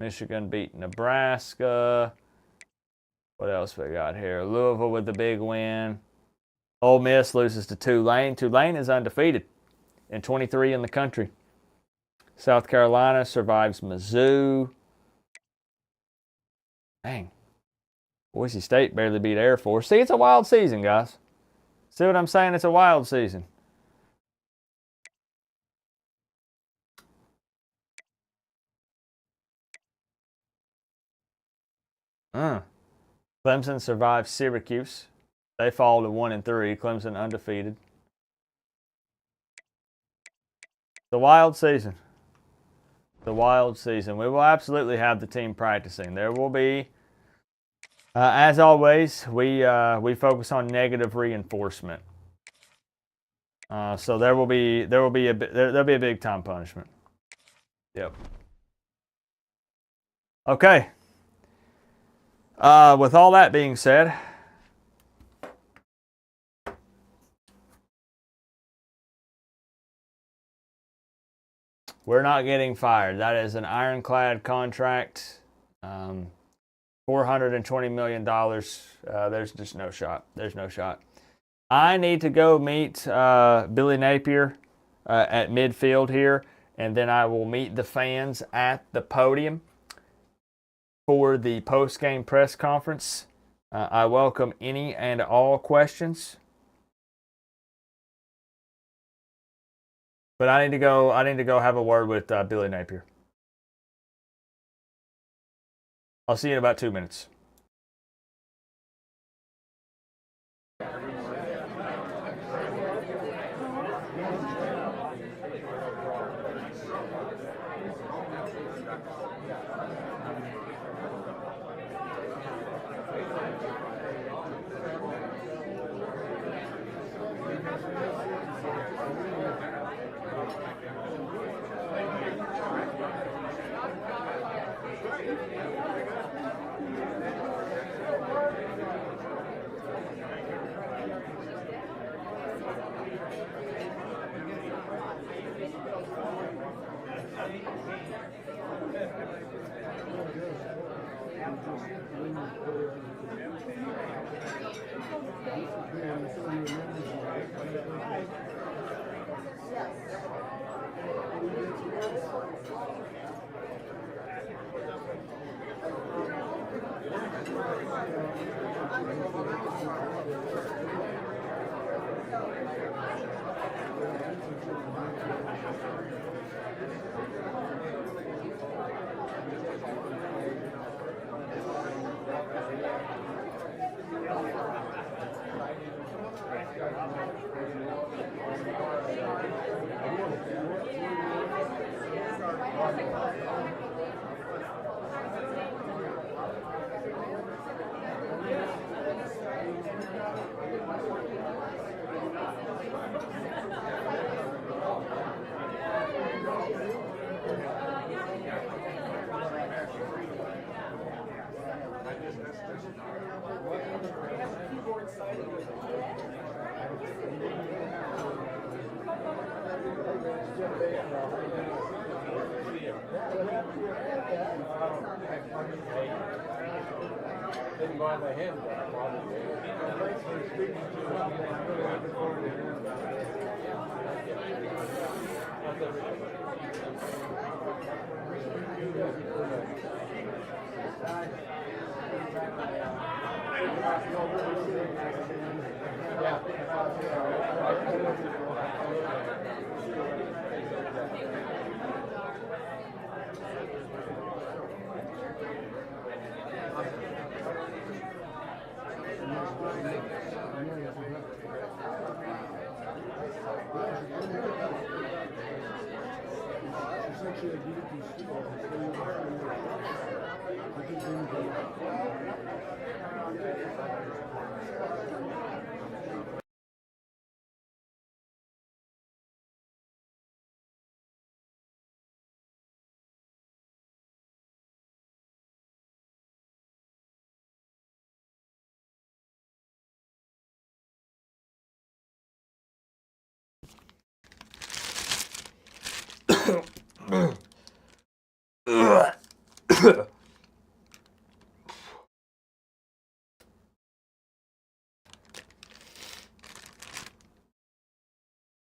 Michigan beat Nebraska. What else we got here? Louisville with the big win. Ole Miss loses to Tulane. Tulane is undefeated and 23 in the country. South Carolina survives Mizzou. Dang. Boise State barely beat Air Force. See, it's a wild season, guys. See what I'm saying? It's a wild season. Clemson survives Syracuse. They fall to 1-3. Clemson undefeated. The wild season. The wild season. We will absolutely have the team practicing. There will be, as always, we focus on negative reinforcement. So there'll be a big time punishment. Yep. Okay. With all that being said, we're not getting fired. That is an ironclad contract. $420 million. There's just no shot. There's no shot. I need to go meet Billy Napier at midfield here, and then I will meet the fans at the podium for the post-game press conference. I welcome any and all questions. But I need to go have a word with Billy Napier. I'll see you in about 2 minutes.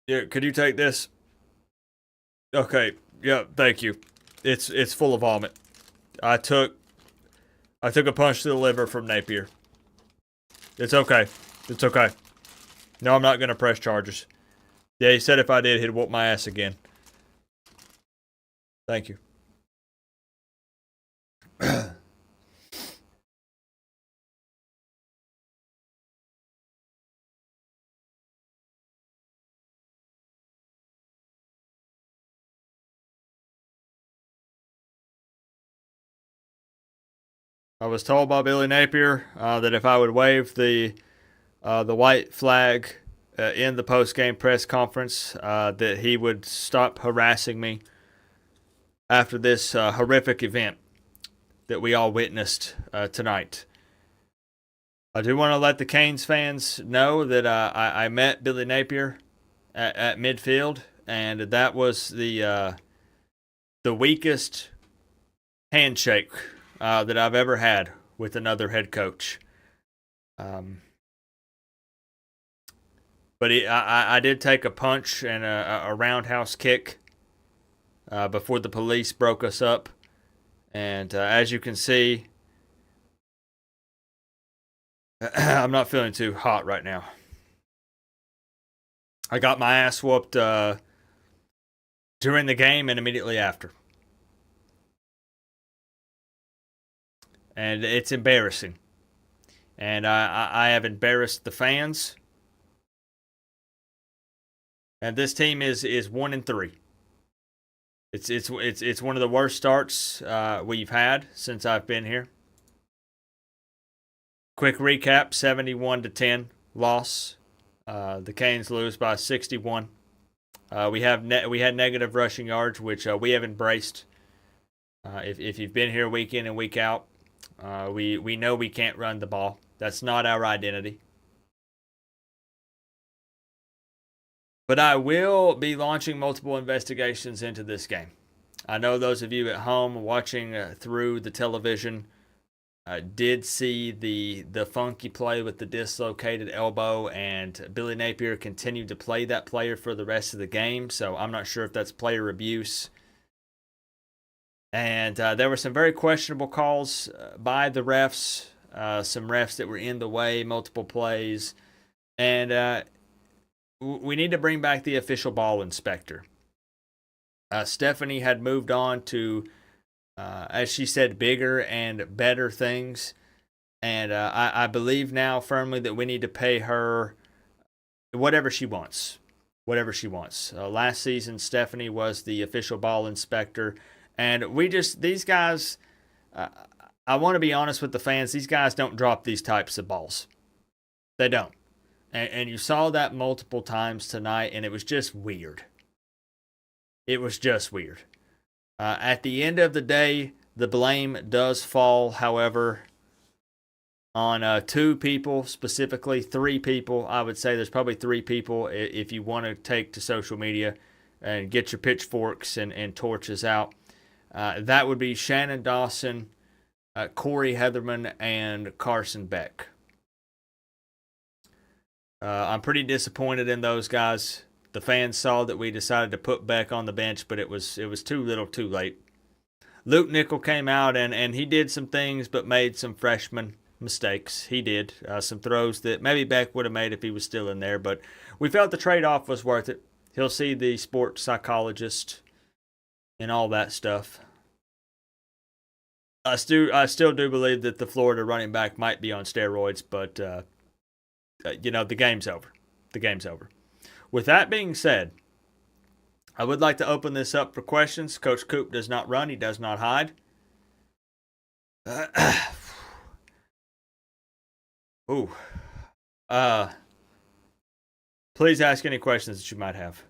Yeah, could you take this? Okay. Yeah, thank you. It's full of vomit. I took a punch to the liver from Napier. It's okay. It's okay. No, I'm not gonna press charges. Yeah, he said if I did, he'd whoop my ass again. Thank you. I was told by Billy Napier that if I would wave the white flag in the post-game press conference, that he would stop harassing me after this horrific event that we all witnessed tonight. I do want to let the Canes fans know that I met Billy Napier at midfield, and that was the weakest handshake that I've ever had with another head coach. But I did take a punch and a roundhouse kick before the police broke us up. And as you can see, I'm not feeling too hot right now. I got my ass whooped during the game and immediately after. And it's embarrassing. And I have embarrassed the fans. And this team is 1-3. It's one of the worst starts we've had since I've been here. Quick recap: 71-10 loss. The Canes lose by 61. We had negative rushing yards, which we have embraced. If you've been here week in and week out, we know we can't run the ball. That's not our identity. But I will be launching multiple investigations into this game. I know those of you at home watching through the television did see the funky play with the dislocated elbow, and Billy Napier continued to play that player for the rest of the game, so I'm not sure if that's player abuse. And there were some very questionable calls by the refs, some refs that were in the way, multiple plays, and we need to bring back the official ball inspector. Stephanie had moved on to, as she said, bigger and better things. And I believe now firmly that we need to pay her whatever she wants. Whatever she wants. Last season, Stephanie was the official ball inspector. And these guys, I want to be honest with the fans, these guys don't drop these types of balls. They don't. And you saw that multiple times tonight, and it was just weird. It was just weird. At the end of the day, the blame does fall, however, on 2 people, specifically 3 people. I would say there's probably 3 people if you want to take to social media and get your pitchforks and torches out. That would be Shannon Dawson, Corey Heatherman, and Carson Beck. I'm pretty disappointed in those guys. The fans saw that we decided to put Beck on the bench, but it was too little too late. Luke Nickel came out and he did some things, but made some freshman mistakes. He did some throws that maybe Beck would have made if he was still in there, but we felt the trade-off was worth it. He'll see the sports psychologist and all that stuff. I still do believe that the Florida running back might be on steroids, but the game's over. The game's over. With that being said, I would like to open this up for questions. Coach Coop does not run. He does not hide. Please ask any questions that you might have.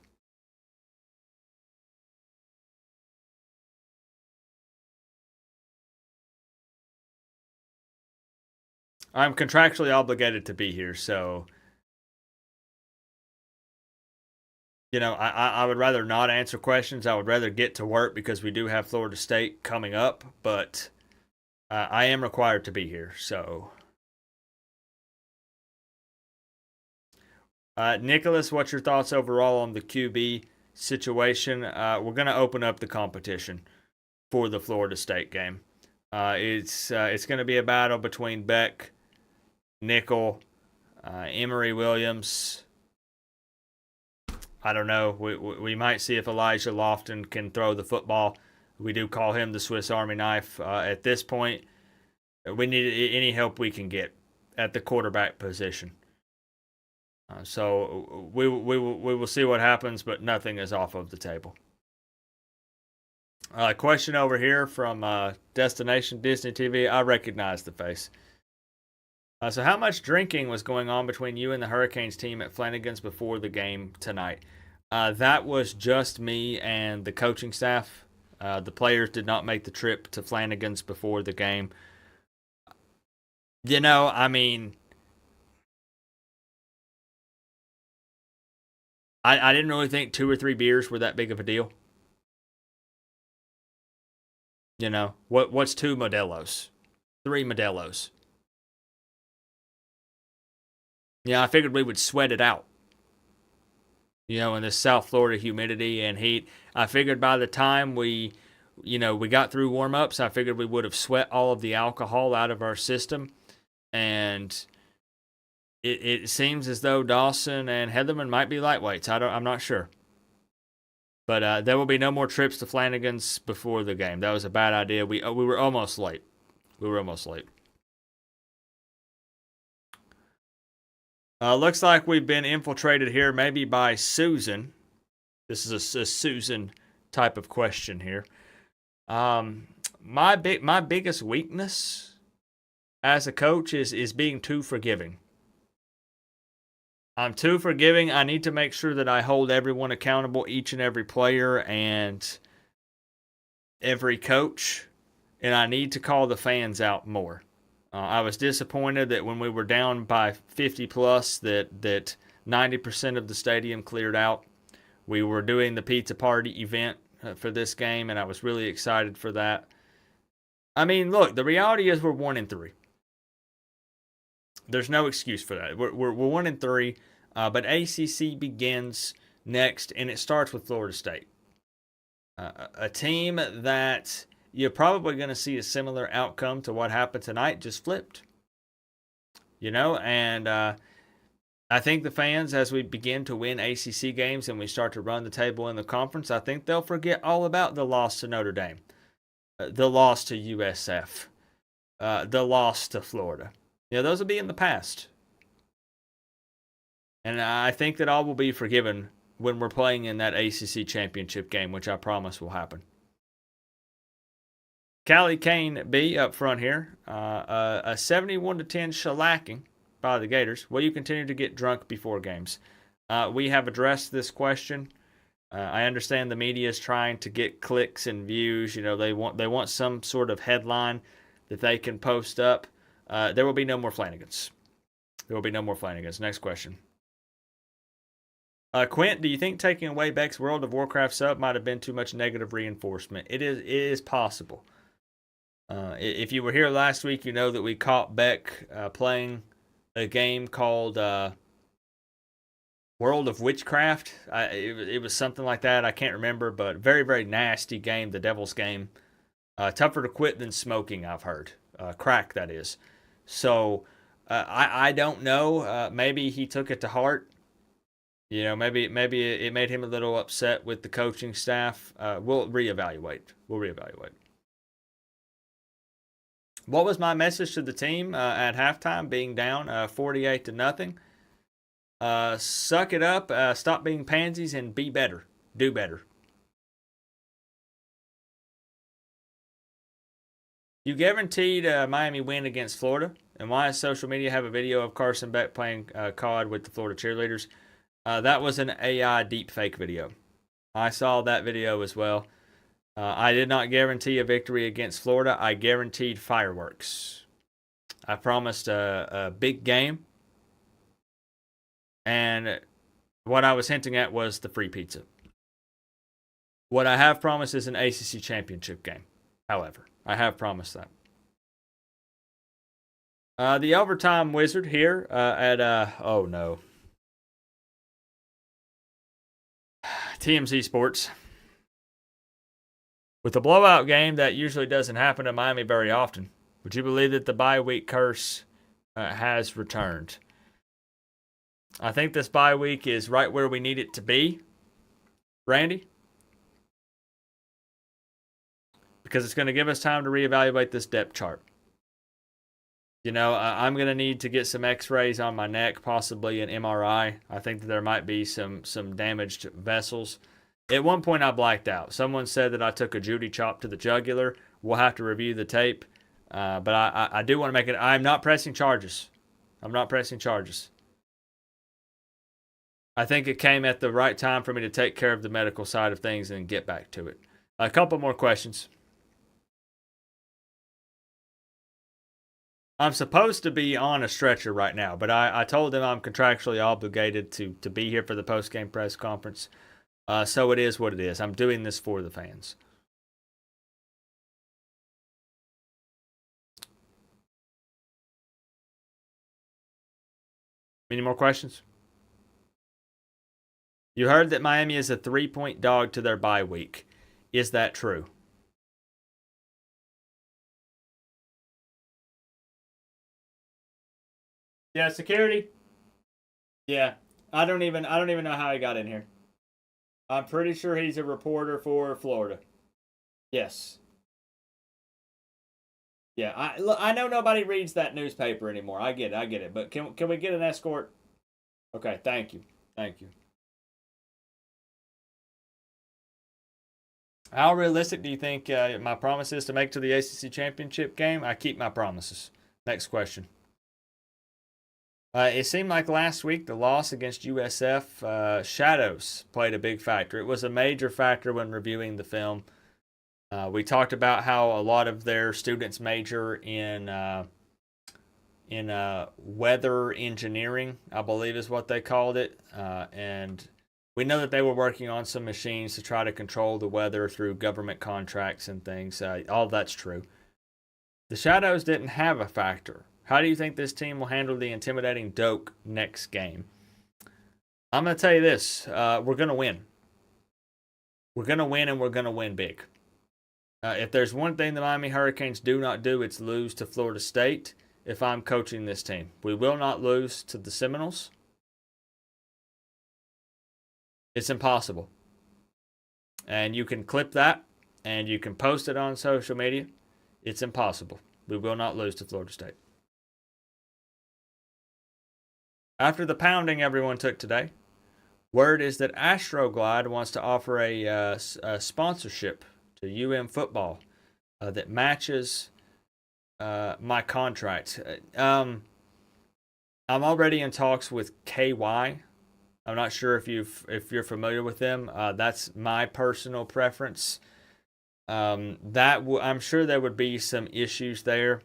I'm contractually obligated to be here, so I would rather not answer questions. I would rather get to work because we do have Florida State coming up, but I am required to be here. So, Nicholas, what's your thoughts overall on the QB situation? We're going to open up the competition for the Florida State game. It's going to be a battle between Beck, Nickel, Emory Williams. I don't know. We might see if Elijah Lofton can throw the football. We do call him the Swiss Army knife. At this point, we need any help we can get at the quarterback position. So we will see what happens, but nothing is off of the table. Question over here from Destination Disney TV. I recognize the face. So how much drinking was going on between you and the Hurricanes team at Flanagan's before the game tonight? That was just me and the coaching staff. The players did not make the trip to Flanagan's before the game. I didn't really think 2 or 3 beers were that big of a deal. What's 2 Modelo's? 3 Modelo's. Yeah, I figured we would sweat it out. In this South Florida humidity and heat. I figured by the time we got through warm-ups, I figured we would have sweat all of the alcohol out of our system. And it seems as though Dawson and Heatherman might be lightweights. I'm not sure. But there will be no more trips to Flanagan's before the game. That was a bad idea. We were almost late. Looks like we've been infiltrated here maybe by Susan. This is a Susan type of question here. My biggest weakness as a coach is being too forgiving. I'm too forgiving. I need to make sure that I hold everyone accountable, each and every player and every coach, and I need to call the fans out more. I was disappointed that when we were down by 50 plus that 90% of the stadium cleared out. We were doing the pizza party event for this game, and I was really excited for that. I mean, look, the reality is we're 1-3. There's no excuse for that. We're 1-3, but ACC begins next, and it starts with Florida State. A team that you're probably going to see a similar outcome to what happened tonight, just flipped. And I think the fans, as we begin to win ACC games and we start to run the table in the conference, I think they'll forget all about the loss to Notre Dame, the loss to USF, the loss to Florida. Those will be in the past. And I think that all will be forgiven when we're playing in that ACC championship game, which I promise will happen. Callie Kane B up front here. A 71-10 shellacking by the Gators. Will you continue to get drunk before games? We have addressed this question. I understand the media is trying to get clicks and views. They want some sort of headline that they can post up. There will be no more Flanagans. There will be no more Flanagans. Next question. Quint, do you think taking away Beck's World of Warcraft sub might have been too much negative reinforcement? It is possible. If you were here last week, you know that we caught Beck playing a game called World of Witchcraft. It was something like that. I can't remember, but very, very nasty game, the Devil's Game. Tougher to quit than smoking, I've heard. Crack, that is. So I don't know. Maybe he took it to heart. Maybe it made him a little upset with the coaching staff. We'll reevaluate. What was my message to the team at halftime, being down 48-0? Suck it up, stop being pansies, and be better. Do better. You guaranteed a Miami win against Florida. And why does social media have a video of Carson Beck playing COD with the Florida cheerleaders? That was an AI deepfake video. I saw that video as well. I did not guarantee a victory against Florida. I guaranteed fireworks. I promised a big game. And what I was hinting at was the free pizza. What I have promised is an ACC championship game. However, I have promised that. The overtime wizard here at, oh no. TMZ Sports. With a blowout game, that usually doesn't happen to Miami very often. Would you believe that the bye week curse has returned? I think this bye week is right where we need it to be, Randy, because it's going to give us time to reevaluate this depth chart. I'm going to need to get some x-rays on my neck, possibly an MRI. I think that there might be some damaged vessels. At one point, I blacked out. Someone said that I took a Judy chop to the jugular. We'll have to review the tape. But I do want to make it. I'm not pressing charges. I think it came at the right time for me to take care of the medical side of things and get back to it. A couple more questions. I'm supposed to be on a stretcher right now, but I told them I'm contractually obligated to be here for the post-game press conference. So it is what it is. I'm doing this for the fans. Any more questions? You heard that Miami is a 3-point dog to their bye week. Is that true? Yeah, security. Yeah, I don't even know how he got in here. I'm pretty sure he's a reporter for Florida. Yes. Yeah, I know nobody reads that newspaper anymore. I get it. But can we get an escort? Okay, thank you. How realistic do you think my promise is to make to the ACC championship game? I keep my promises. Next question. It seemed like last week the loss against USF, shadows played a big factor. It was a major factor when reviewing the film. We talked about how a lot of their students major in weather engineering, I believe is what they called it. And we know that they were working on some machines to try to control the weather through government contracts and things. All that's true. The shadows didn't have a factor. How do you think this team will handle the intimidating Doak next game? I'm going to tell you this. We're going to win. We're going to win, and we're going to win big. If there's one thing the Miami Hurricanes do not do, it's lose to Florida State if I'm coaching this team. We will not lose to the Seminoles. It's impossible. And you can clip that, and you can post it on social media. It's impossible. We will not lose to Florida State. After the pounding everyone took today, word is that Astroglide wants to offer a sponsorship to UM football that matches my contract. I'm already in talks with KY. I'm not sure if you're familiar with them. That's my personal preference. I'm sure there would be some issues there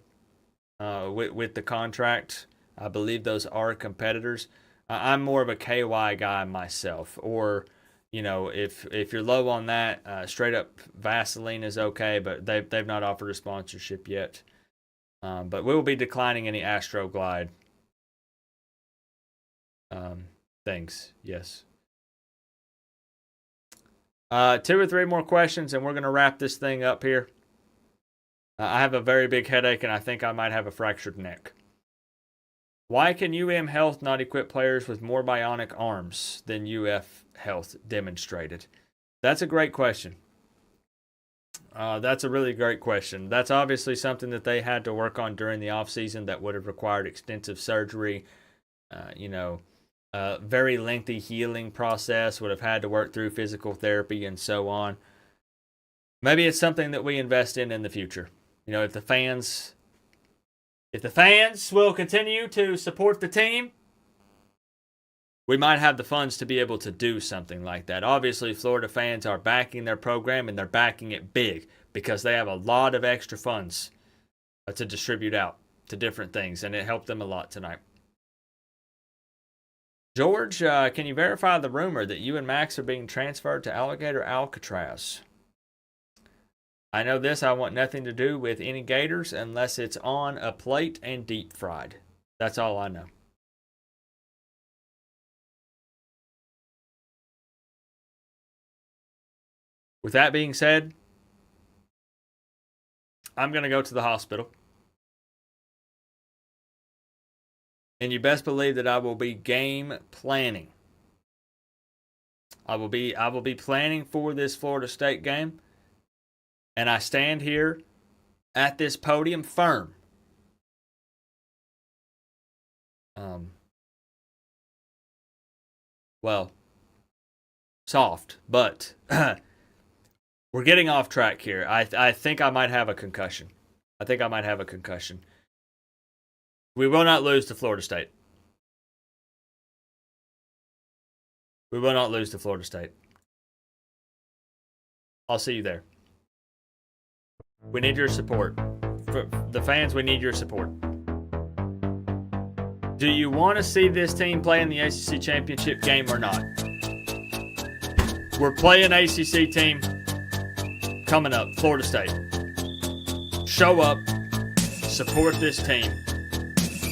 with the contract. I believe those are competitors. I'm more of a KY guy myself. Or, if you're low on that, straight up Vaseline is okay, but they've not offered a sponsorship yet. But we will be declining any Astroglide things. Yes. 2 or 3 more questions, and we're going to wrap this thing up here. I have a very big headache, and I think I might have a fractured neck. Why can UM Health not equip players with more bionic arms than UF Health demonstrated? That's a great question. That's a really great question. That's obviously something that they had to work on during the offseason that would have required extensive surgery, very lengthy healing process, would have had to work through physical therapy and so on. Maybe it's something that we invest in the future. If the fans will continue to support the team, we might have the funds to be able to do something like that. Obviously, Florida fans are backing their program, and they're backing it big because they have a lot of extra funds to distribute out to different things, and it helped them a lot tonight. George, can you verify the rumor that you and Max are being transferred to Alligator Alcatraz? I know this. I want nothing to do with any Gators unless it's on a plate and deep fried. That's all I know. With that being said, I'm going to go to the hospital. And you best believe that I will be game planning. I will be planning for this Florida State game. And I stand here at this podium firm. Soft, but we're getting off track here. I think I might have a concussion. We will not lose to Florida State. I'll see you there. We need your support. For the fans, we need your support. Do you want to see this team play in the ACC championship game or not? We're playing ACC team coming up, Florida State. Show up, support this team,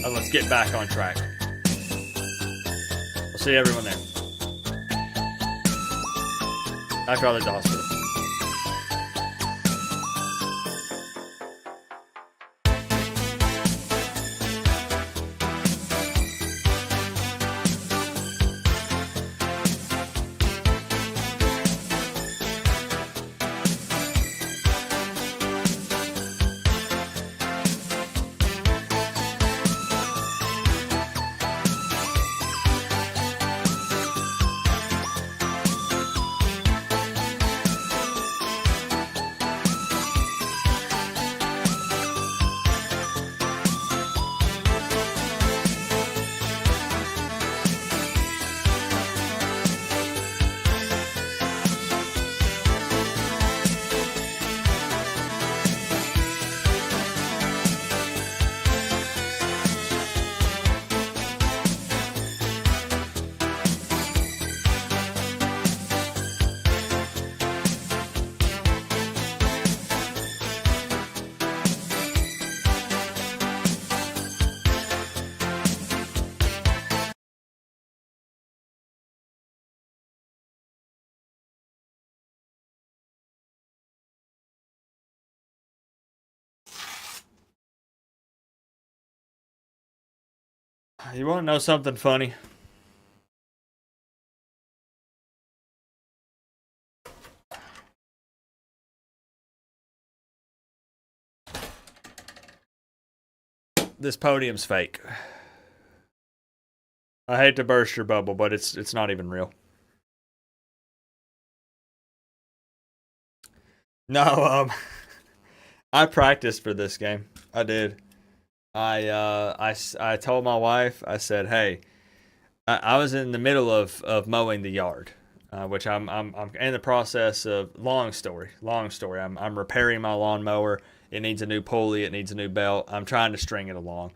and let's get back on track. We'll see everyone there. After I leave the hospital. You want to know something funny? This podium's fake. I hate to burst your bubble, but it's not even real. No, I practiced for this game. I did. I told my wife, I said, hey, I was in the middle of mowing the yard, which I'm in the process of, long story. I'm repairing my lawnmower. It needs a new pulley. It needs a new belt. I'm trying to string it along.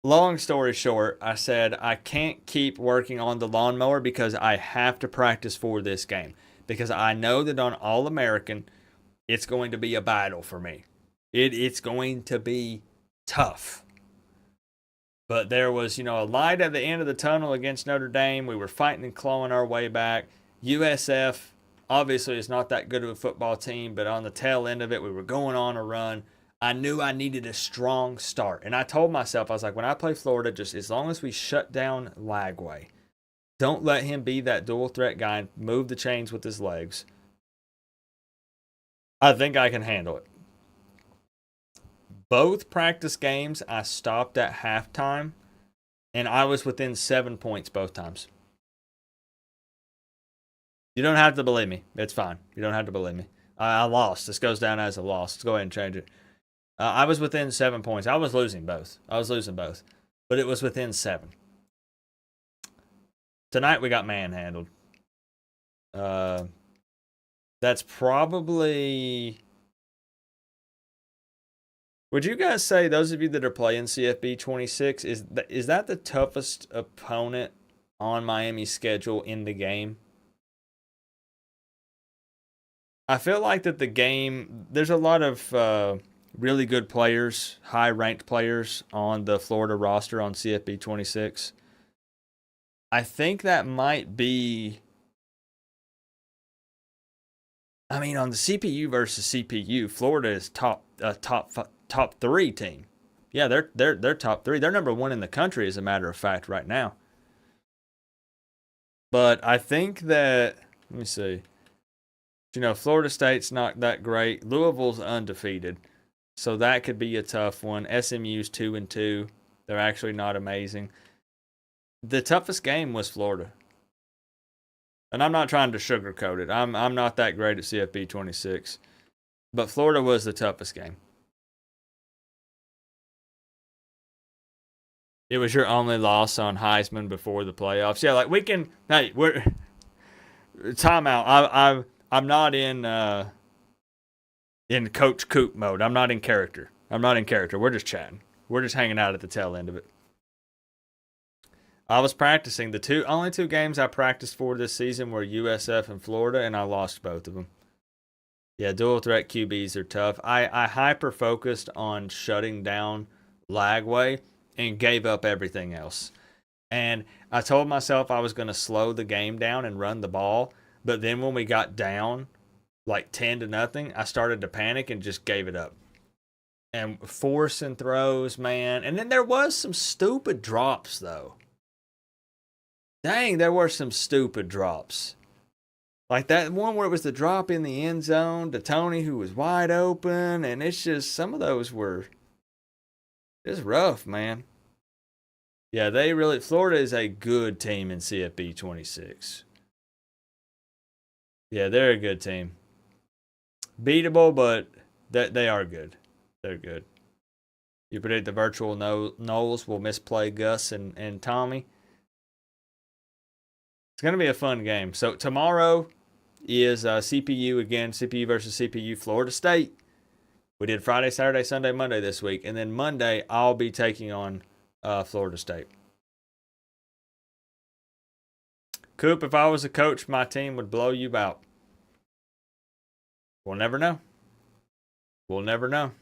Long story short, I said, I can't keep working on the lawnmower because I have to practice for this game. Because I know that on All-American, it's going to be a battle for me. It's going to be tough. But there was, a light at the end of the tunnel against Notre Dame. We were fighting and clawing our way back. USF, obviously, is not that good of a football team, but on the tail end of it, we were going on a run. I knew I needed a strong start. And I told myself, I was like, when I play Florida, just as long as we shut down Lagway, don't let him be that dual threat guy and move the chains with his legs, I think I can handle it. Both practice games, I stopped at halftime, and I was within 7 points both times. You don't have to believe me. It's fine. You don't have to believe me. I lost. This goes down as a loss. Let's go ahead and change it. I was within 7 points. I was losing both. But it was within 7. Tonight we got manhandled. That's probably... Would you guys say, those of you that are playing CFB 26, is that the toughest opponent on Miami's schedule in the game? I feel like that the game, there's a lot of really good players, high-ranked players on the Florida roster on CFB 26. I think that might be... I mean, on the CPU versus CPU, Florida is top 3 team. Yeah, they're top 3. They're number 1 in the country, as a matter of fact, right now. But I think that, let me see. Florida State's not that great. Louisville's undefeated, so that could be a tough one. SMU's 2-2. They're actually not amazing. The toughest game was Florida. And I'm not trying to sugarcoat it. I'm not that great at CFB 26. But Florida was the toughest game. It was your only loss on Heisman before the playoffs. Yeah, like we can... Hey, we're... Timeout. I'm not in Coach Coop mode. I'm not in character. We're just chatting. We're just hanging out at the tail end of it. I was practicing. The only two games I practiced for this season were USF and Florida, and I lost both of them. Yeah, dual threat QBs are tough. I hyper-focused on shutting down Lagway and gave up everything else. And I told myself I was going to slow the game down and run the ball, but then when we got down like 10-0, I started to panic and just gave it up. And forcing throws, man. And then there was some stupid drops, though. Dang, there were some stupid drops. Like that one where it was the drop in the end zone to Tony, who was wide open. And it's just, some of those were just rough, man. Yeah, Florida is a good team in CFB 26. Yeah, they're a good team. Beatable, but they are good. They're good. You predict the virtual Knowles will misplay Gus and Tommy. It's going to be a fun game. So tomorrow is CPU again, CPU versus CPU, Florida State. We did Friday, Saturday, Sunday, Monday this week. And then Monday, I'll be taking on Florida State. Coop, if I was a coach, my team would blow you out. We'll never know. We'll never know.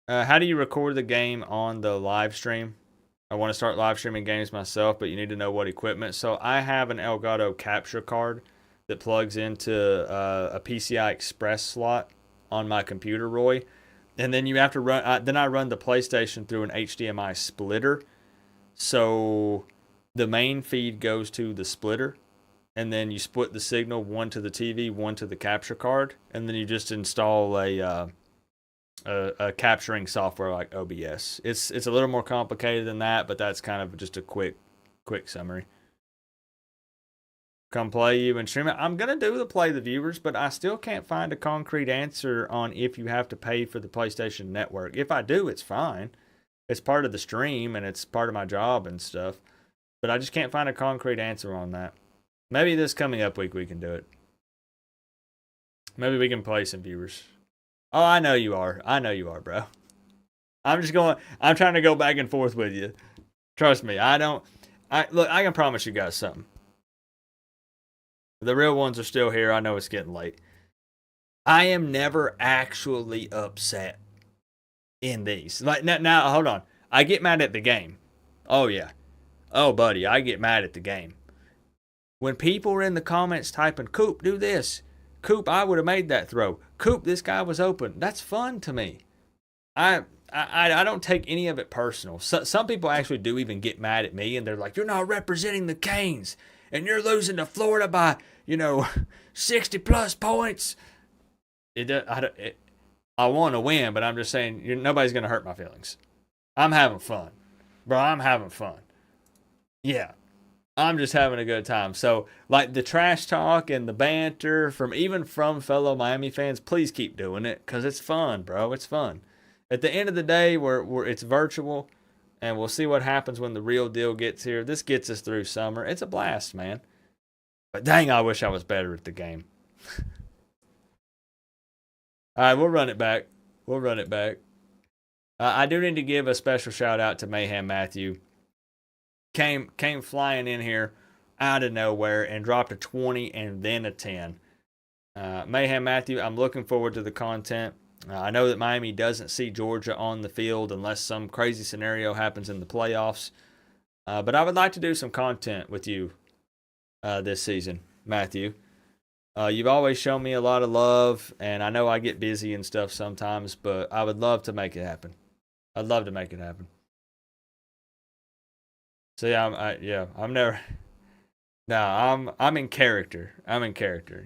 How do you record the game on the live stream? I want to start live streaming games myself, but you need to know what equipment. So I have an Elgato capture card that plugs into a PCI Express slot on my computer, Roy. And then you have to run. Then I run the PlayStation through an HDMI splitter, so the main feed goes to the splitter, and then you split the signal, one to the TV, one to the capture card, and then you just install a capturing software like OBS. It's a little more complicated than that, but that's kind of just a quick summary. Come play you and stream it. I'm gonna do the play the viewers, but I still can't find a concrete answer on if you have to pay for the PlayStation Network. If I do, it's fine. It's part of the stream and it's part of my job and stuff. But I just can't find a concrete answer on that. Maybe this coming up week we can do it. Maybe we can play some viewers. Oh, I know you are. I know you are, bro. I'm trying to go back and forth with you. Trust me, look, I can promise you guys something. The real ones are still here. I know it's getting late. I am never actually upset in these. Like now, hold on. I get mad at the game. Oh yeah. Oh buddy, I get mad at the game. When people are in the comments typing, "Coop, do this. Coop, I would have made that throw. Coop, this guy was open." That's fun to me. I don't take any of it personal. Some people actually do even get mad at me, and they're like, "You're not representing the Canes, and you're losing to Florida by, 60 plus points." I want to win, but I'm just saying nobody's going to hurt my feelings. I'm having fun. Bro, I'm having fun. Yeah. I'm just having a good time. So, like the trash talk and the banter from fellow Miami fans, please keep doing it because it's fun, bro. It's fun. At the end of the day, it's virtual, and we'll see what happens when the real deal gets here. This gets us through summer. It's a blast, man. But dang, I wish I was better at the game. All right, we'll run it back. I do need to give a special shout out to Mayhem Matthew. Came flying in here out of nowhere and dropped a 20 and then a 10. Mayhem Matthew, I'm looking forward to the content. I know that Miami doesn't see Georgia on the field unless some crazy scenario happens in the playoffs. But I would like to do some content with you this season, Matthew. You've always shown me a lot of love, and I know I get busy and stuff sometimes, but I would love to make it happen. I'd love to make it happen. So yeah, I'm never. No, I'm in character. I'm in character.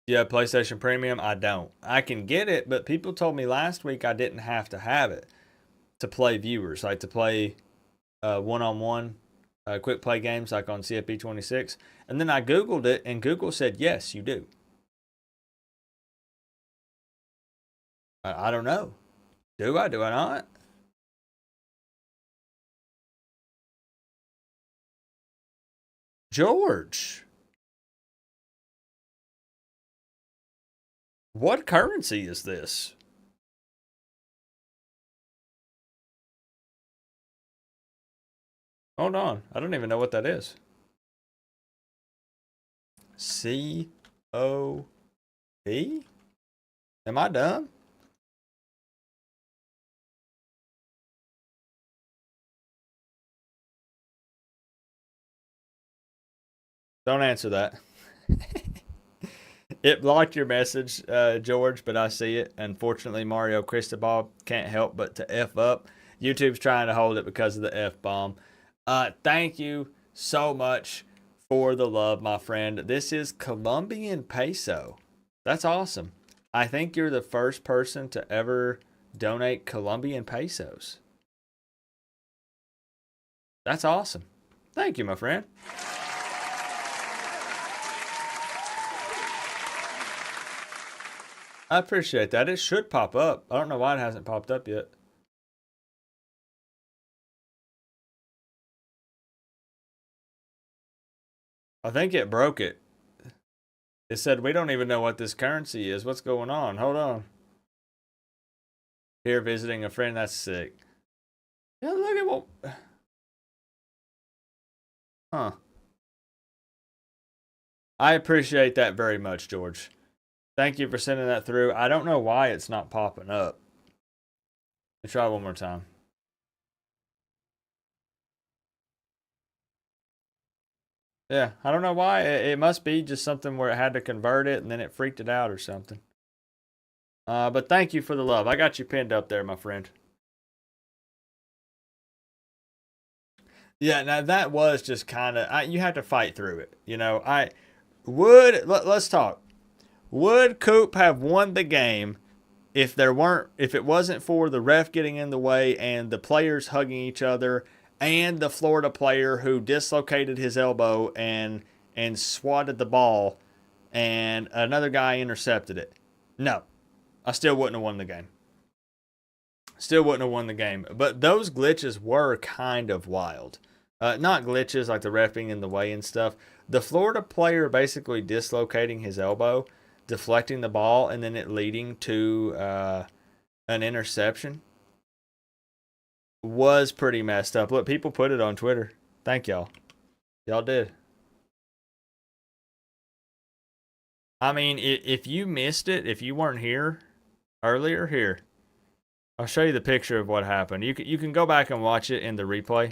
Yeah, PlayStation Premium. I don't. I can get it, but people told me last week I didn't have to have it to play viewers, like to play one-on-one quick play games like on CFP 26. And then I Googled it, and Google said, yes, you do. I don't know. Do I? Do I not? George. What currency is this? Hold on. I don't even know what that is. COP? Am I dumb? Don't answer that. It blocked your message, George, but I see it. Unfortunately, Mario Cristobal can't help but to F up. YouTube's trying to hold it because of the F-bomb. Thank you so much for the love, my friend. This is Colombian peso. That's awesome. I think you're the first person to ever donate Colombian pesos. That's awesome. Thank you, my friend. I appreciate that. It should pop up. I don't know why it hasn't popped up yet. I think it broke it. It said, we don't even know what this currency is. What's going on? Hold on. Here visiting a friend. That's sick. Yeah, look at what... Huh. I appreciate that very much, George. Thank you for sending that through. I don't know why it's not popping up. Let's try one more time. Yeah, I don't know why. It must be just something where it had to convert it and then it freaked it out or something. But thank you for the love. I got you pinned up there, my friend. Yeah, now that was just kind of, you had to fight through it. You know, let's talk. Would Coop have won the game if it wasn't for the ref getting in the way and the players hugging each other and the Florida player who dislocated his elbow and swatted the ball and another guy intercepted it? No, I still wouldn't have won the game. Still wouldn't have won the game. But those glitches were kind of wild. Not glitches like the ref being in the way and stuff. The Florida player basically dislocating his elbow, deflecting the ball, and then it leading to an interception was pretty messed up. Look, people put it on Twitter. Thank y'all. Y'all did. I mean, if you missed it, if you weren't here earlier, here, I'll show you the picture of what happened. You can go back and watch it in the replay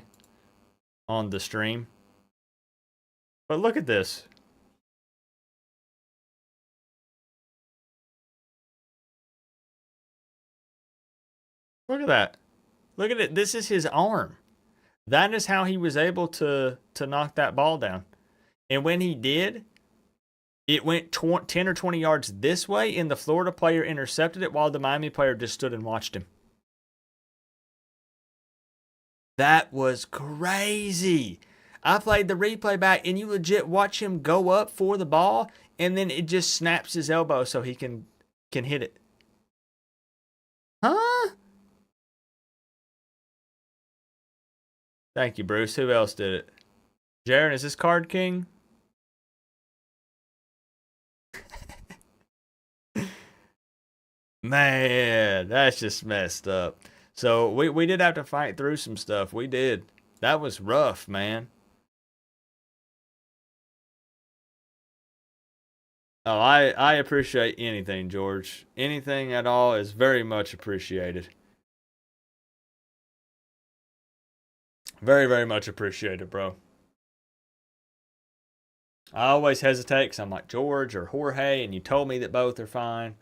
on the stream. But look at this. Look at that. Look at it. This is his arm. That is how he was able to knock that ball down. And when he did, it went 10 or 20 yards this way, and the Florida player intercepted it while the Miami player just stood and watched him. That was crazy. I played the replay back, and you legit watch him go up for the ball, and then it just snaps his elbow so he can hit it. Huh? Thank you, Bruce. Who else did it? Jaron, is this Card King? Man, that's just messed up. So we did have to fight through some stuff. We did. That was rough, man. Oh, I appreciate anything, George. Anything at all is very much appreciated. Very, very much appreciated, bro. I always hesitate because I'm like George or Jorge, and you told me that both are fine.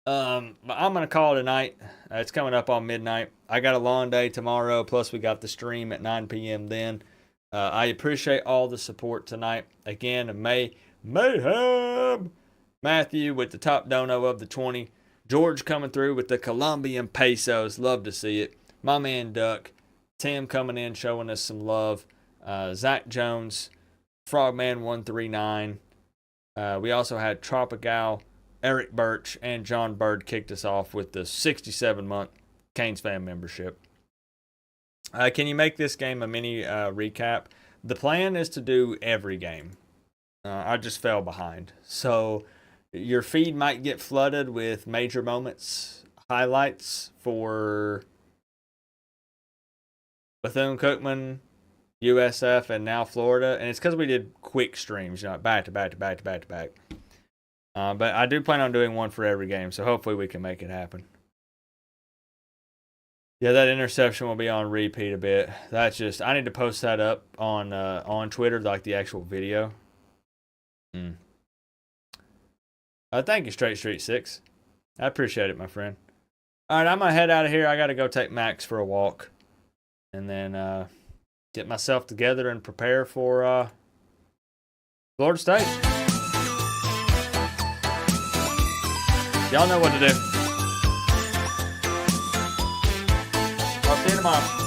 But I'm going to call it a night. It's coming up on midnight. I got a long day tomorrow, plus we got the stream at 9 p.m. then. I appreciate all the support tonight. Again, Mayhem! Matthew with the top dono of the 20. George coming through with the Colombian pesos. Love to see it. My man Duck. Tim coming in showing us some love. Zach Jones. Frogman139. We also had Tropical. Eric Birch and John Bird kicked us off with the 67-month Canes fan membership. Can you make this game a mini recap? The plan is to do every game. I just fell behind. So your feed might get flooded with major moments, highlights for Bethune-Cookman, USF, and now Florida. And it's because we did quick streams, back to back. But I do plan on doing one for every game, so hopefully we can make it happen. Yeah, that interception will be on repeat a bit. That's just, I need to post that up on Twitter, like the actual video. Thank you, Straight Street 6. I appreciate it, my friend. All right, I'm going to head out of here. I got to go take Max for a walk. And then get myself together and prepare for Florida State. Y'all know what to do. I'll see you tomorrow.